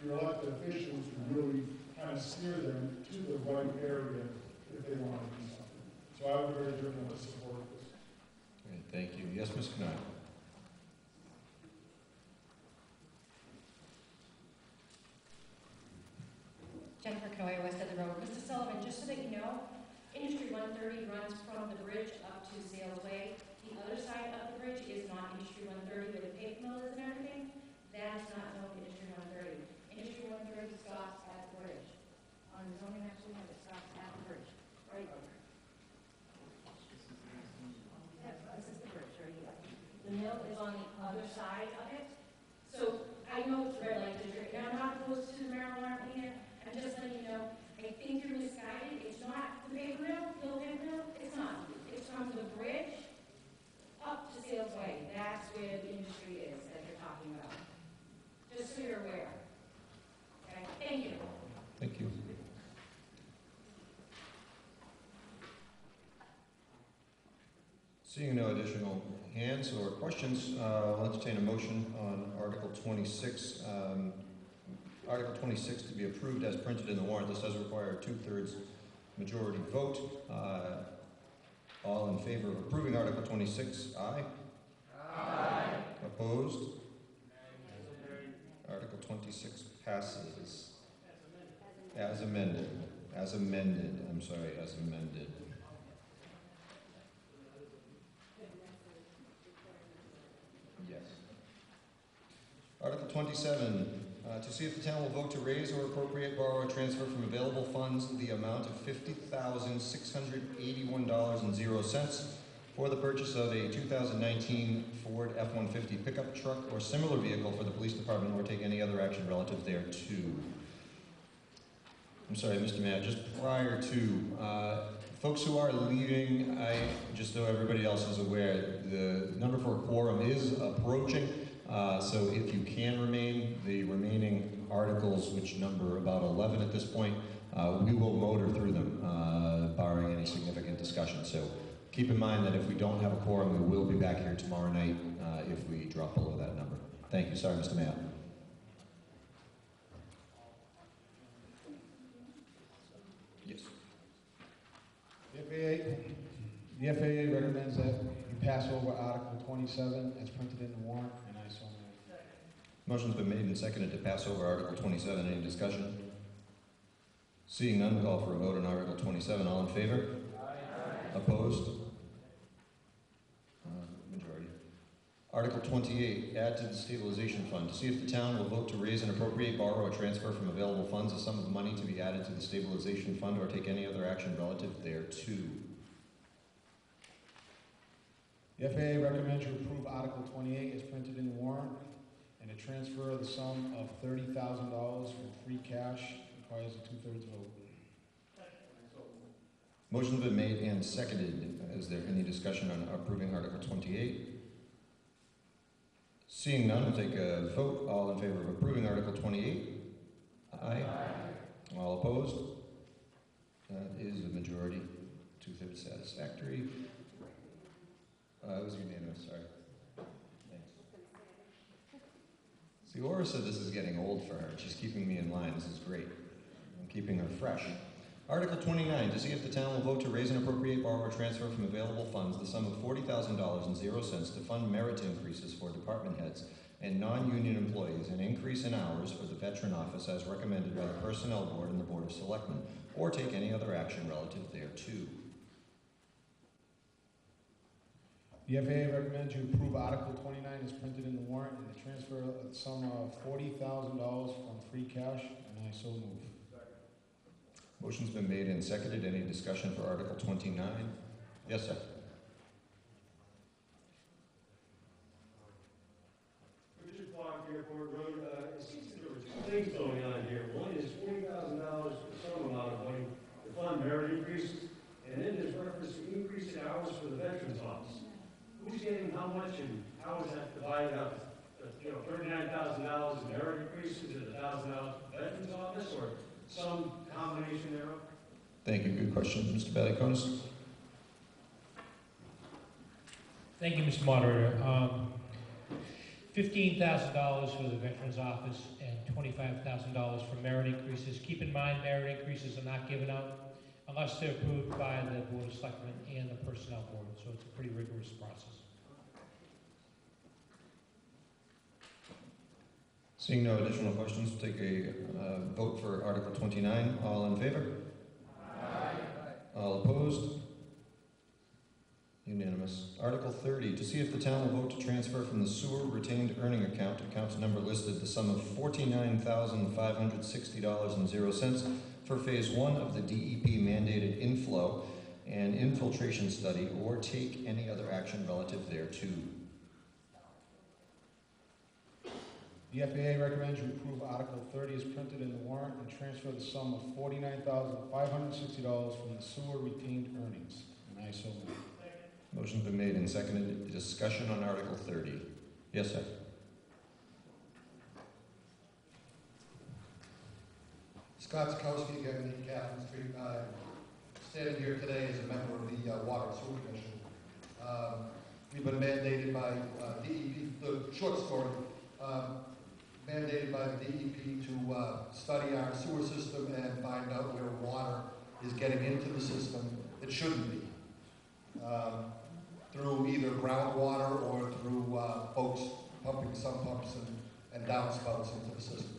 your elected officials can really kind of steer them to the right area if they want to do something. So I would urge everyone to support this. Great, thank you. Yes, Ms. Knight. Jennifer Knoyer, West Dudley Road. Mr. Sullivan, just so that you know, Industry 130 runs from the bridge up to Sales Way. The other side of the bridge is not Industry 130 where the paper mill is and everything. That is not known Industry 130. Industry 130 stops at the bridge. On the zoning map we have it stops at the bridge. Right over. This is the bridge right here. The mill is on the other side of it. So I know it's red light district. Now I'm not opposed to the marijuana here. I'm just letting you know, I think you're misguided. It's not the paper mill, the paper mill. It's not. It's from the bridge up to Sales Way. That's where the industry is that you're talking about. Just so you're aware. Okay? Thank you. Thank you. Seeing no additional hands or questions, I'll entertain a motion on Article 26. Article 26 to be approved as printed in the warrant. This does require a 2/3 majority vote. All in favor of approving Article 26, aye? Aye. Opposed? Article 26 passes. As amended. As amended. I'm sorry, as amended. Yes. Article 27. To see if the town will vote to raise or appropriate, borrow, or transfer from available funds the amount of $50,681.00 for the purchase of a 2019 Ford F-150 pickup truck or similar vehicle for the police department, or take any other action relative thereto. I'm sorry, Mr. Mayor, just prior to, folks who are leaving, just so everybody else is aware, the number for a quorum is approaching. So if you can remain, the remaining articles, which number about 11 at this point, we will motor through them, barring any significant discussion. So keep in mind that if we don't have a quorum, we will be back here tomorrow night if we drop below that number. Thank you. Sorry, Mr. Mayor. Yes. The FAA recommends that you pass over Article 27 as printed in the warrant, and I so move. Motion's been made and seconded to pass over Article 27. Any discussion? Seeing none, call for a vote on Article 27. All in favor? Aye. Opposed? Majority. Article 28, add to the stabilization fund. To see if the town will vote to raise and appropriate, borrow, or transfer from available funds a sum of money to be added to the stabilization fund, or take any other action relative thereto. The FAA recommends you approve Article 28 as printed in the warrant, and a transfer of the sum of $30,000 from free cash requires a 2/3 vote. Motion's been made and seconded. Is there any discussion on approving Article 28? Seeing none, we'll take a vote. All in favor of approving Article 28? Aye. All opposed? That is a majority. 2/3 satisfactory. It was unanimous, sorry. Thanks. See, Laura said this is getting old for her. She's keeping me in line. This is great. I'm keeping her fresh. Article 29, to see if the town will vote to raise and appropriate, borrow, or transfer from available funds the sum of $40,000.00 to fund merit increases for department heads and non-union employees, an increase in hours for the Veteran Office as recommended by the Personnel Board and the Board of Selectmen, or take any other action relative thereto. The FAA recommends you approve Article 29 as printed in the warrant and the transfer of the sum of $40,000 from free cash, and I so move. Motion's been made and seconded. Any discussion for Article 29? Yes, sir. Richard Clark, Airport Road. It seems that there were two things going on here. One is $40,000 for some amount of money to fund merit increases, and then there's reference to increase in hours for the Veterans Office. Who's getting how much and how is that divided up? $39,000 in merit increases and $1,000 for the Veterans Office, or some combination thereof? Thank you. Good question. Mr. Valiakonis? Thank you, Mr. Moderator. $15,000 for the Veterans Office and $25,000 for merit increases. Keep in mind, merit increases are not given out unless they're approved by the Board of Selectmen and the Personnel Board, so it's a pretty rigorous process. Seeing no additional questions, we'll take a vote for Article 29. All in favor? Aye. All opposed? Unanimous. Article 30, to see if the town will vote to transfer from the sewer retained earning account number listed, the sum of $49,560.00 for Phase 1 of the DEP mandated inflow and infiltration study, or take any other action relative thereto. The FAA recommends you approve Article 30 as printed in the warrant and transfer the sum of $49,560 from the sewer retained earnings, and I so move. Motion's been made and seconded. Discussion on Article 30. Yes, sir. Scott Sikowski, again, 8 Catherine Street. I'm standing here today as a member of the Water and Sewer Commission. We've been mandated by DEP, the short story, mandated by the DEP to study our sewer system and find out where water is getting into the system that shouldn't be. Through either groundwater or through folks pumping sump pumps and downspouts into the system.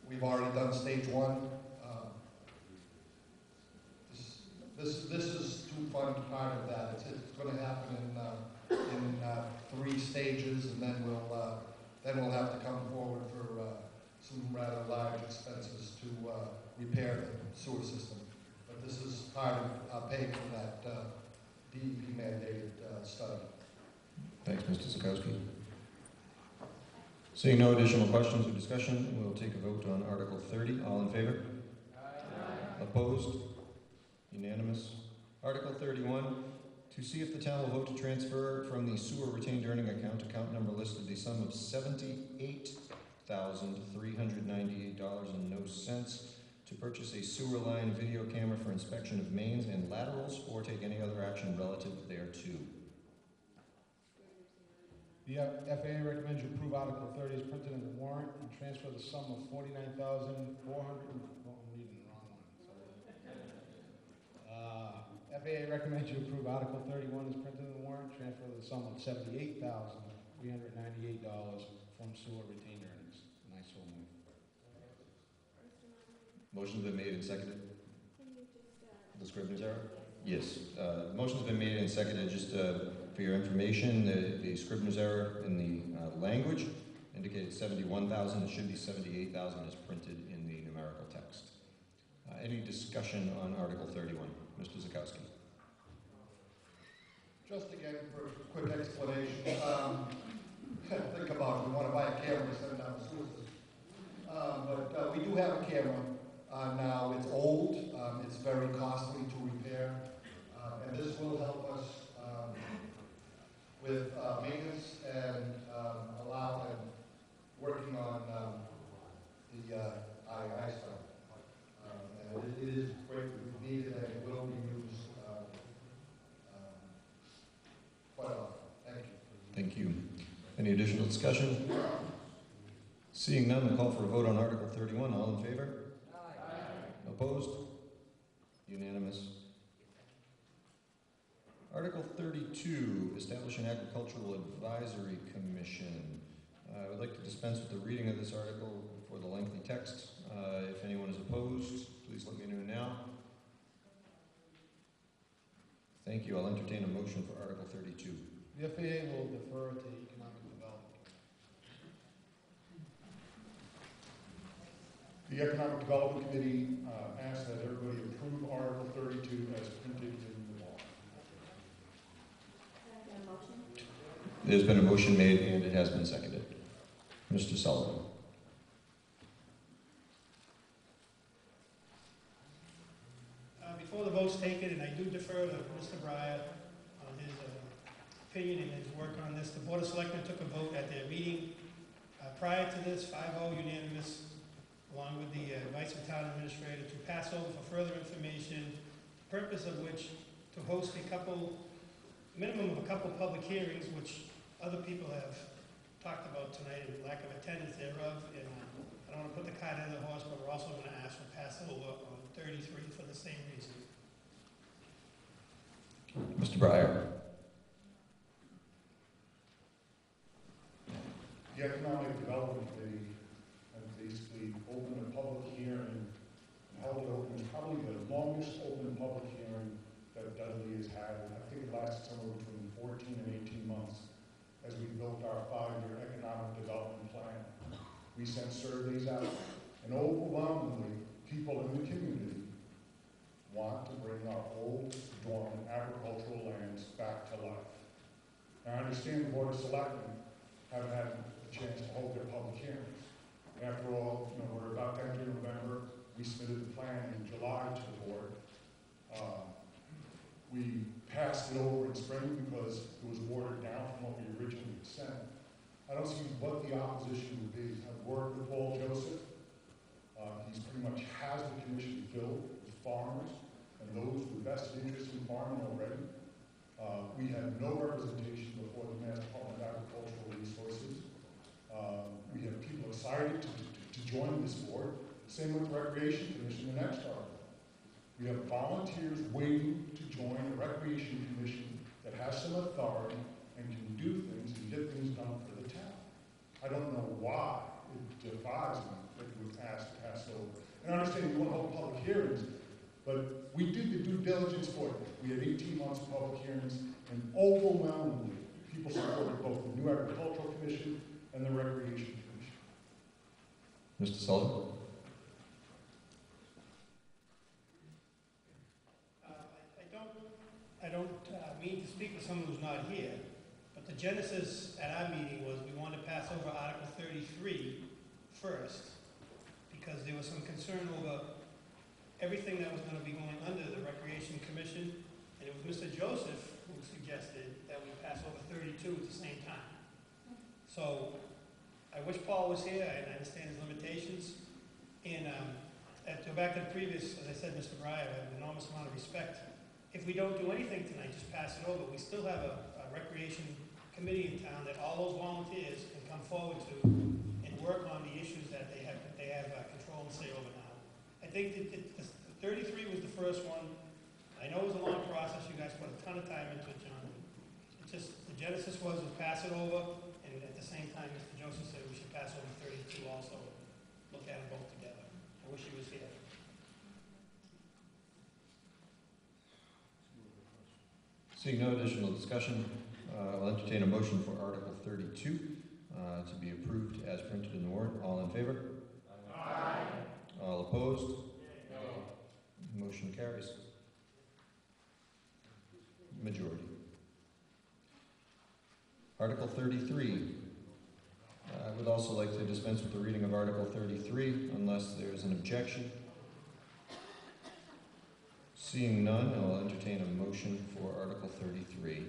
We've already done stage 1. This is to fund part of that. It's going to happen in 3 stages, and then we'll have to come forward for some rather large expenses to repair the sewer system. But this is part of paying for that DEP mandated study. Thanks, Mr. Sikowski. Seeing no additional questions or discussion, we'll take a vote on Article 30. All in favor? Aye. Opposed? Unanimous. Article 31, to see if the town will vote to transfer from the sewer retained earning account number listed, the sum of $78,398.00 to purchase a sewer line video camera for inspection of mains and laterals, or take any other action relative thereto. The FAA recommends you approve Article 30 as printed in the warrant and transfer the sum of $49,400. I'm reading the wrong one. FAA recommends you approve Article 31 as printed in the warrant, transfer the sum of $78,398 from sewer retained earnings, and I so move. Motion's been made and seconded. The Scrivener's error? Yes. Motion's been made and seconded. Just for your information, the Scrivener's error in the language indicated 71,000. It should be 78,000 as printed in the numerical text. Any discussion on Article 31? Mr. Sikowski. Just again for a quick explanation. think about it, we want to buy a camera to send down the sewer system. But we do have a camera now. It's old, it's very costly to repair, and this will help us with maintenance and allow and working on the II stuff. And it is great, we need it, and it will be used quite often. Thank you. Thank you. Any additional discussion? Seeing none, the call for a vote on Article 31. All in favor? Aye. Opposed? Unanimous. Article 32, establish an agricultural advisory commission. I would like to dispense with the reading of this article for the lengthy text. If anyone is opposed, please let me know now. Thank you. I'll entertain a motion for Article 32. The FAA will defer to economic development. The Economic Development Committee asks that everybody approve Article 32 as printed in the law. There's been a motion made and it has been seconded. Mr. Sullivan. Before the vote's taken, and I do defer to Mr. Breyer on his opinion and his work on this, the Board of Selectmen took a vote at their meeting prior to this, 5-0 unanimous, along with the advice of town administrator, to pass over for further information, the purpose of which to host minimum of a couple public hearings, which other people have talked about tonight, and lack of attendance thereof. And I don't want to put the cart ahead of the horse, but we're also going to ask for pass over on 33 for the same reason. Mr. Breyer. The Economic Development Committee has basically opened a public hearing and held it open. It's probably the longest open public hearing that Dudley has had. I think it lasted somewhere between 14 and 18 months as we built our 5-year economic development plan. We sent surveys out, and overwhelmingly, people in the community want to bring our old, dormant agricultural lands back to life. Now, I understand the Board of Selectmen haven't had a chance to hold their public hearings. After all, we're about to enter November. We submitted the plan in July to the board. We passed it over in spring because it was watered down from what we originally sent. I don't see what the opposition would be. I've worked with Paul Joseph. He's pretty much has the commission filled with farmers and those with vested interest in farming already. We have no representation before the Mass Department of Agricultural Resources. We have people excited to join this board. Same with the Recreation Commission, the next article. We have volunteers waiting to join a Recreation Commission that has some authority and can do things and get things done for the town. I don't know why it defies me that it was asked to pass over. And I understand you want to hold public hearings, but we did the due diligence for it. We had 18 months of public hearings, and overwhelmingly, people supported both the new Agricultural Commission and the Recreation Commission. Mr. Sullivan. I don't mean to speak for someone who's not here, but the genesis at our meeting was we wanted to pass over Article 33 first, because there was some concern over everything that was going to be going under the Recreation Commission, and it was Mr. Joseph who suggested that we pass over 32 at the same time. So I wish Paul was here, and I understand his limitations. And to go back to the previous, as I said, Mr. Breyer, I have an enormous amount of respect. If we don't do anything tonight, just pass it over. We still have a recreation committee in town that all those volunteers can come forward to and work on the issues that they have control and say over now. I think that 33 was the first one. I know it was a long process. You guys put a ton of time into it, John. It just, the genesis was to pass it over, and at the same time, Mr. Joseph said we should pass over 32 also. Look at them both together. I wish he was here. Seeing no additional discussion, I'll entertain a motion for Article 32 to be approved as printed in the warrant. All in favor? Aye. All opposed? No. Motion carries. Majority. Article 33, I would also like to dispense with the reading of Article 33, unless there is an objection. Seeing none, I will entertain a motion for Article 33.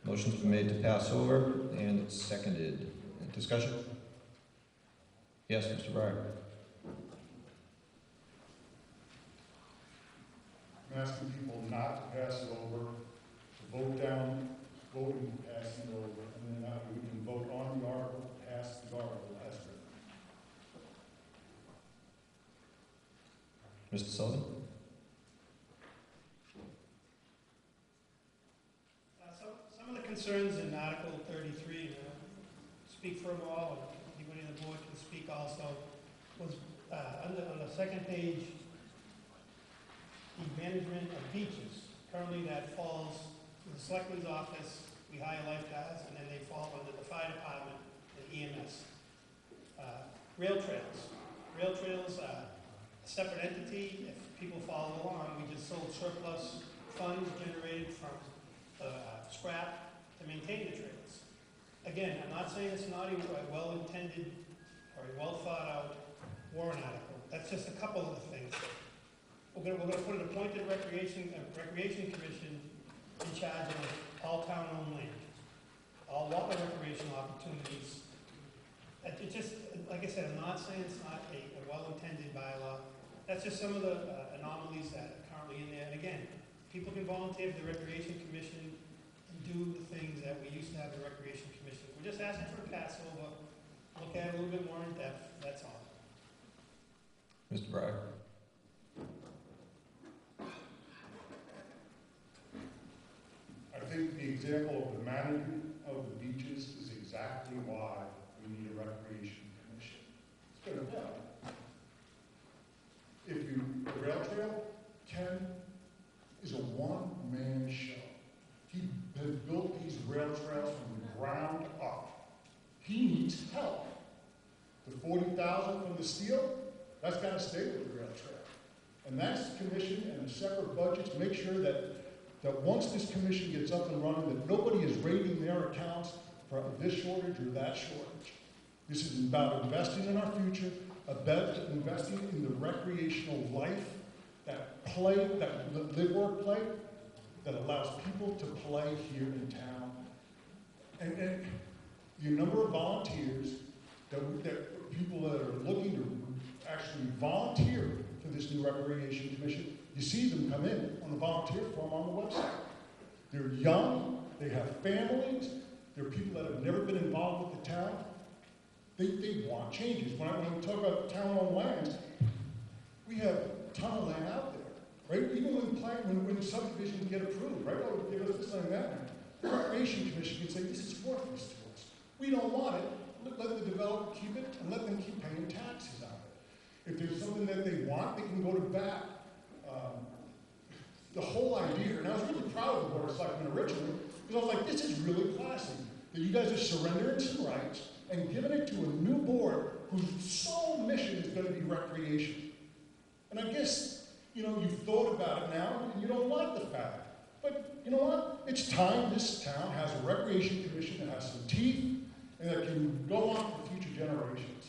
Motion's been made to pass over, and it's seconded. Discussion? Yes, Mr. Breyer. I'm asking people not to pass it over, to vote down, voting passing it over, and then we can vote on the article, pass the article as written. Mr. Sullivan? Some of the concerns in Article 33, speak for them all, and anybody on the board can speak also, was on the second page, the management of beaches. Currently that falls to the selectman's office, we hire lifeguards, and then they fall under the fire department and EMS. Rail trails. Rail trails are a separate entity. If people follow along, we just sold surplus funds generated from scrap to maintain the trails. Again, I'm not saying it's not a well-intended or a well-thought-out warrant article. That's just a couple of the things. We're going to put an appointed recreation commission in charge of all town-owned land, all water recreational opportunities. It just, like I said, I'm not saying it's not a well-intended bylaw. That's just some of the anomalies that are currently in there. And again, people can volunteer for the recreation commission and do the things that we used to have the recreation commission. We're just asking for a pass-over, look at it a little bit more in depth, that's all. Mr. Breyer. I think the example of the management of the beaches is exactly why we need a recreation commission. It's been a while. The rail trail, Ken is a one-man show. He has built these rail trails from the ground up. He needs help. The $40,000 from the steel, that's got to stay with the rail trail. And that's the commission and the separate budgets make sure that once this commission gets up and running, that nobody is raiding their accounts for this shortage or that shortage. This is about investing in our future, about investing in the recreational life, that play, that live, work, play, that allows people to play here in town. And the number of volunteers, that people that are looking to actually volunteer for this new recreation commission, you see them come in on the volunteer form on the website. They're young, they have families, they're people that have never been involved with the town. They want changes. When we talk about town-owned lands, we have a ton of land out there, right? Even when subdivisions get approved, right? Oh, give us this and that. The Recreation Commission can say, this is worthless to us. We don't want it. Let the developer keep it and let them keep paying taxes on it. If there's something that they want, they can go to bat. The whole idea, and I was really proud of the Board of Selectmen originally, because I was like, this is really classy, that you guys are surrendering some rights and giving it to a new board whose sole mission is going to be recreation. And I guess, you've thought about it now, and you don't like the fact. But you know what? It's time this town has a recreation commission that has some teeth and that can go on for future generations.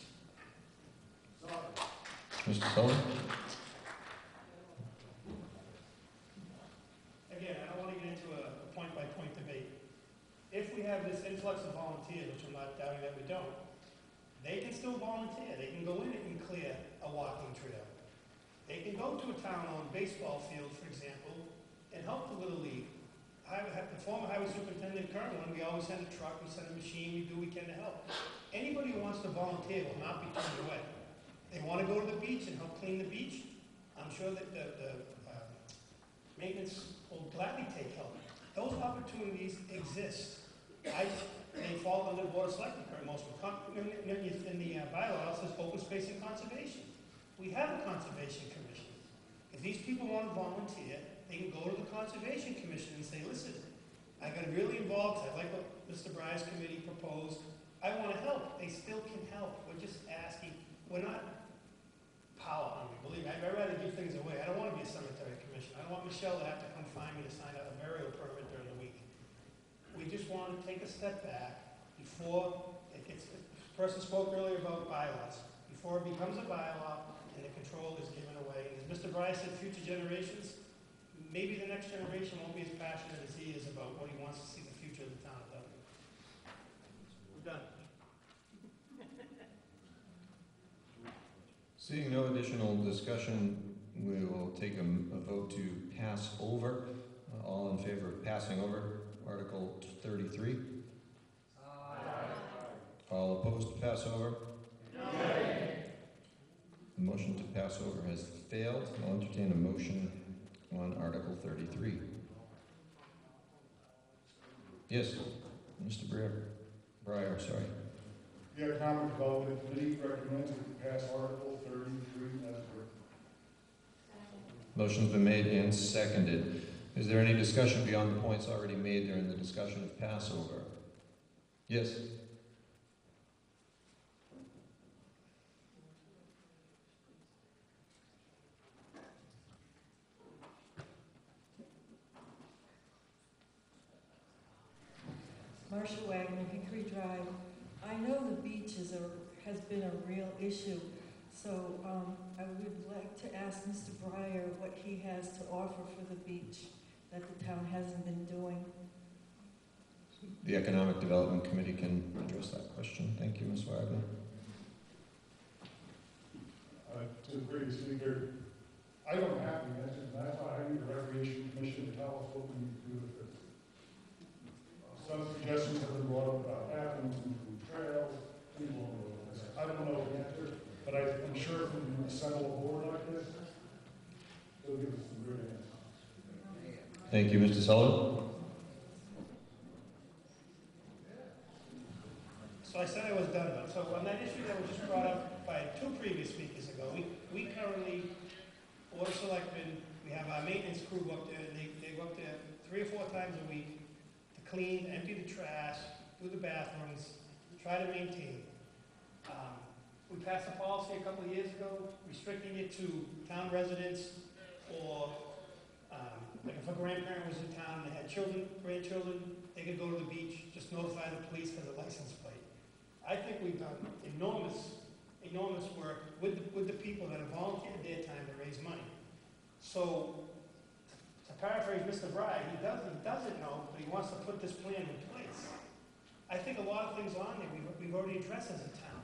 Mr. Sullivan? Again, I don't want to get into a point-by-point debate. If we have this influx of volunteers, which I'm not doubting that we don't, they can still volunteer. They can go in and clear a walking trail. They can go to a town-owned baseball field, for example, and help the Little League. The former highway superintendent, current one, we always send a truck, we send a machine, we do what we can to help. Anybody who wants to volunteer will not be turned away. They want to go to the beach and help clean the beach. I'm sure that the maintenance will gladly take help. Those opportunities exist. They fall under the Board of Selectmen, most of them. In the bylaw, it says open space and conservation. We have a conservation commission. If these people want to volunteer, they can go to the conservation commission and say, listen, I got really involved, I like what Mr. Breyer's committee proposed. I want to help. They still can help. We're just asking. We're not power hungry, believe me. I'd rather give things away. I don't want to be a cemetery commission. I don't want Michelle to have to come find me to sign a burial permit during the week. We just want to take a step back before this person spoke earlier about bylaws, before it becomes a bylaw and the control is given away. As Mr. Bryce said, future generations, maybe the next generation won't be as passionate as he is about what he wants to see the future of the town of Dudley. We're done. Seeing no additional discussion, we will take a vote to pass over. All in favor of passing over Article 33? All opposed to pass over? The motion to pass over has failed. I'll entertain a motion on Article 33. Yes, Mr. Breyer, sorry. The Economic Development Committee recommends that we pass Article 33 as written. Motion's been made and seconded. Is there any discussion beyond the points already made during the discussion of Passover? Yes. Marcia Wagner, Hickory Drive. I know the beaches has been a real issue, so I would like to ask Mr. Breyer what he has to offer for the beach that the town hasn't been doing. The Economic Development Committee can address that question. Thank you, Ms. Wagner. To the previous speaker, I don't have the answers, and that's why I need the Recreation Commission to tell us what we need to do with this. Some suggestions have been brought up about bathrooms and food trails. I don't know the answer, but I'm sure if we assemble a board like this, they'll give us some good answers. Thank you, Mr. Sullivan. So I said I was done, but so on that issue that was just brought up by two previous speakers ago, we currently, Board of Selectmen, we have our maintenance crew go up there, and they go up there 3 or 4 times a week to clean, empty the trash, do the bathrooms, try to maintain. We passed a policy a couple of years ago restricting it to town residents or like if a grandparent was in town, they had children, grandchildren, they could go to the beach, just notify the police for the license plate. I think we've done enormous work with the people that have volunteered their time to raise money. So, to paraphrase Mr. Breyer, he doesn't know, but he wants to put this plan in place. I think a lot of things on there we've already addressed as a town.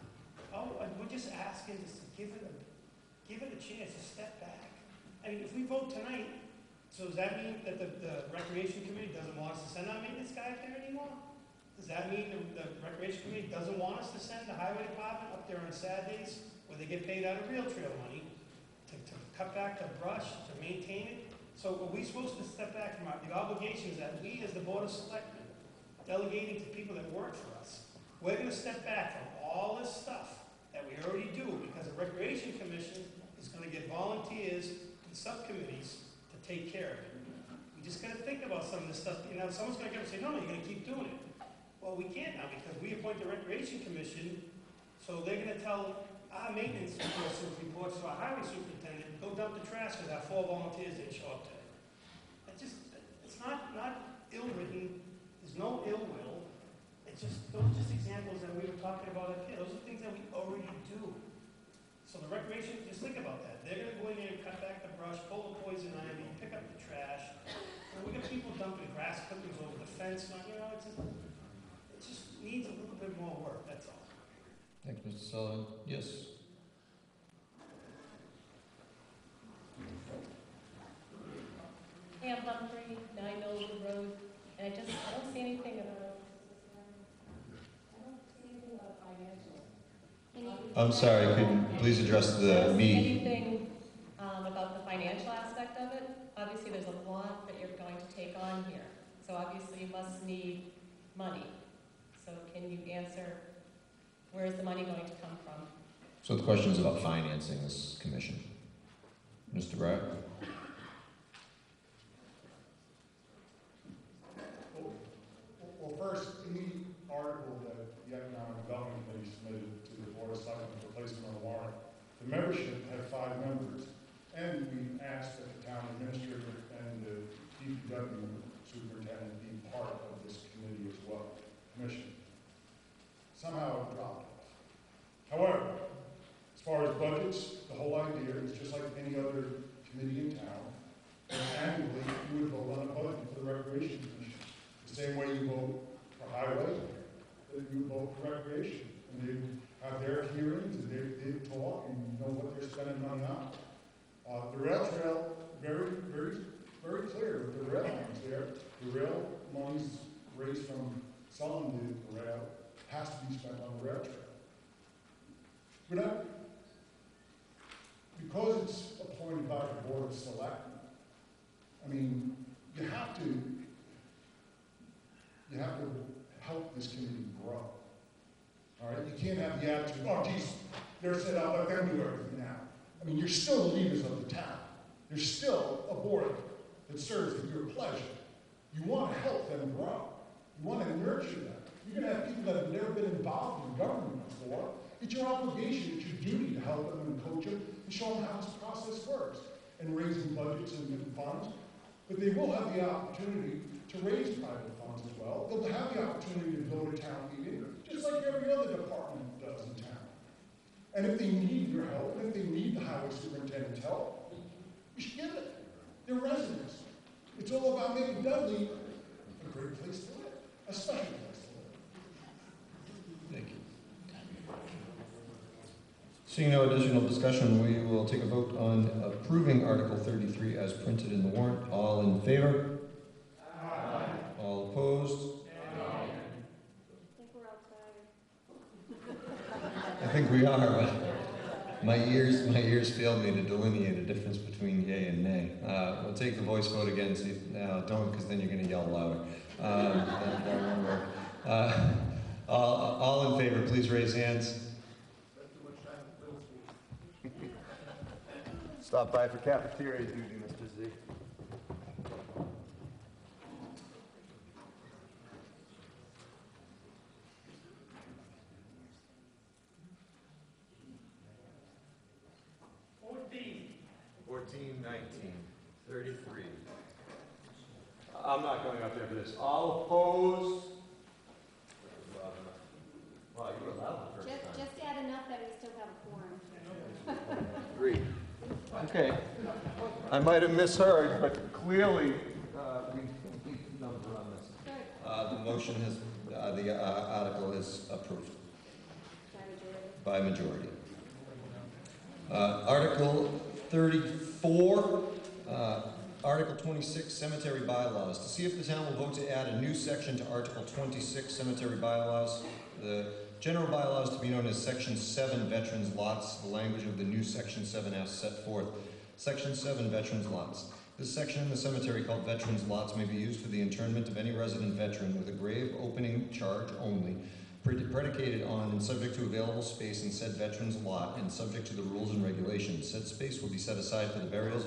We're just asking to give it a chance to step back. I mean, if we vote tonight, so does that mean that the Recreation Committee doesn't want us to send our maintenance guy up there anymore? Does that mean the Recreation Committee doesn't want us to send the Highway Department up there on Saturdays where they get paid out of rail trail money to cut back the brush, to maintain it? So are we supposed to step back from the obligations that we as the Board of Selectmen delegating to people that work for us? We're going to step back from all this stuff that we already do because the Recreation Commission is going to get volunteers and subcommittees to take care of it. We just got to think about some of this stuff. You know, someone's going to come and say, no, you're going to keep doing it. Well, we can't now because we appoint the Recreation Commission, so they're going to tell our maintenance reports to our highway superintendent, go dump the trash because our 4 volunteers didn't show up today. It's not ill-written. There's no ill will. Those are just examples that we were talking about up here. Those are things that we already do. So the recreation, just think about that. They're going to go in there and cut back the brush, pull the poison ivy, pick up the trash. We got people dumping grass clippings over the fence. You know, it just needs a little bit more work. That's all. Thanks, Mr. Sullivan. Yes. Pam Humphrey, 9 Noble Road, and I don't see anything about financials. I'm sorry, could you please address the me? Anything about the financial aspect of it? Obviously, there's a lot that you're going to take on here, so obviously you must need money. So can you answer, where is the money going to come from? So the question is about financing this commission. Mr. Breyer? Well, first, in the article that the Economic Development Committee submitted to the Board of Selectmen for placement on the warrant, the membership had 5 members, and we asked that the town administrator and the DPW superintendent be part of this committee as well, commission. committee in town, and annually, you would vote on a budget for the Recreation Commission. The same way you vote for highway, that you vote for recreation. And they have their hearings, and they talk, and you know what they're spending money on. The rail trail, very clear with the rail lines there. The rail monies raised from selling the rail has to be spent on the rail trail. But because it's appointed by the Board of Selectmen, I mean, you have to help this community grow. All right, you can't have the attitude, oh geez, they're set up, let them do everything now. I mean, you're still the leaders of the town. There's still a board that serves at your pleasure. You want to help them grow. You want to nurture them. You're going to have people that have never been involved in government before. It's your obligation, it's your duty to help them and coach them and show them how this process works and raising budgets and funds. But they will have the opportunity to raise private funds as well. They'll have the opportunity to go to town meeting, just like every other department does in town. And if they need your help, and if they need the highway superintendent's help, you should give it. They're residents. It's all about making Dudley a great place to live, a special place to live. Thank you. Seeing no additional discussion, we will take a vote on approving Article 33 as printed in the warrant. All in favor? Aye. All opposed? I think we're outside. I think we are, but my ears failed me to delineate a difference between yay and nay. We'll take the voice vote again. See, no, don't, because then you're going to yell louder. That won't work. All in favor, please raise hands. Stop by for cafeteria duty, Mr. Z. $14, $19, $33. I'm not going up there for this. All opposed? Wow, you were loud the first time. Just add enough that we still have a quorum. Agreed. Okay. I might have misheard, but clearly we need a number on this. The motion has, the article is approved by majority. Article 34, Article 26, Cemetery Bylaws. To see if the town will vote to add a new section to Article 26, Cemetery Bylaws. The general bylaws to be known as Section 7, Veterans Lots. The language of the new Section 7 as set forth. Section 7, Veterans Lots. This section in the cemetery called Veterans Lots may be used for the interment of any resident veteran with a grave opening charge only, predicated on and subject to available space in said veteran's lot and subject to the rules and regulations. Said space will be set aside for the burials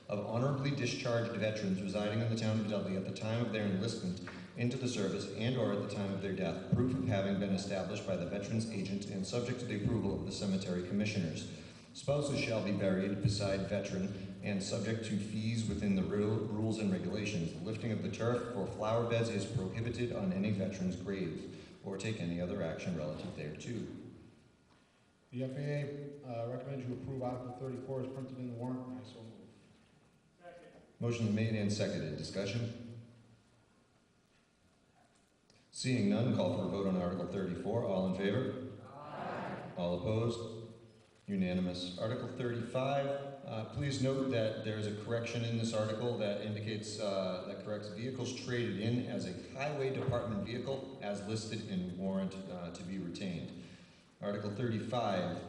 of honorably discharged veterans residing in the town of Dudley at the time of their enlistment into the service and or at the time of their death, proof of having been established by the veteran's agent and subject to the approval of the cemetery commissioners. Spouses shall be buried beside veteran and subject to fees within the rules and regulations. The lifting of the turf or flower beds is prohibited on any veteran's grave or take any other action relative thereto. The FAA recommends you approve Article 34 as printed in the warrant, and I so move. Second. Motion made and seconded. Discussion? Seeing none, call for a vote on Article 34. All in favor? Aye. All opposed? Unanimous. Article 35, please note that there is a correction in this article that indicates, that corrects vehicles traded in as a highway department vehicle as listed in warrant to be retained. Article 35,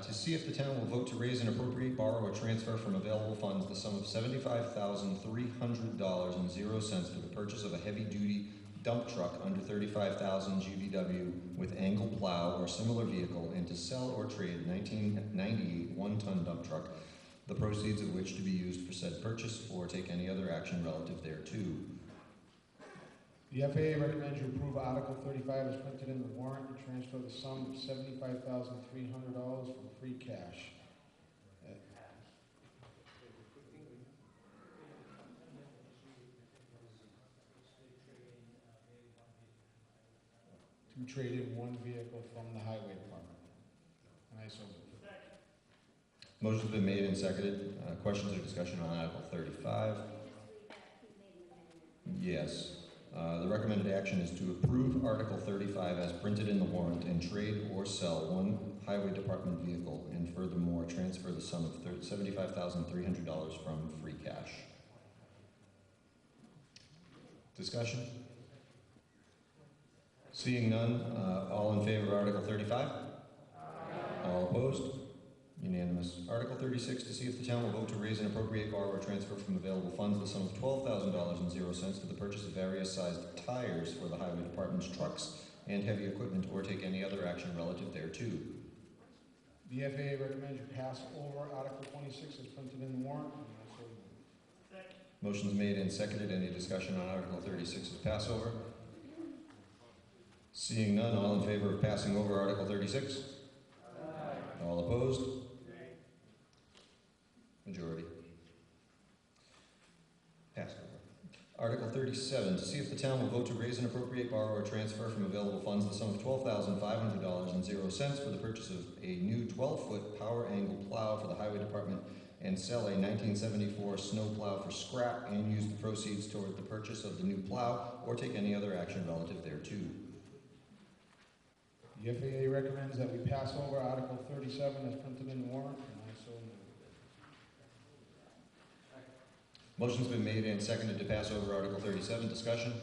to see if the town will vote to raise and appropriate, borrow, or transfer from available funds the sum of $75,300.00 for the purchase of a heavy-duty dump truck under 35,000 GVW with angle plow or similar vehicle, and to sell or trade 1998 one-ton dump truck, the proceeds of which to be used for said purchase or take any other action relative thereto. The FAA recommends you approve Article 35 as printed in the warrant and transfer the sum of $75,300 from free cash. To trade in one vehicle from the highway department. And I so move. Motion's been made and seconded. Questions or discussion on Article 35? Yes. The recommended action is to approve Article 35 as printed in the warrant and trade or sell one highway department vehicle, and furthermore transfer the sum of $75,300 from free cash. Discussion? Seeing none, all in favor of Article 35? All opposed? Unanimous. Article 36, to see if the town will vote to raise and appropriate, borrow, or transfer from available funds the sum of $12,000.00 for the purchase of various sized tires for the highway department's trucks and heavy equipment, or take any other action relative thereto. The FAA recommends you pass over Article 26 as printed in the warrant, and I so move. Motion's made and seconded. Any discussion on Article 36 as passover? Seeing none, all in favor of passing over Article 36? All opposed? Majority. Passed over. Article 37, to see if the town will vote to raise and appropriate, borrow, or transfer from available funds the sum of $12,500.00 for the purchase of a new 12-foot power angle plow for the highway department, and sell a 1974 snow plow for scrap, and use the proceeds toward the purchase of the new plow, or take any other action relative thereto. The FAA recommends that we pass over Article 37 as printed in the warrant, and I so move. Motion's been made and seconded to pass over Article 37. Discussion?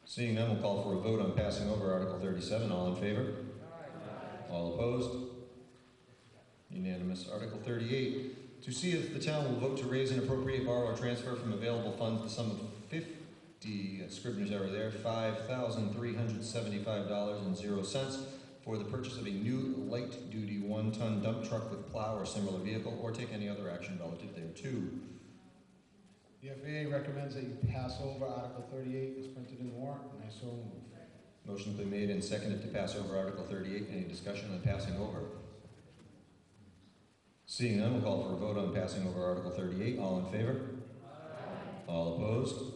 Seeing none, we'll call for a vote on passing over Article 37. All in favor? Aye. All opposed? Unanimous. Article 38, to see if the town will vote to raise and appropriate, borrow, or transfer from available funds the sum of Scribner's error there, $5,375.00 for the purchase of a new light-duty one-ton dump truck with plow or similar vehicle, or take any other action relative thereto. The FAA recommends that you pass over Article 38 as printed in the warrant, and I so move. Motion's been made and seconded to pass over Article 38. Any discussion on passing over? Seeing none, we'll call for a vote on passing over Article 38. All in favor? Aye. All opposed?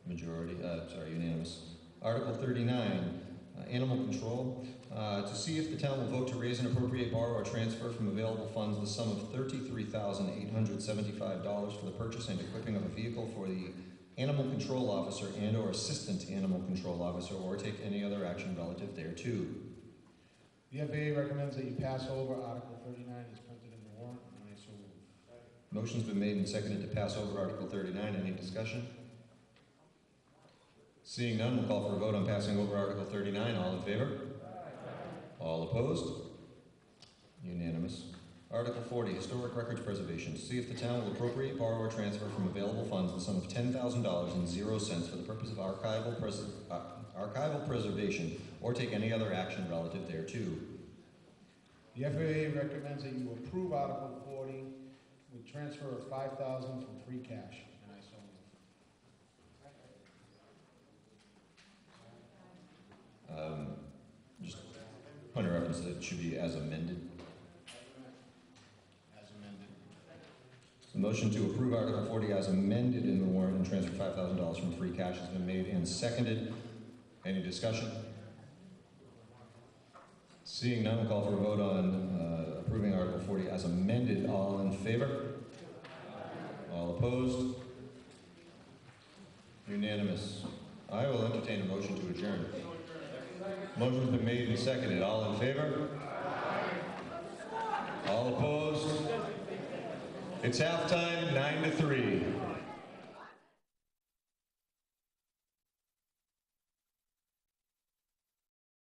Unanimous. Article 39, animal control. To see if the town will vote to raise and appropriate, borrow, or transfer from available funds the sum of $33,875 for the purchase and equipping of a vehicle for the animal control officer and or assistant animal control officer, or take any other action relative thereto. The FAA recommends that you pass over Article 39 as printed in the warrant, and I so move. Motion's been made and seconded to pass over Article 39. Any discussion? Seeing none, we'll call for a vote on passing over Article 39. All in favor? Aye. All opposed? Unanimous. Article 40, Historic Records Preservation. To see if the town will appropriate, borrow, or transfer from available funds the sum of $10,000.00 for the purpose of archival preservation, or take any other action relative thereto. The FAA recommends that you approve Article 40 with transfer of $5,000 from free cash, and I so move. Just point of reference that it should be as amended. As amended. The motion to approve Article 40 as amended in the warrant and transfer $5,000 from free cash has been made and seconded. Any discussion? Seeing none, we'll call for a vote on approving Article 40 as amended. All in favor? All opposed? Unanimous. I will entertain a motion to adjourn. Motion's been made and seconded. All in favor? All opposed? It's halftime, 9-3.